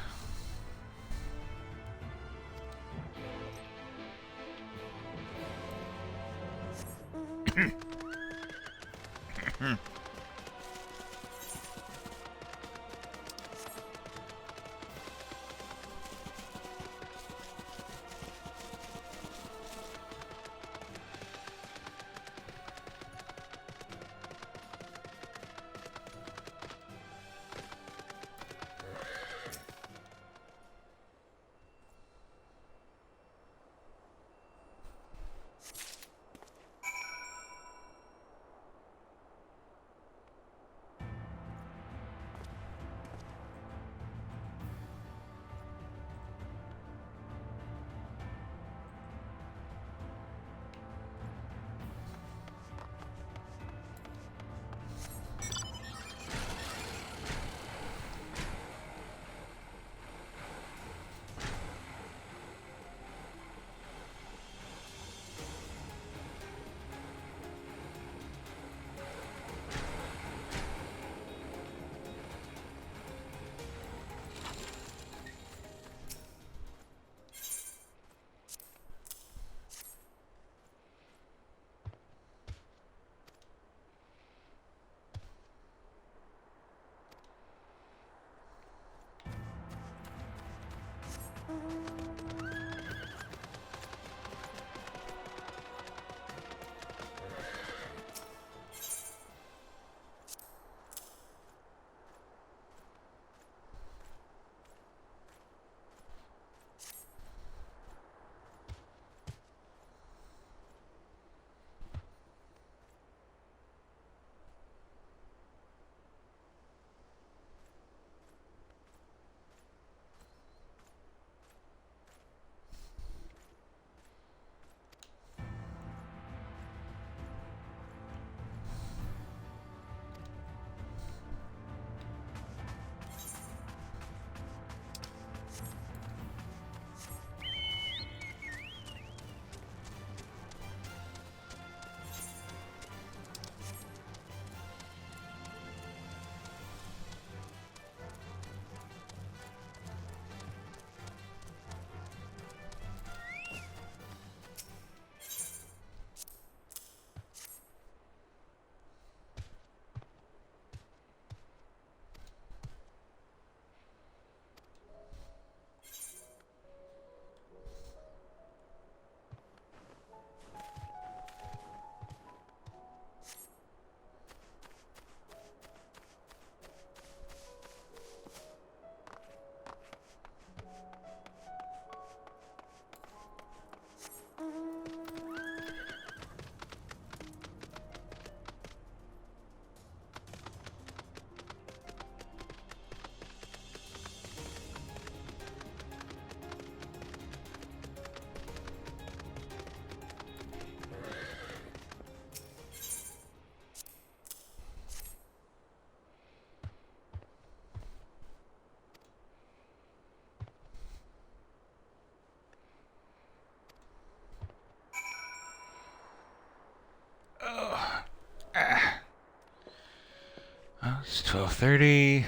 Well, it's 12:30.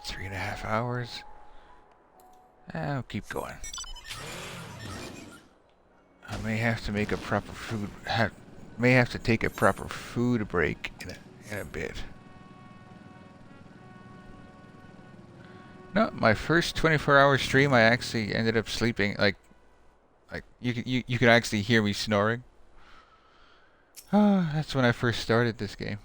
3.5 hours. I'll keep going. I may have to make a proper food. May have to take a proper food break in a bit. No, my first 24-hour stream, I actually ended up sleeping. Like you could actually hear me snoring. Ah, that's when I first started this game.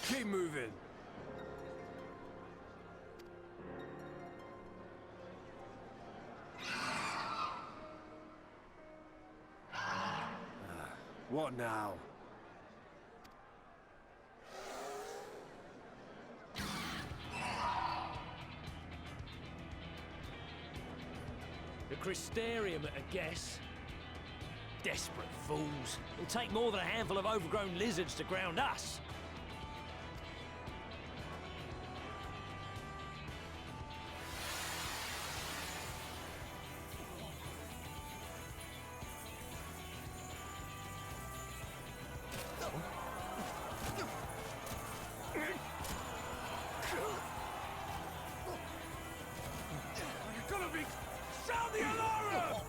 Keep moving. What now? The Crystarium at a guess. Desperate fools. It'll take more than a handful of overgrown lizards to ground us. You're gonna be... Sound the alarm!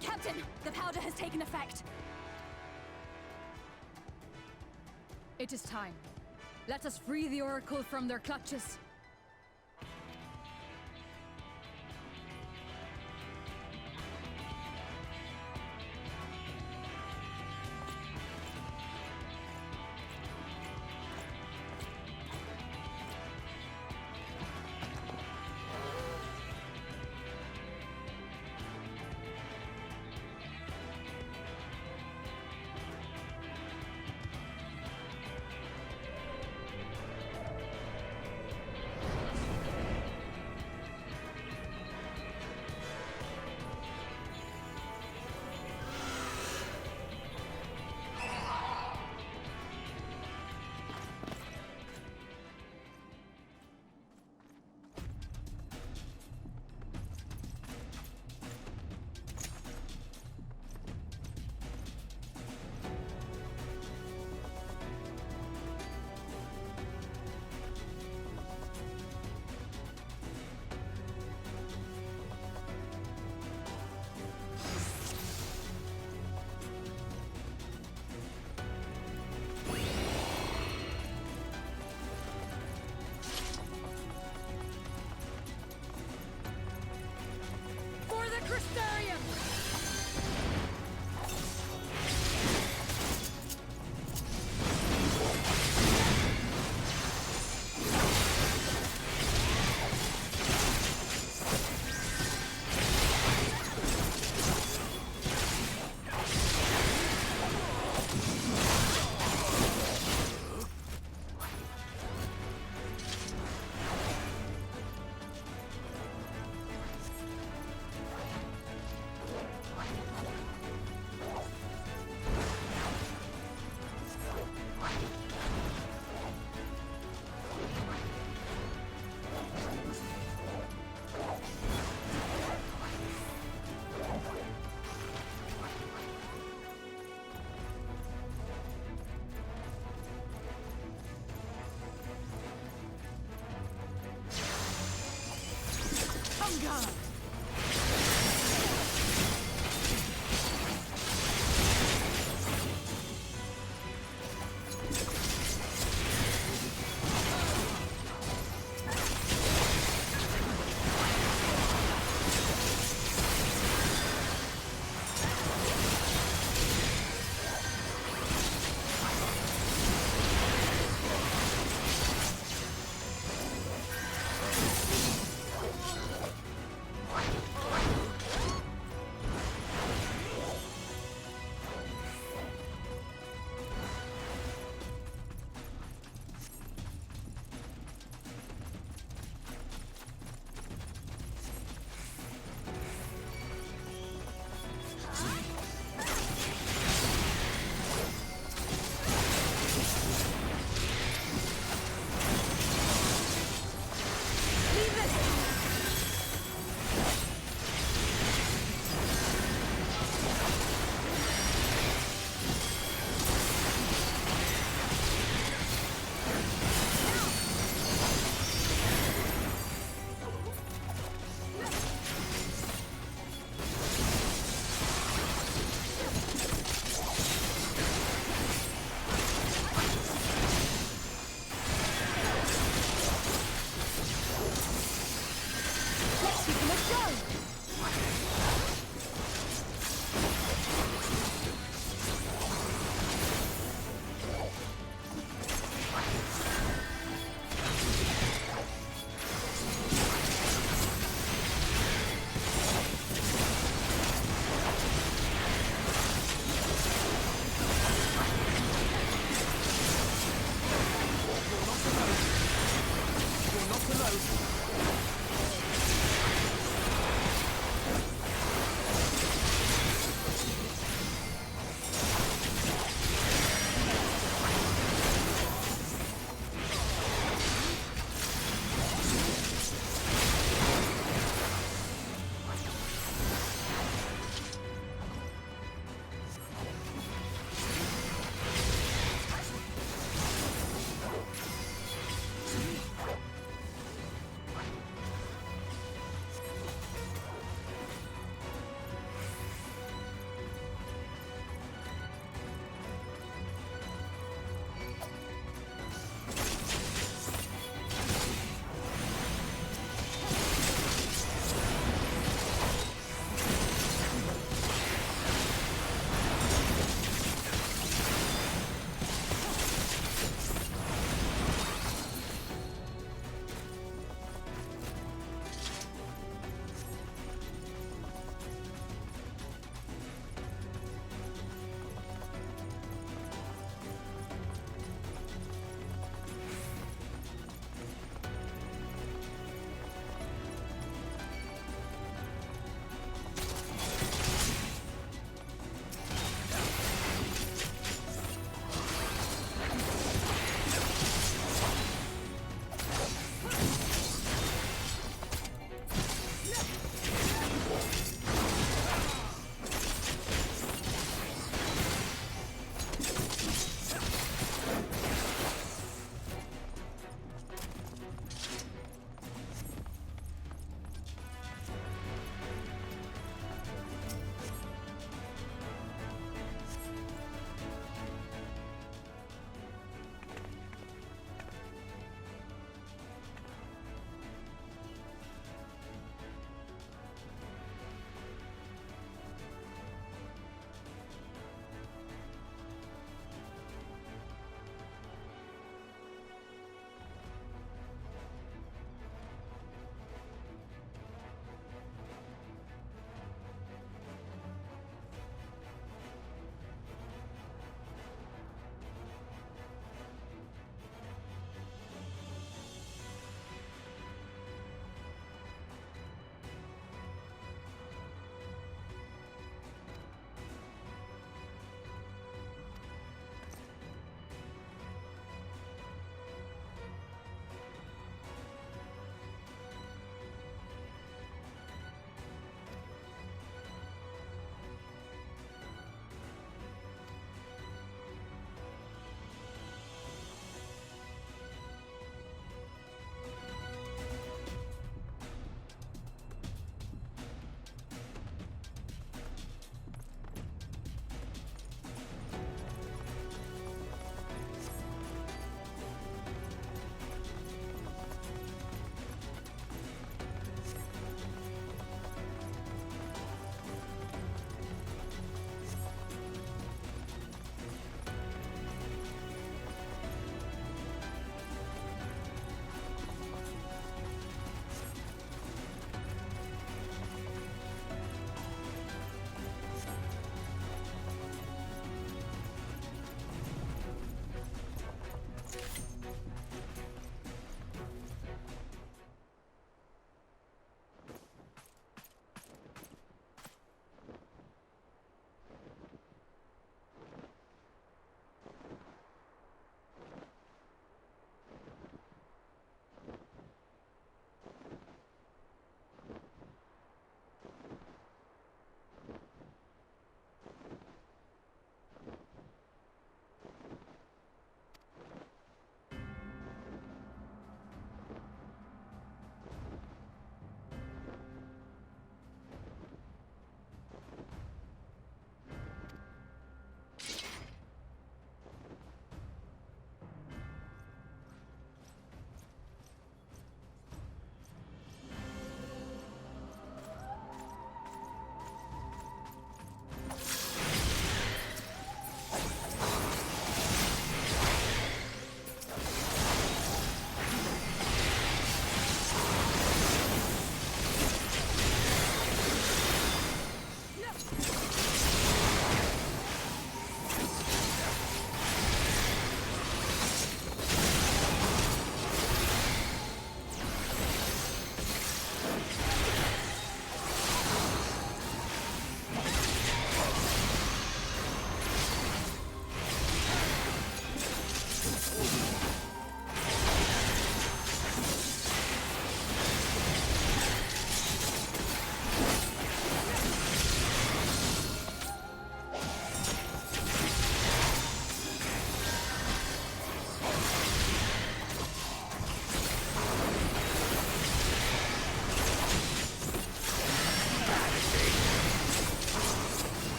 Captain, the powder has taken effect. It is time. Let us free the Oracle from their clutches. For the Crystarium! Hunger!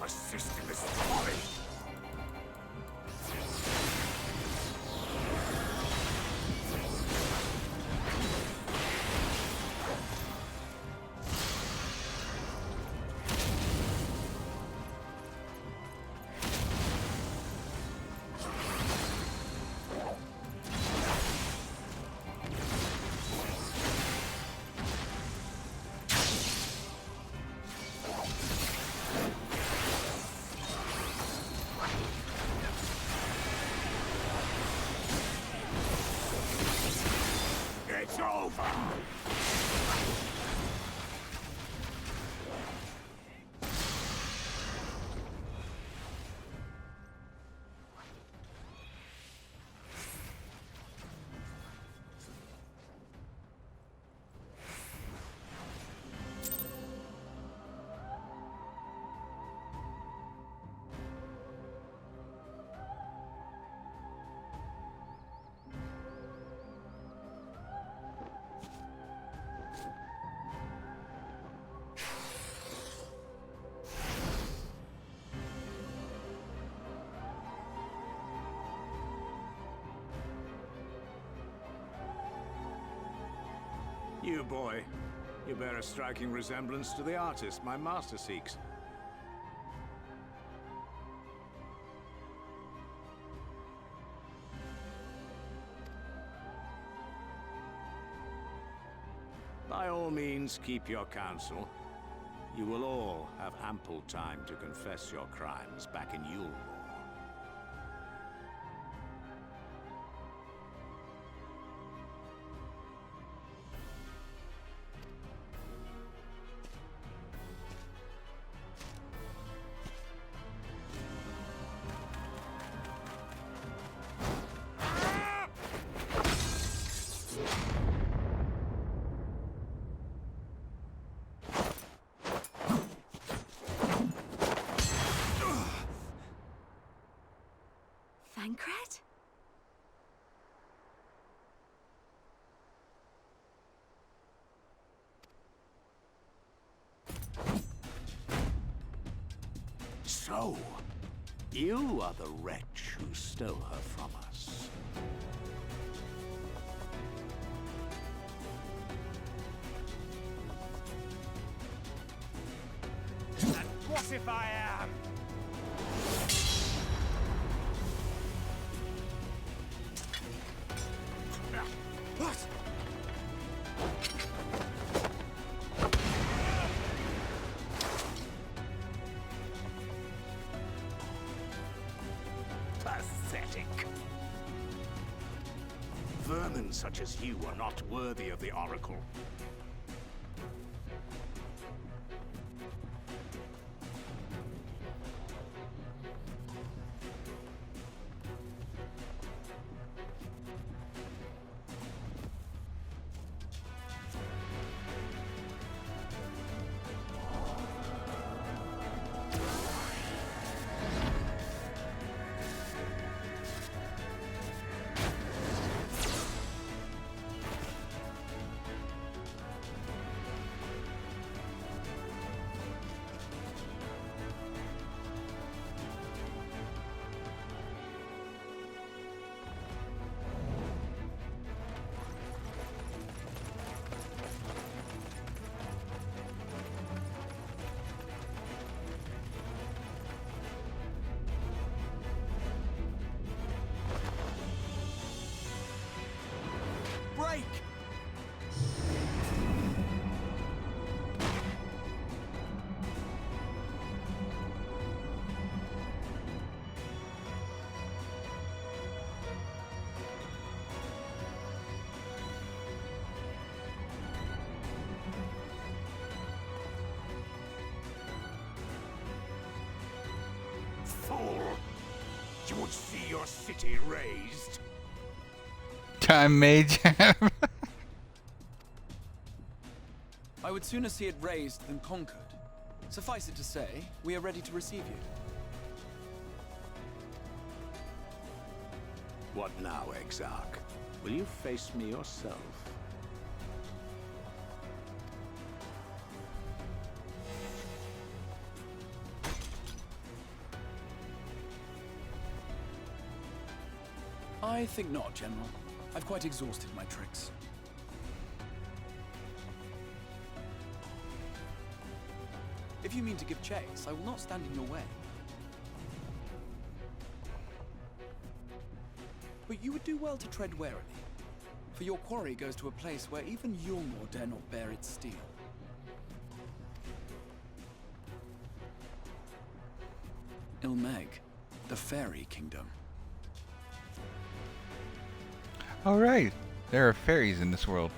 My system is folly. It's over! You, boy. You bear a striking resemblance to the artist my master seeks. By all means, keep your counsel. You will all have ample time to confess your crimes back in Yule. Thancred? So, you are the wretch who stole her from us. And what if I am? What? Pathetic. Vermin such as you are not worthy of the Oracle. Break! Fool! You would see your city razed. Time mage. I would sooner see it razed than conquered. Suffice it to say, we are ready to receive you. What now, Exarch? Will you face me yourself? I think not, General. I've quite exhausted my tricks. If you mean to give chase, I will not stand in your way. But you would do well to tread warily, for your quarry goes to a place where even Yulmore dare not bear its steel. Ilmeg, the fairy kingdom. All right, there are fairies in this world.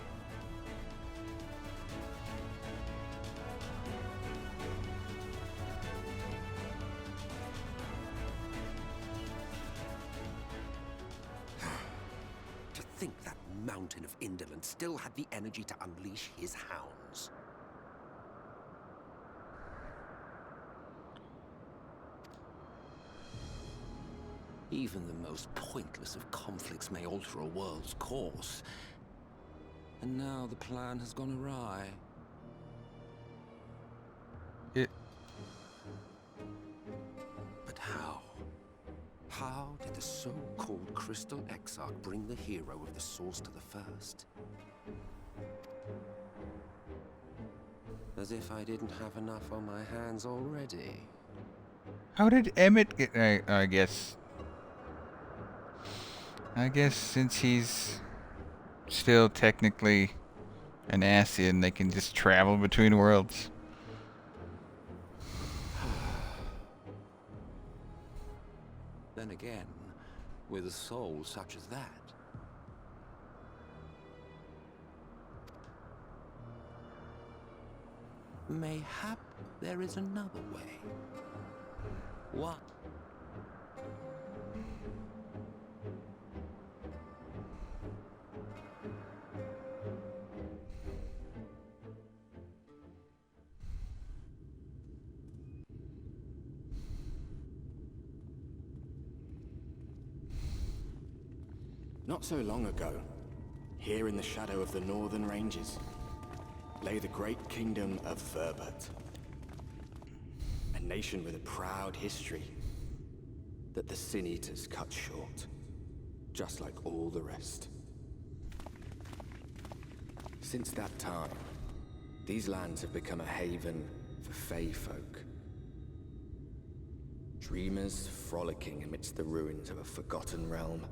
To think that mountain of indolence still had the energy to unleash his hounds. Even the most pointless of conflicts may alter a world's course. And now the plan has gone awry. But how? How did the so-called Crystal Exarch bring the hero of the Source to the First? As if I didn't have enough on my hands already. How did Emmett get... I guess since he's still technically an Ascian, they can just travel between worlds. Then again, with a soul such as that, mayhap there is another way. What? Not so long ago, here in the shadow of the northern ranges, lay the great kingdom of Verbert. A nation with a proud history that the Sin Eaters cut short, just like all the rest. Since that time, these lands have become a haven for Fey folk. Dreamers frolicking amidst the ruins of a forgotten realm.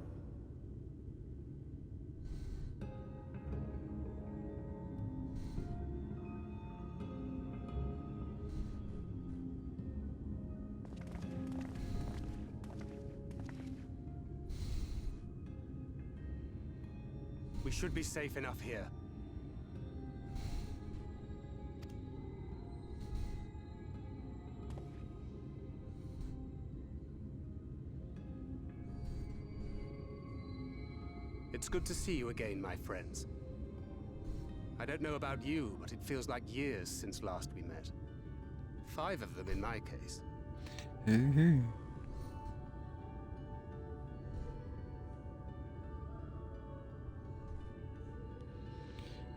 We should be safe enough here. It's good to see you again, my friends. I don't know about you, but it feels like years since last we met. 5 of them in my case.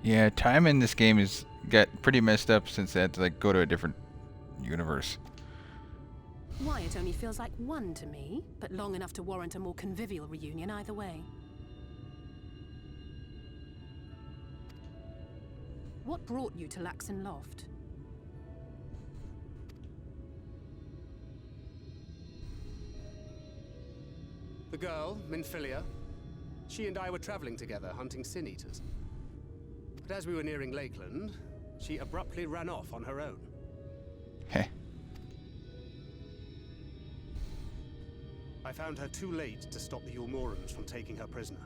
Yeah, time in this game has got pretty messed up since I had to go to a different universe. Why, it only feels like 1 to me, but long enough to warrant a more convivial reunion either way. What brought you to Laxon Loft? The girl, Minfilia, she and I were traveling together, hunting Sin Eaters. But as we were nearing Lakeland, she abruptly ran off on her own. Heh. I found her too late to stop the Yulmorans from taking her prisoner.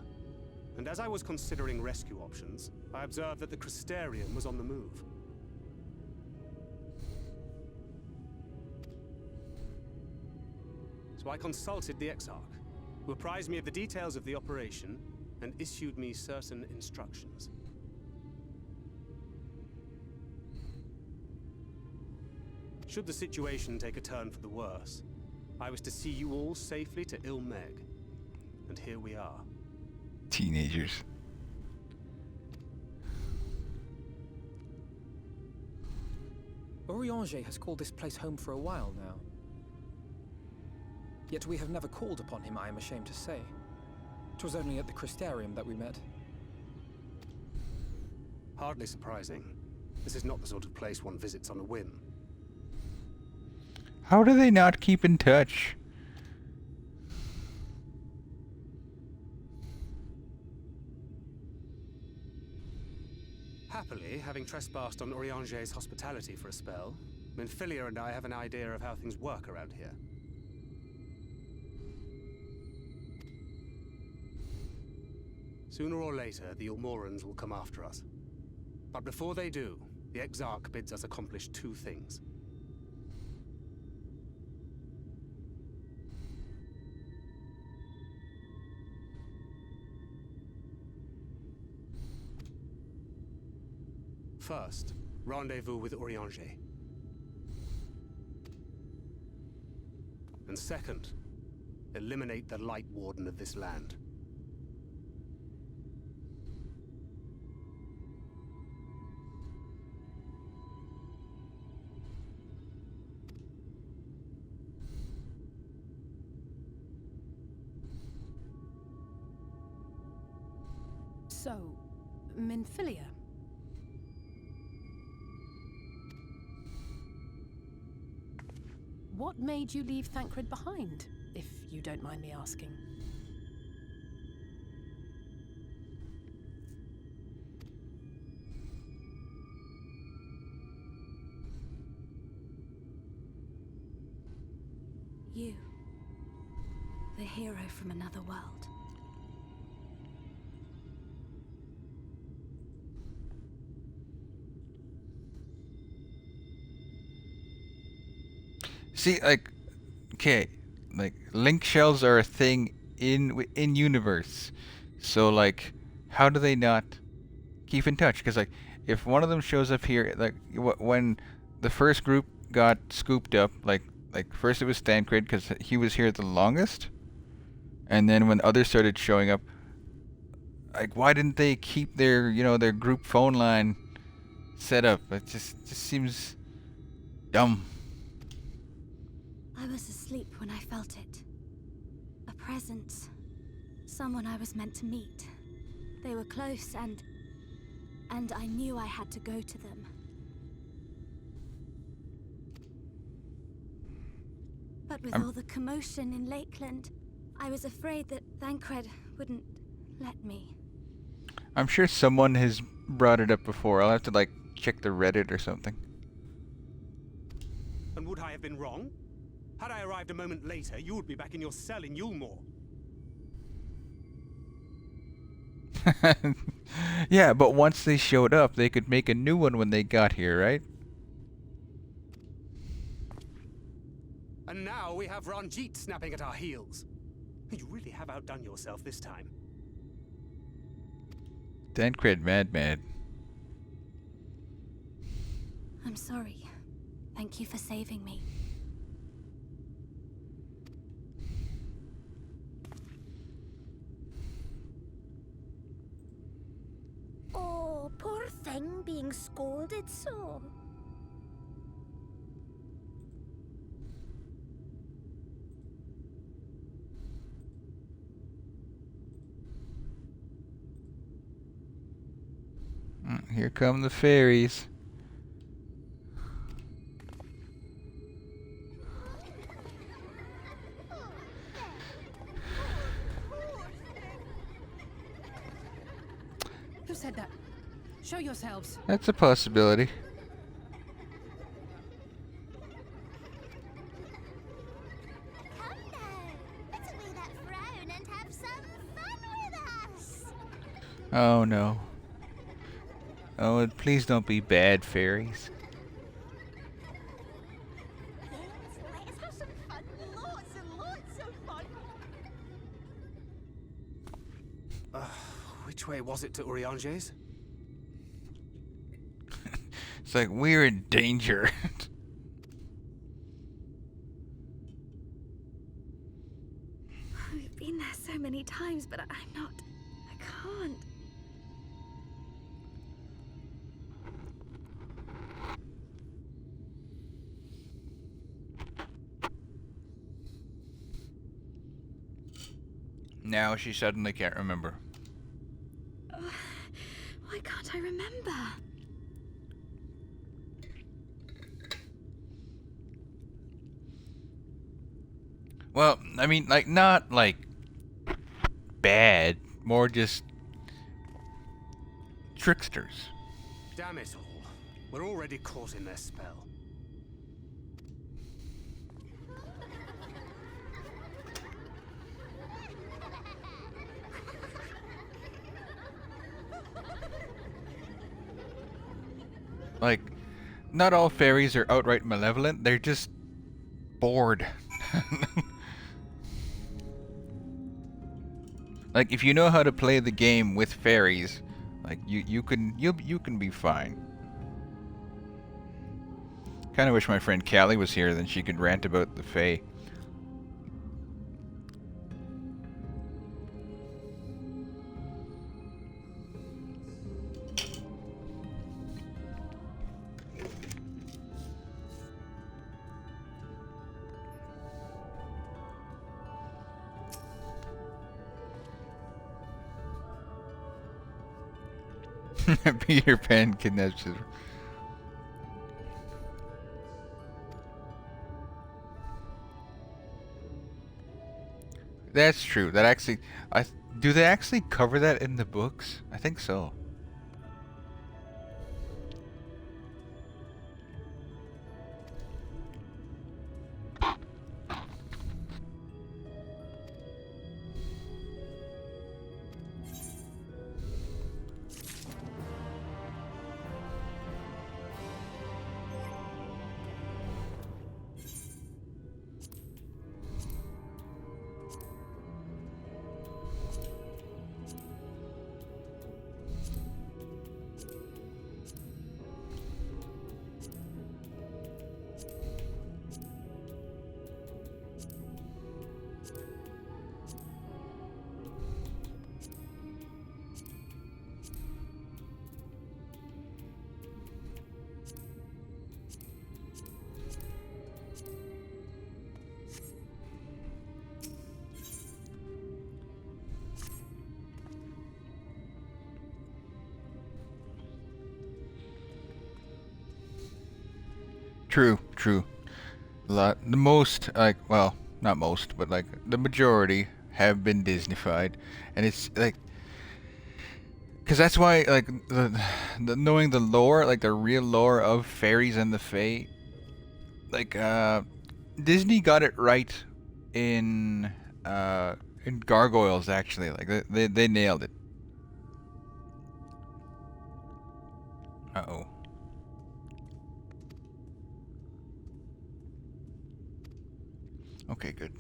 And as I was considering rescue options, I observed that the Crystarium was on the move. So I consulted the Exarch, who apprised me of the details of the operation and issued me certain instructions. Should the situation take a turn for the worse, I was to see you all safely to Ilmeg. And here we are. Teenagers. Orianger has called this place home for a while now. Yet we have never called upon him, I am ashamed to say. 'Twas only at the Crystarium that we met. Hardly surprising. This is not the sort of place one visits on a whim. How do they not keep in touch? Happily, having trespassed on Urianger's hospitality for a spell, Minfilia and I have an idea of how things work around here. Sooner or later, the Ulmorans will come after us. But before they do, the Exarch bids us accomplish two things. First, rendezvous with Urianger. And second, eliminate the Light Warden of this land. So, Minfilia. What made you leave Thancred behind, if you don't mind me asking? You. The hero from another world. See, like, okay, like link shells are a thing in universe. So like, how do they not keep in touch? Because like, if one of them shows up here, like when the first group got scooped up, like first it was Thancred because he was here the longest, and then when others started showing up, like why didn't they keep their their group phone line set up? It just seems dumb. I was asleep when I felt it. A presence. Someone I was meant to meet. They were close and I knew I had to go to them. But with all the commotion in Lakeland, I was afraid that Thancred wouldn't let me. I'm sure someone has brought it up before. I'll have to like check the Reddit or something. And would I have been wrong? Had I arrived a moment later, you would be back in your cell in Yulmore. Yeah, but once they showed up, they could make a new one when they got here, right? And now we have Ranjit snapping at our heels. You really have outdone yourself this time. Thancred, mad. I'm sorry. Thank you for saving me. Oh, poor thing being scolded so. Here come the fairies. Who said that? Show yourselves. That's a possibility. Come now, let's away that frown and have some fun with us. Oh no. Oh, please don't be bad fairies. Let's have some fun, lots and lots of fun. Which way was it to Urianger's? It's like we're in danger. We've been there so many times, but I can't. Now she suddenly can't remember. Why can't I remember? Well, I mean, like, not like bad, more just tricksters. Damn it all. We're already caught in their spell. Like, not all fairies are outright malevolent, they're just bored. Like, if you know how to play the game with fairies, like, you can be fine. Kind of wish my friend Callie was here, then she could rant about the Fae. Peter Pan kidnaps his... That's true. That actually... do they actually cover that in the books? I think so. True, true. The most, like, well, not most, but like the majority have been Disneyfied, and it's like, because that's why, like, the knowing the lore, like the real lore of fairies and the Fae, like, Disney got it right in Gargoyles, actually. Like, they nailed it. Uh-oh. Okay, good.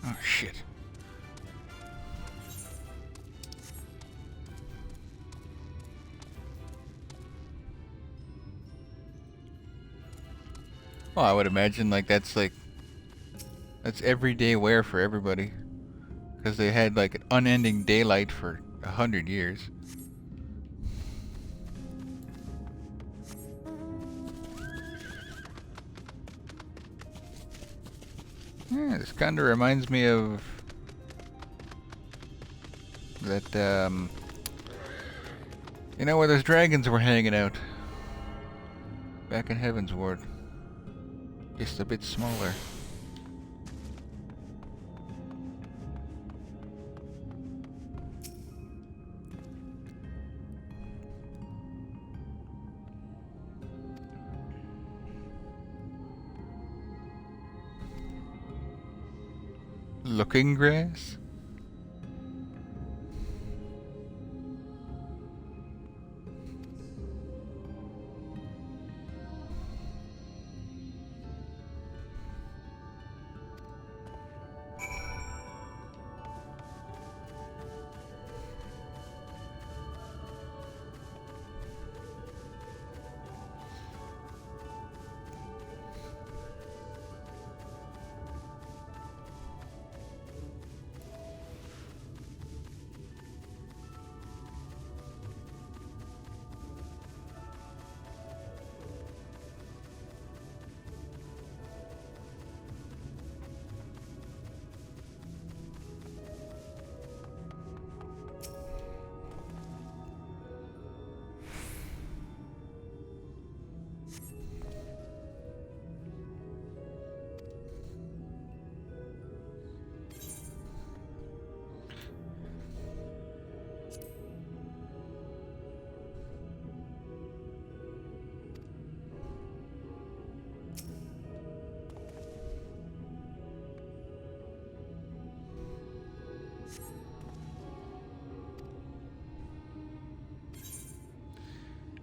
Oh, shit. Well, I would imagine, like, that's everyday wear for everybody. Because they had, like, an unending daylight for 100 years. Yeah, this kind of reminds me of that, you know, where those dragons were hanging out. Back in Heaven's Ward. Just a bit smaller. Looking grass?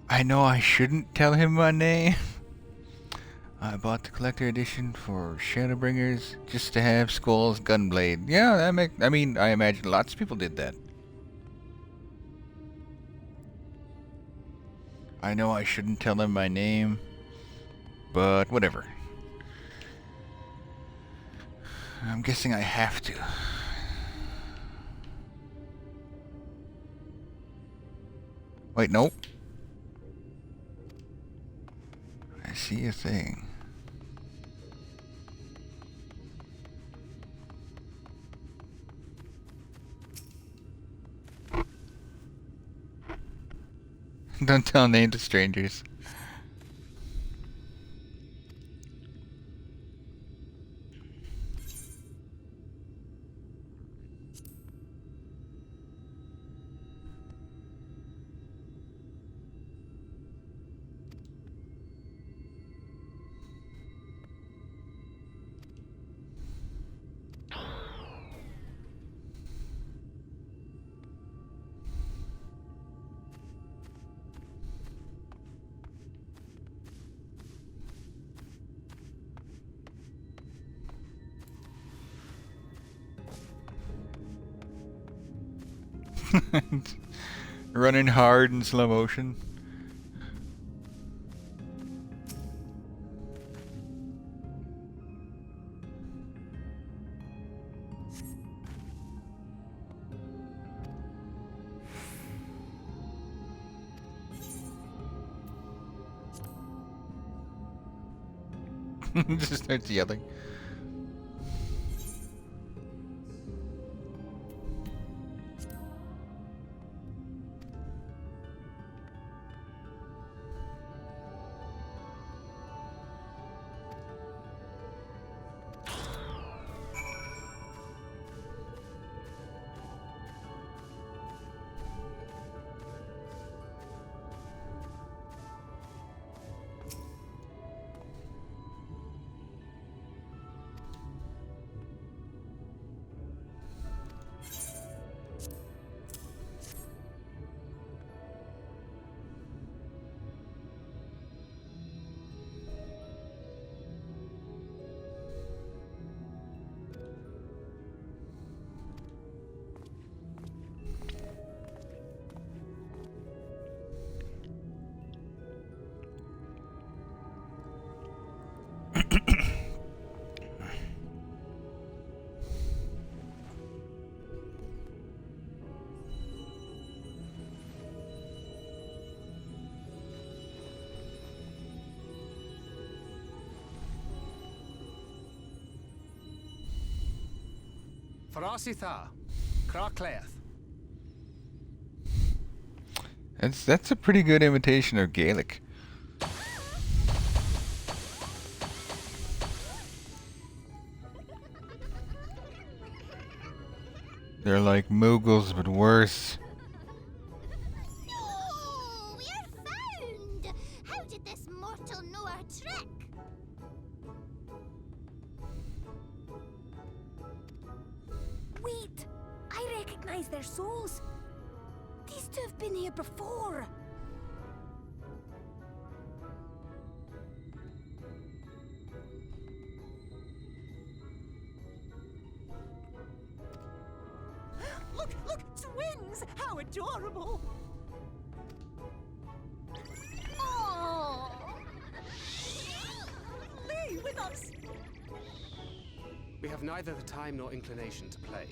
I know I shouldn't tell him my name. I bought the collector edition for Shadowbringers just to have Skull's Gunblade. Yeah, I mean, I imagine lots of people did that. I know I shouldn't tell him my name, but whatever. I'm guessing I have to. Wait, nope. I see a thing. Don't tell names to strangers. Running hard in slow motion. Just starts yelling. Farasitha, Krakleath. That's a pretty good imitation of Gaelic. They're like Mughals, but worse. No, we're found! How did this mortal know our trick? recognize their souls. These two have been here before. Look, twins! How adorable! Oh! Lee, with us! We have neither the time nor inclination to play.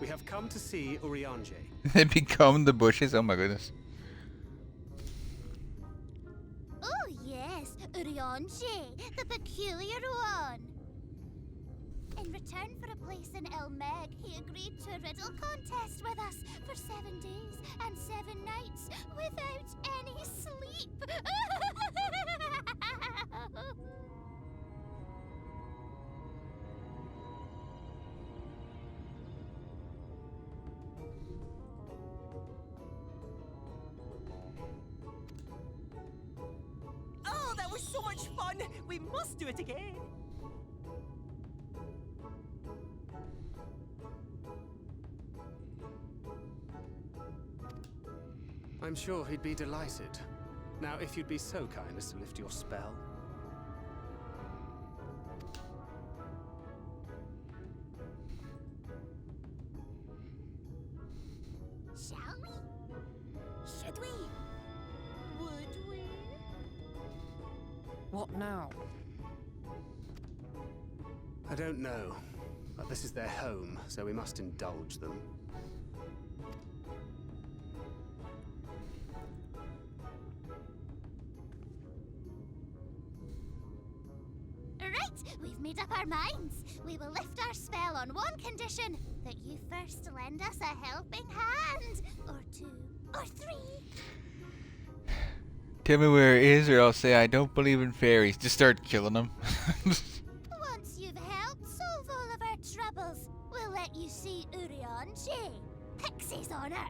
We have come to see Urianger. They become the bushes. Oh my goodness. Oh yes, Urianger, the peculiar one. In return for a place in El Meg, he agreed to a riddle contest with us for 7 days and 7 nights without any sleep. Oh, that was so much fun! We must do it again! I'm sure he'd be delighted. Now, if you'd be so kind as to lift your spell. Shall we? Should we? Would we? What now? I don't know, but this is their home, so we must indulge them. Right, we've made up our minds. We will lift our spell on one condition: that you first lend us a helping hand. Or 2, or 3. Tell me where it is, or I'll say I don't believe in fairies. Just start killing them. Once you've helped solve all of our troubles, we'll let you see Urianger. Pixie's honor.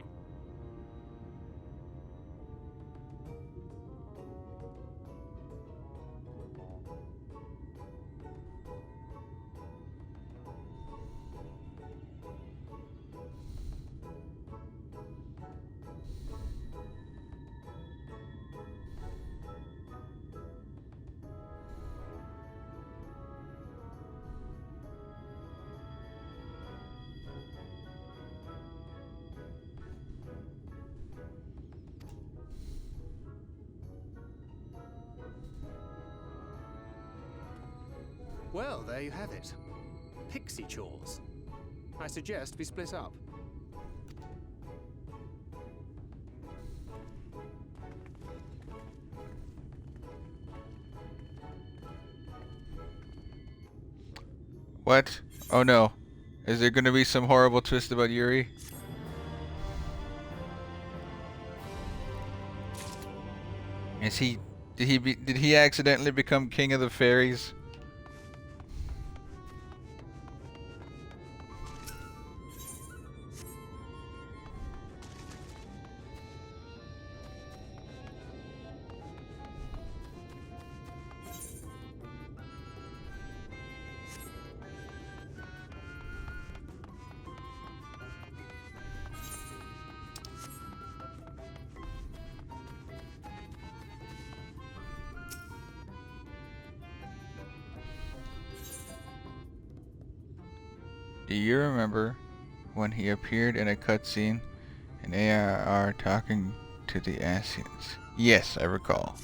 Well, there you have it. Pixie chores. I suggest we split up. What? Oh no. Is there gonna be some horrible twist about Yuri? Did he accidentally become king of the fairies? Do you remember when he appeared in a cutscene in ARR talking to the Asians? Yes, I recall.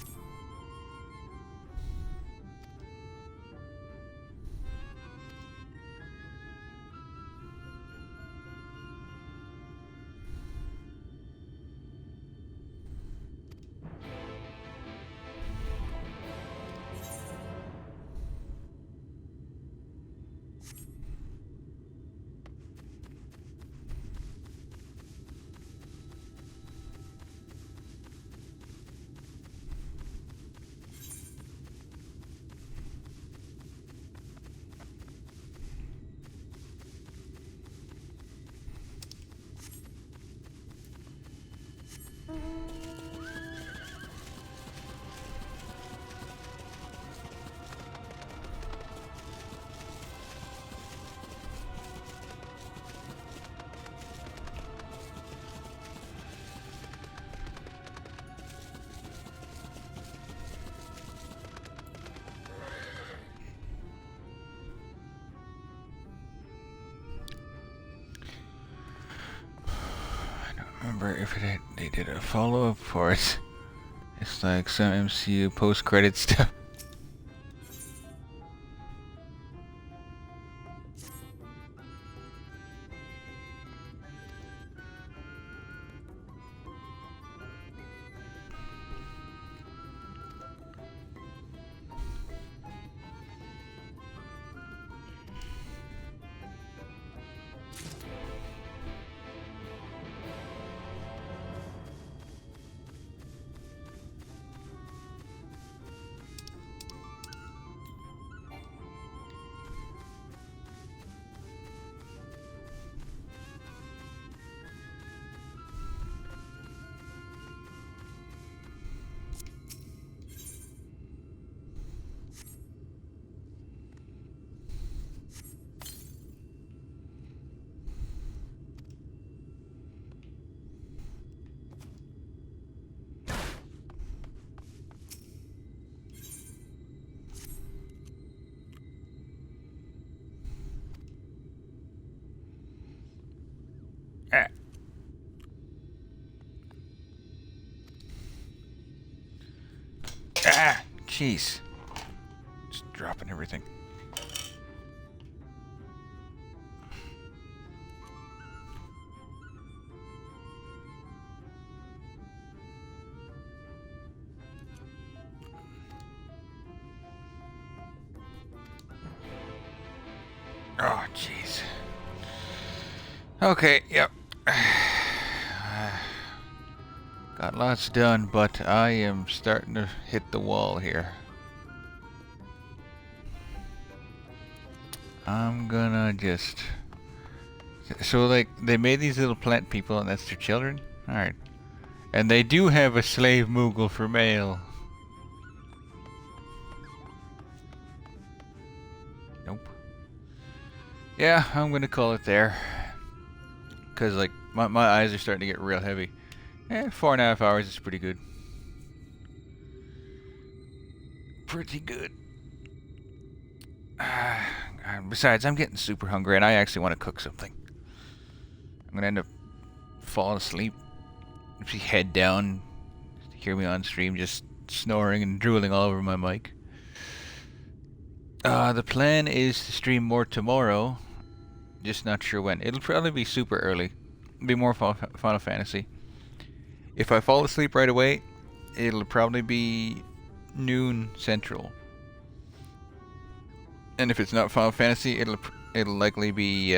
remember if they did a follow-up for it. It's like some MCU post-credit stuff. Ah, jeez. Just dropping everything. Oh, jeez. Okay, yep. Got lots done, but I am starting to hit the wall here. I'm gonna just... So, like, they made these little plant people, and that's their children? Alright. And they do have a slave Moogle for male. Nope. Yeah, I'm gonna call it there. Because, like, my eyes are starting to get real heavy. 4.5 hours is pretty good. Pretty good. Besides, I'm getting super hungry, and I actually want to cook something. I'm gonna end up falling asleep. If you head down, hear me on stream just snoring and drooling all over my mic. The plan is to stream more tomorrow. Just not sure when. It'll probably be super early. It'll be more Final Fantasy. If I fall asleep right away, it'll probably be noon Central. And if it's not Final Fantasy, it'll likely be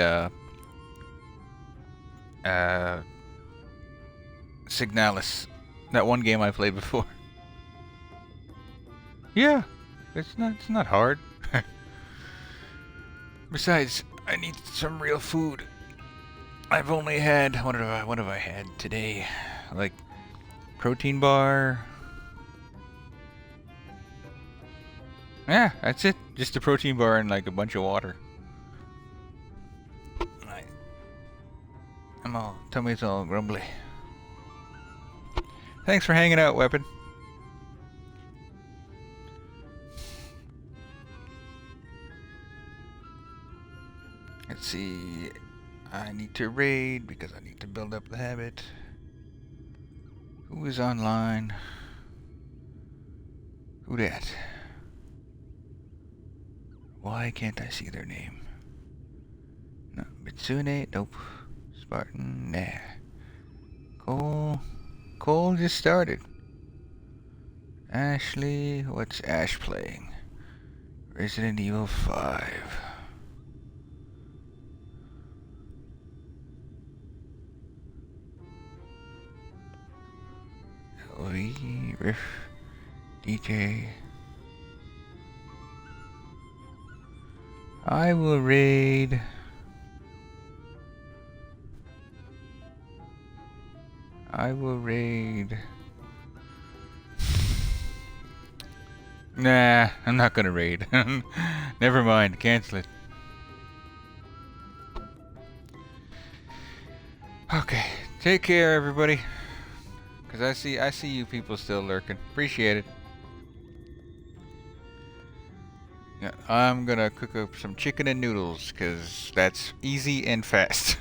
Signalis, that one game I played before. Yeah, it's not hard. Besides, I need some real food. I've only had what have I had today? Like protein bar. Yeah, that's it. Just a protein bar and like a bunch of water. Tummy's all grumbly. Thanks for hanging out, Weapon. Let's see. I need to raid because I need to build up the habit. Who is online? Who dat? Why can't I see their name? No, Bitsune, nope. Spartan, nah. Cole just started. Ashley, what's Ash playing? Resident Evil 5. LV, Riff, DJ. I will raid. Nah, I'm not gonna raid. Never mind, cancel it. Okay, take care, everybody. Cause I see you people still lurking. Appreciate it. Yeah, I'm gonna cook up some chicken and noodles, cause that's easy and fast.